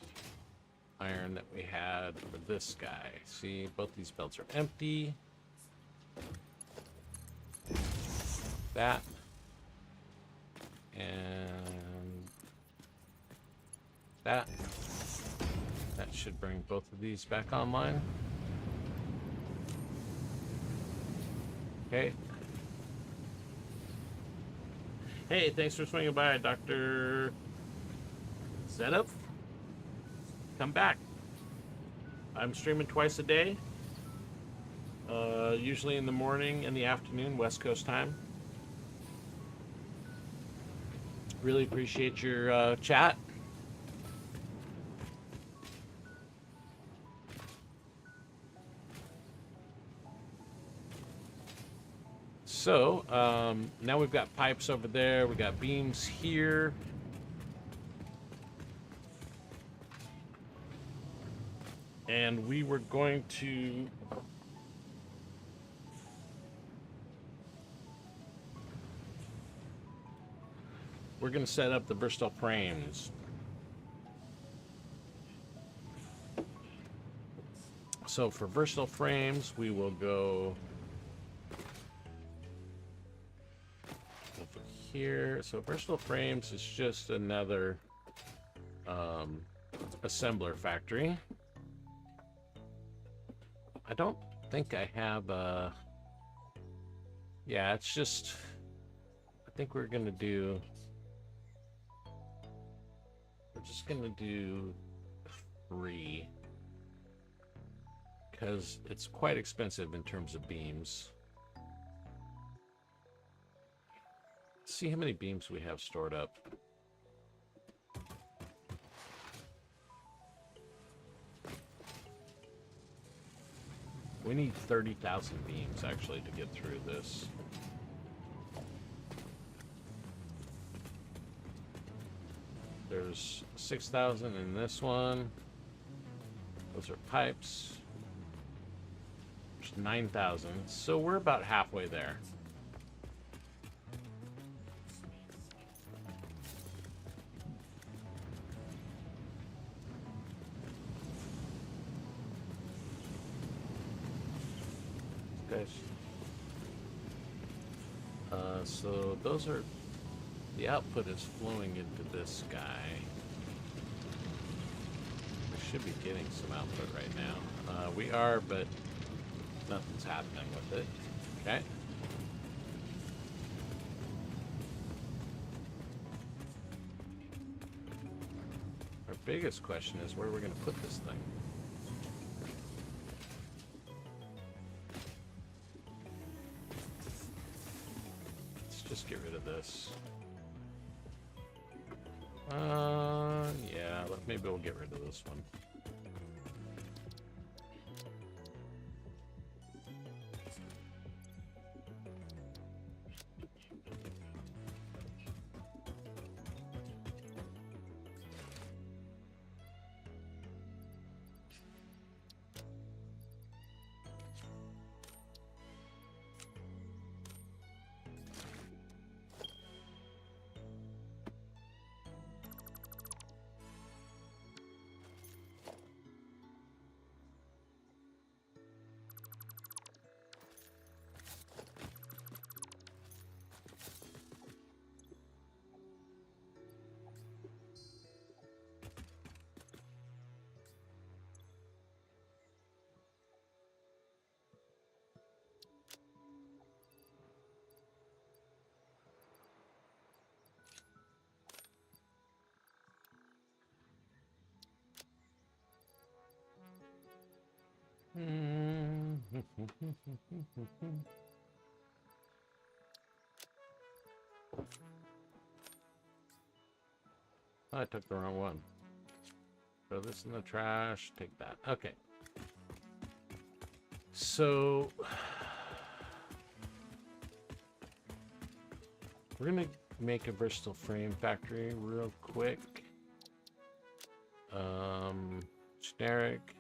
iron that we had for this guy. See, both these belts are empty. That. And that. That should bring both of these back online. Okay. Hey, thanks for swinging by, Dr. Setup. Come back. I'm streaming twice a day. Usually in the morning and the afternoon, West Coast time. Really appreciate your chat. So, now we've got pipes over there, we got beams here. And we were going to... We're going to set up the Bristol frames. So for Bristol frames, we will go... here. So Bristol Frames is just another assembler factory. I don't think I have a... Yeah, it's just... I think we're gonna do... We're just gonna do 3. Because it's quite expensive in terms of beams. See how many beams we have stored up. We need 30,000 beams actually to get through this. There's 6,000 in this one. Those are pipes. There's 9,000. So we're about halfway there. So those are, the output is flowing into this guy. We should be getting some output right now. We are, but nothing's happening with it. Okay. Our biggest question is where we're going to put this thing. Just get rid of this. Yeah, maybe we'll get rid of this one. I took the wrong one. Throw this in the trash. Take that. Okay. So we're gonna make a Bristol frame factory real quick. Generic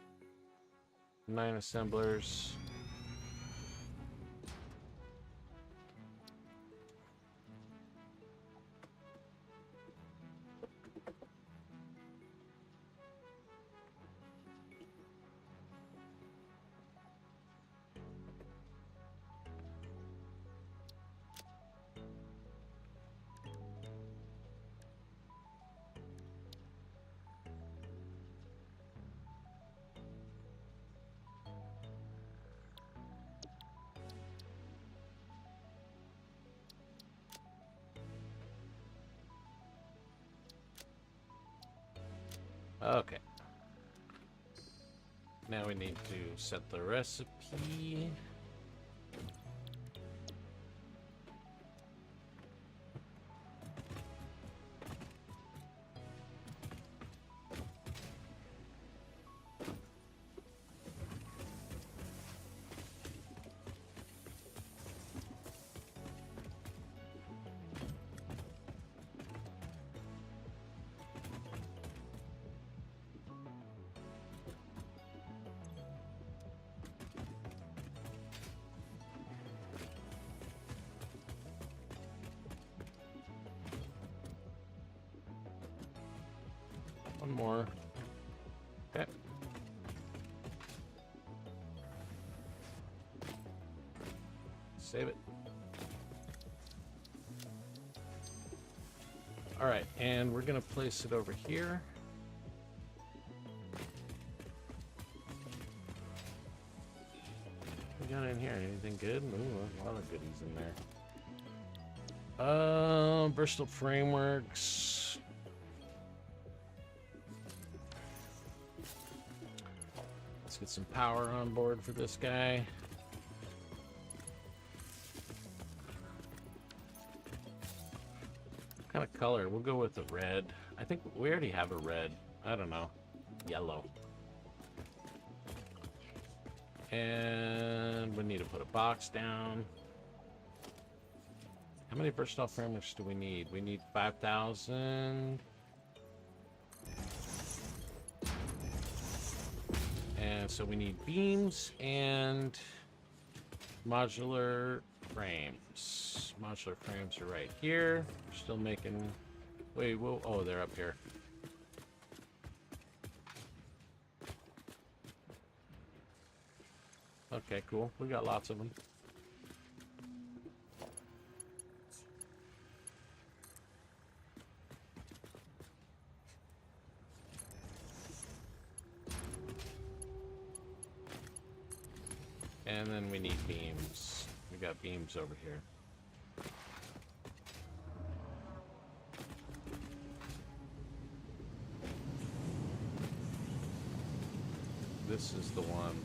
9 assemblers. Okay. Now we need to set the recipe. One more. Okay. Save it. All right, and we're gonna place it over here. What we got in here? Anything good? Ooh, a lot of goodies in there. Bristol Frameworks. Let's get some power on board for this guy. What kind of color? We'll go with the red. I think we already have a red. I don't know. Yellow. And we need to put a box down. How many Bristol frameworks do we need? We need 5,000. And so we need beams and modular frames. Modular frames are right here. We're still making... Wait, whoa, oh, they're up here. Okay, cool. We got lots of them. And then we need beams. We got beams over here. This is the one.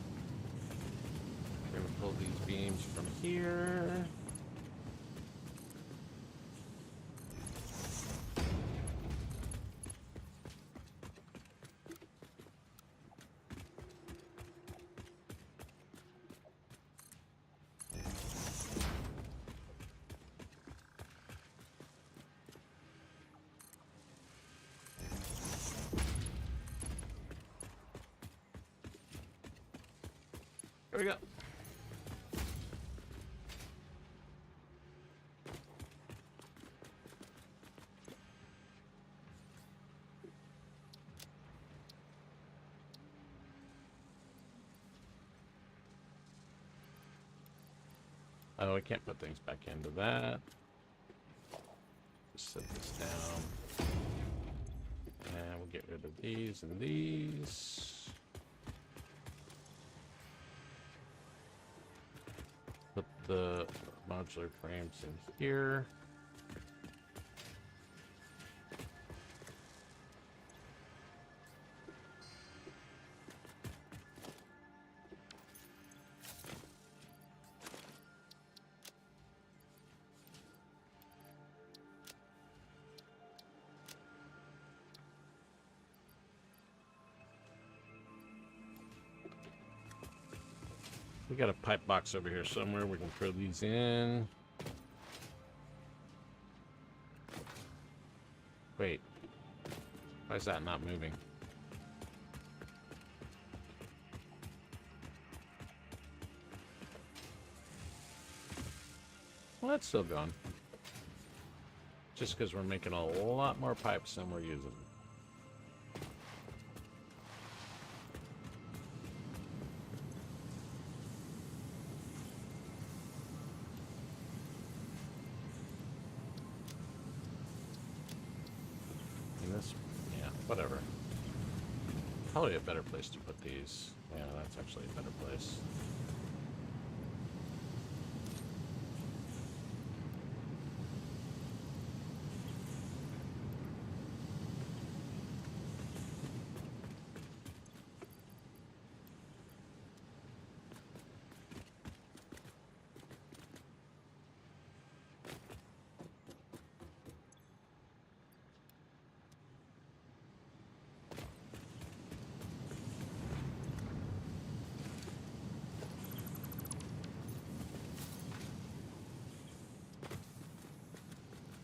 We're gonna pull these beams from here. There we go. Oh, I can't put things back into that. Just set this down. And we'll get rid of these and these. Put the modular frames in here. We got a pipe box over here somewhere. We can throw these in. Wait. Why is that not moving? Well, that's still going. Just because we're making a lot more pipes than we're using. And this, yeah, whatever. Probably a better place to put these. Yeah, that's actually a better place.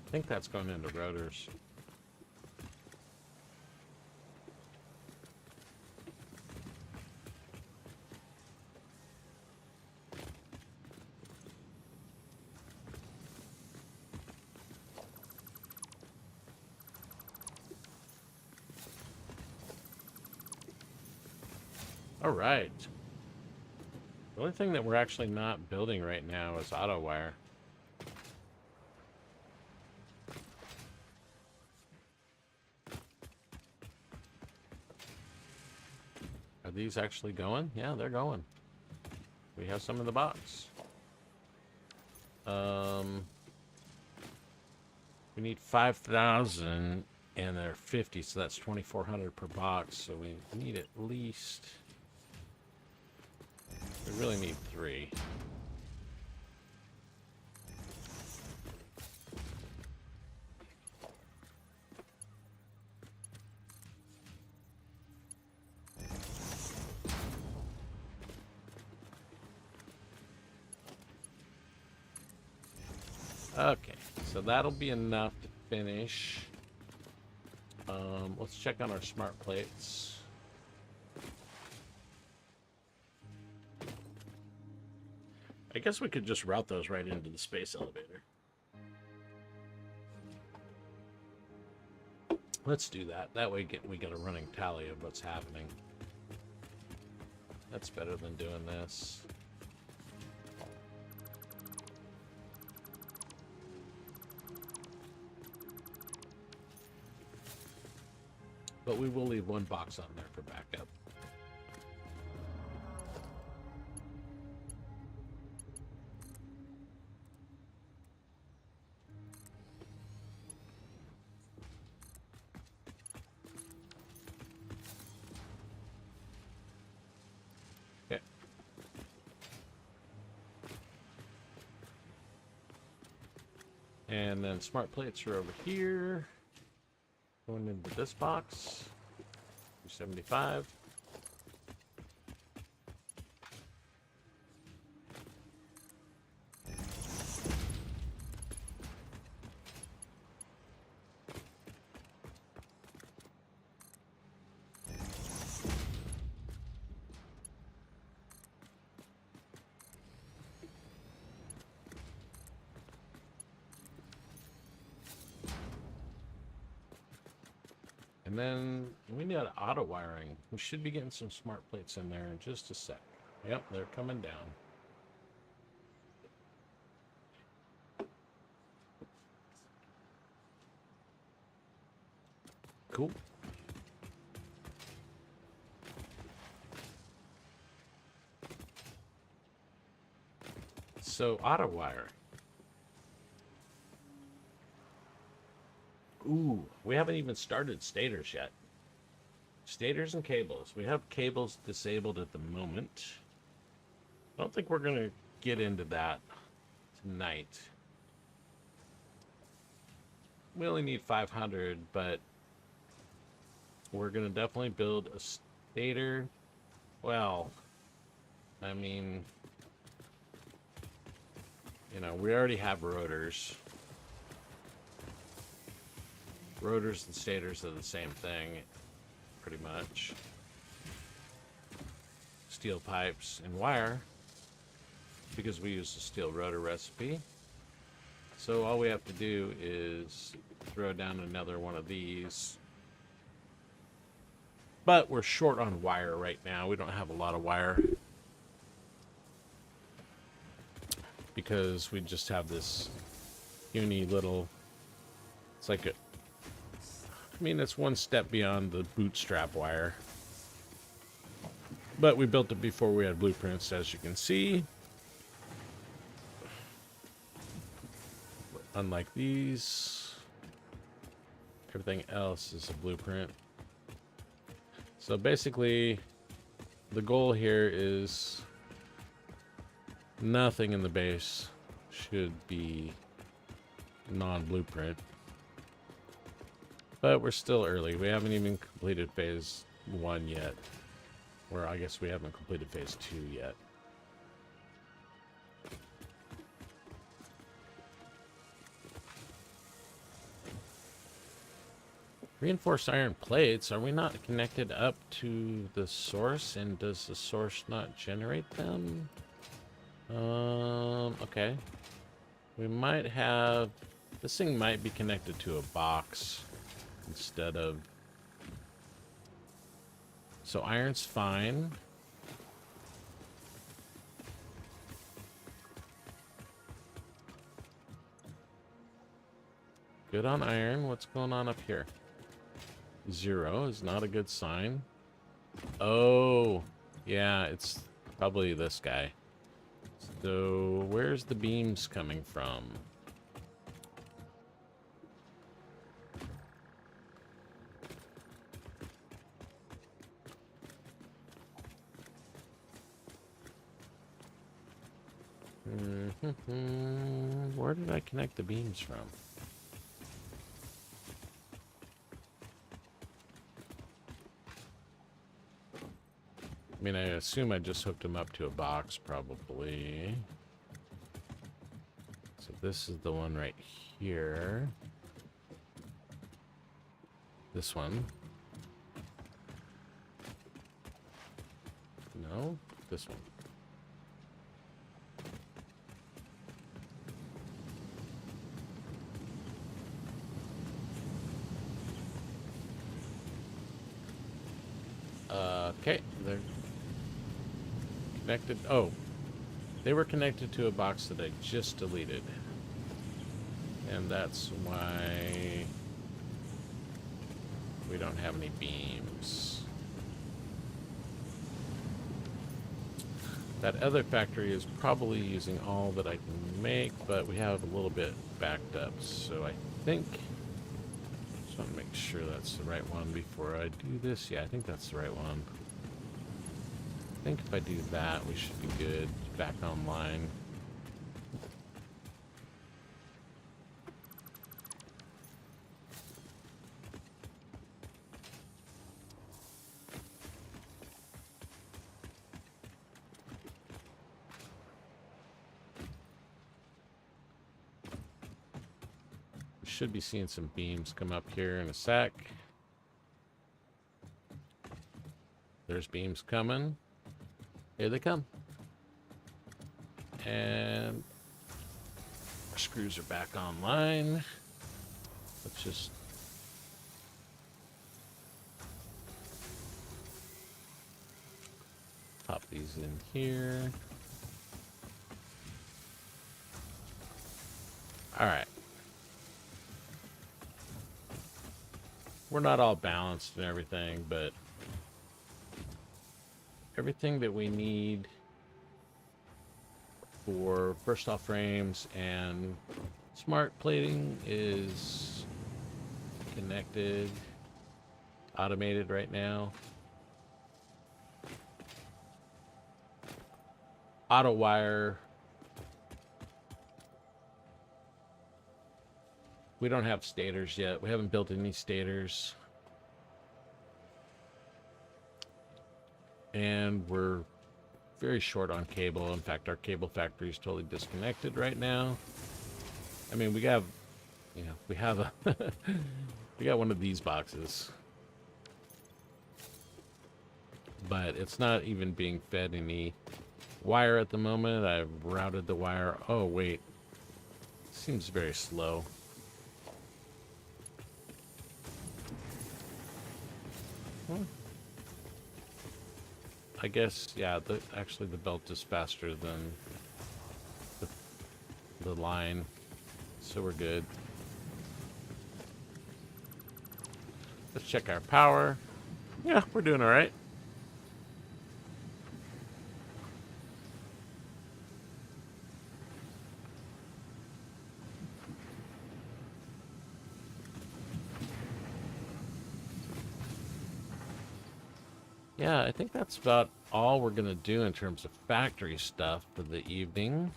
I think that's going into rotors. All right. The only thing that we're actually not building right now is auto wire. Are these actually going? Yeah, they're going. We have some in the box. We need 5,000 and they're 50, so that's 2,400 per box. So we need at least. We really need 3. Okay, so that'll be enough to finish. Let's check on our smart plates. I guess we could just route those right into the space elevator. Let's do that. That way we get a running tally of what's happening. That's better than doing this. But we will leave one box on there for backup. Okay. And then smart plates are over here. Going into this box. 275. And then we need auto wiring. We should be getting some smart plates in there in just a sec. Yep, they're coming down. Cool. So auto wire. Ooh, we haven't even started stators yet. Stators and cables. We have cables disabled at the moment. I don't think we're going to get into that tonight. We only need 500, but we're going to definitely build a stator. Well, I mean, you know, we already have rotors. Rotors and stators are the same thing, pretty much. Steel pipes and wire, because we use the steel rotor recipe. So all we have to do is throw down another one of these. But we're short on wire right now. We don't have a lot of wire, because we just have this puny little, it's like a, I mean, it's one step beyond the bootstrap wire. But we built it before we had blueprints, as you can see. Unlike these, everything else is a blueprint. So basically, the goal here is nothing in the base should be non-blueprint. But we're still early. We haven't even completed phase 1 yet. Or I guess we haven't completed phase 2 yet. Reinforced iron plates. Are we not connected up to the source? And does the source not generate them? Okay. We might have... This thing might be connected to a box instead of... So iron's fine. Good on iron. What's going on up here? 0 is not a good sign. Oh, yeah, it's probably this guy. So where's the beams coming from? Where did I connect the beams from? I mean, I assume I just hooked them up to a box, probably. So this is the one right here. This one. No, this one. Okay, they're connected. Oh, they were connected to a box that I just deleted. And that's why we don't have any beams. That other factory is probably using all that I can make, but we have a little bit backed up. So I think, just want to make sure that's the right one before I do this. Yeah, I think that's the right one. I think if I do that, we should be good. Back online. We should be seeing some beams come up here in a sec. There's beams coming. Here they come. And our screws are back online. Let's just pop these in here. All right. We're not all balanced and everything, but everything that we need for burst off frames and smart plating is connected, automated right now. Auto wire. We don't have stators yet. We haven't built any stators. And we're very short on cable. In fact, our cable factory is totally disconnected right now. I mean, we have a we got one of these boxes, but it's not even being fed any wire at the moment. I've routed the wire. Oh wait, seems very slow. I guess, yeah, actually the belt is faster than the line, so we're good. Let's check our power. Yeah, we're doing all right. Yeah, I think that's about all we're gonna do in terms of factory stuff for the evening.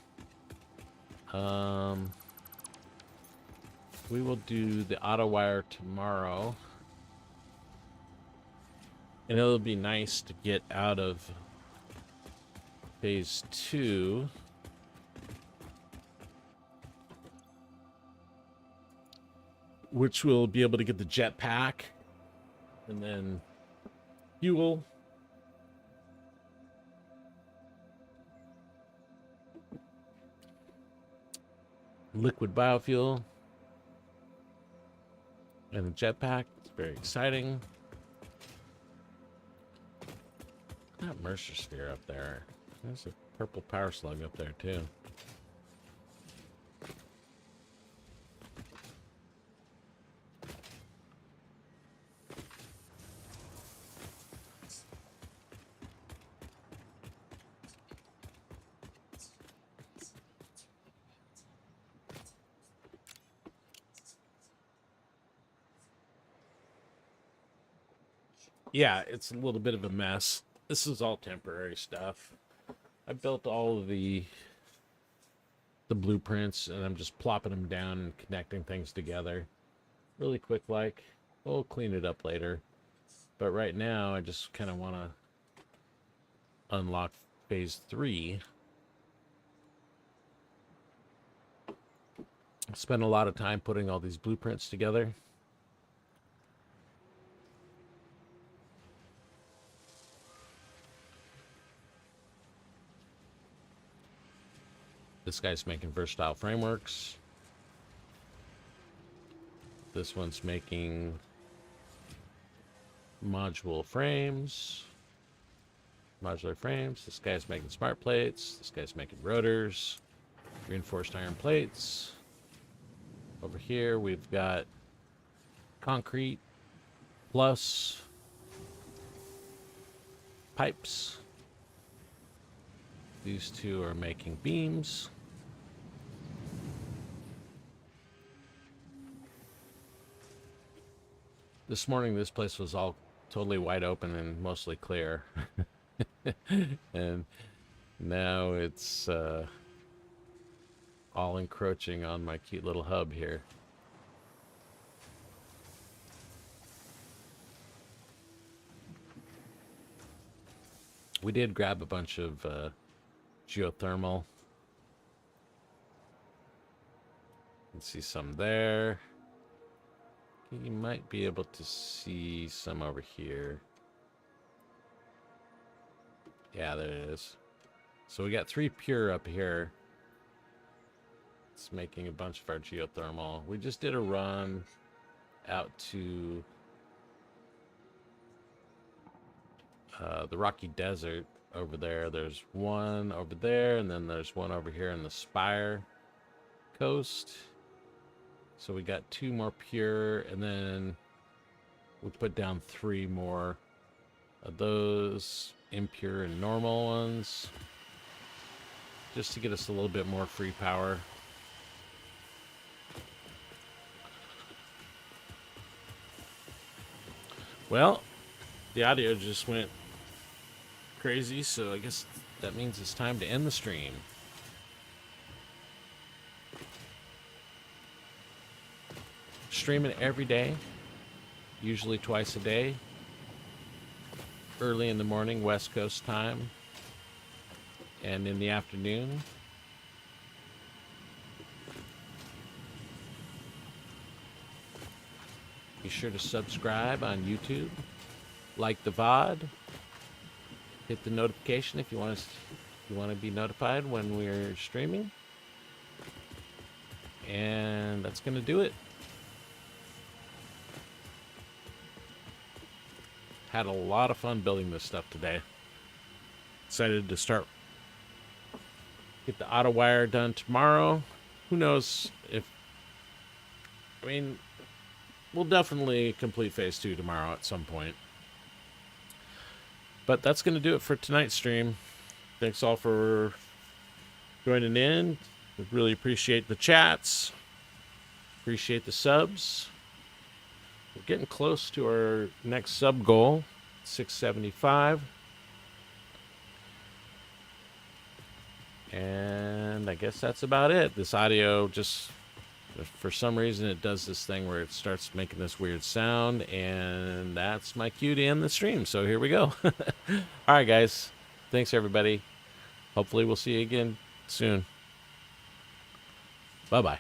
We will do the auto wire tomorrow. And it'll be nice to get out of phase 2. Which will be able to get the jetpack. And then fuel. Liquid biofuel. And a jetpack. It's very exciting. That Mercer sphere up there. There's a purple power slug up there too. Yeah, it's a little bit of a mess. This is all temporary stuff. I built all of the blueprints, and I'm just plopping them down and connecting things together. Really quick like. We'll clean it up later. But right now, I just kind of want to unlock phase 3. I spent a lot of time putting all these blueprints together. This guy's making versatile frameworks. This one's making modular frames. Modular frames. This guy's making smart plates. This guy's making rotors. Reinforced iron plates. Over here we've got concrete plus pipes. These two are making beams. This morning, this place was all totally wide open and mostly clear. And now it's all encroaching on my cute little hub here. We did grab a bunch of geothermal. You can see some there. You might be able to see some over here. Yeah, there it is. So we got 3 pure up here. It's making a bunch of our geothermal. We just did a run out to the Rocky Desert over there. There's one over there, and then there's one over here in the Spire Coast. So we got 2 more pure, and then we put down 3 more of those impure and normal ones, just to get us a little bit more free power. Well, the audio just went crazy, so I guess that means it's time to end the stream. Streaming every day, usually twice a day, early in the morning, West Coast time, and in the afternoon. Be sure to subscribe on YouTube, like the VOD, hit the notification if you want to be notified when we're streaming. And that's going to do it. Had a lot of fun building this stuff today. Excited to get the auto wire done tomorrow. Who knows if, I mean, we'll definitely complete phase 2 tomorrow at some point. But that's going to do it for tonight's stream. Thanks all for joining in. We really appreciate the chats. Appreciate the subs. We're getting close to our next sub goal, 675. And I guess that's about it. This audio just, for some reason, it does this thing where it starts making this weird sound, and that's my cue to end the stream. So here we go. All right, guys. Thanks, everybody. Hopefully we'll see you again soon. Bye-bye.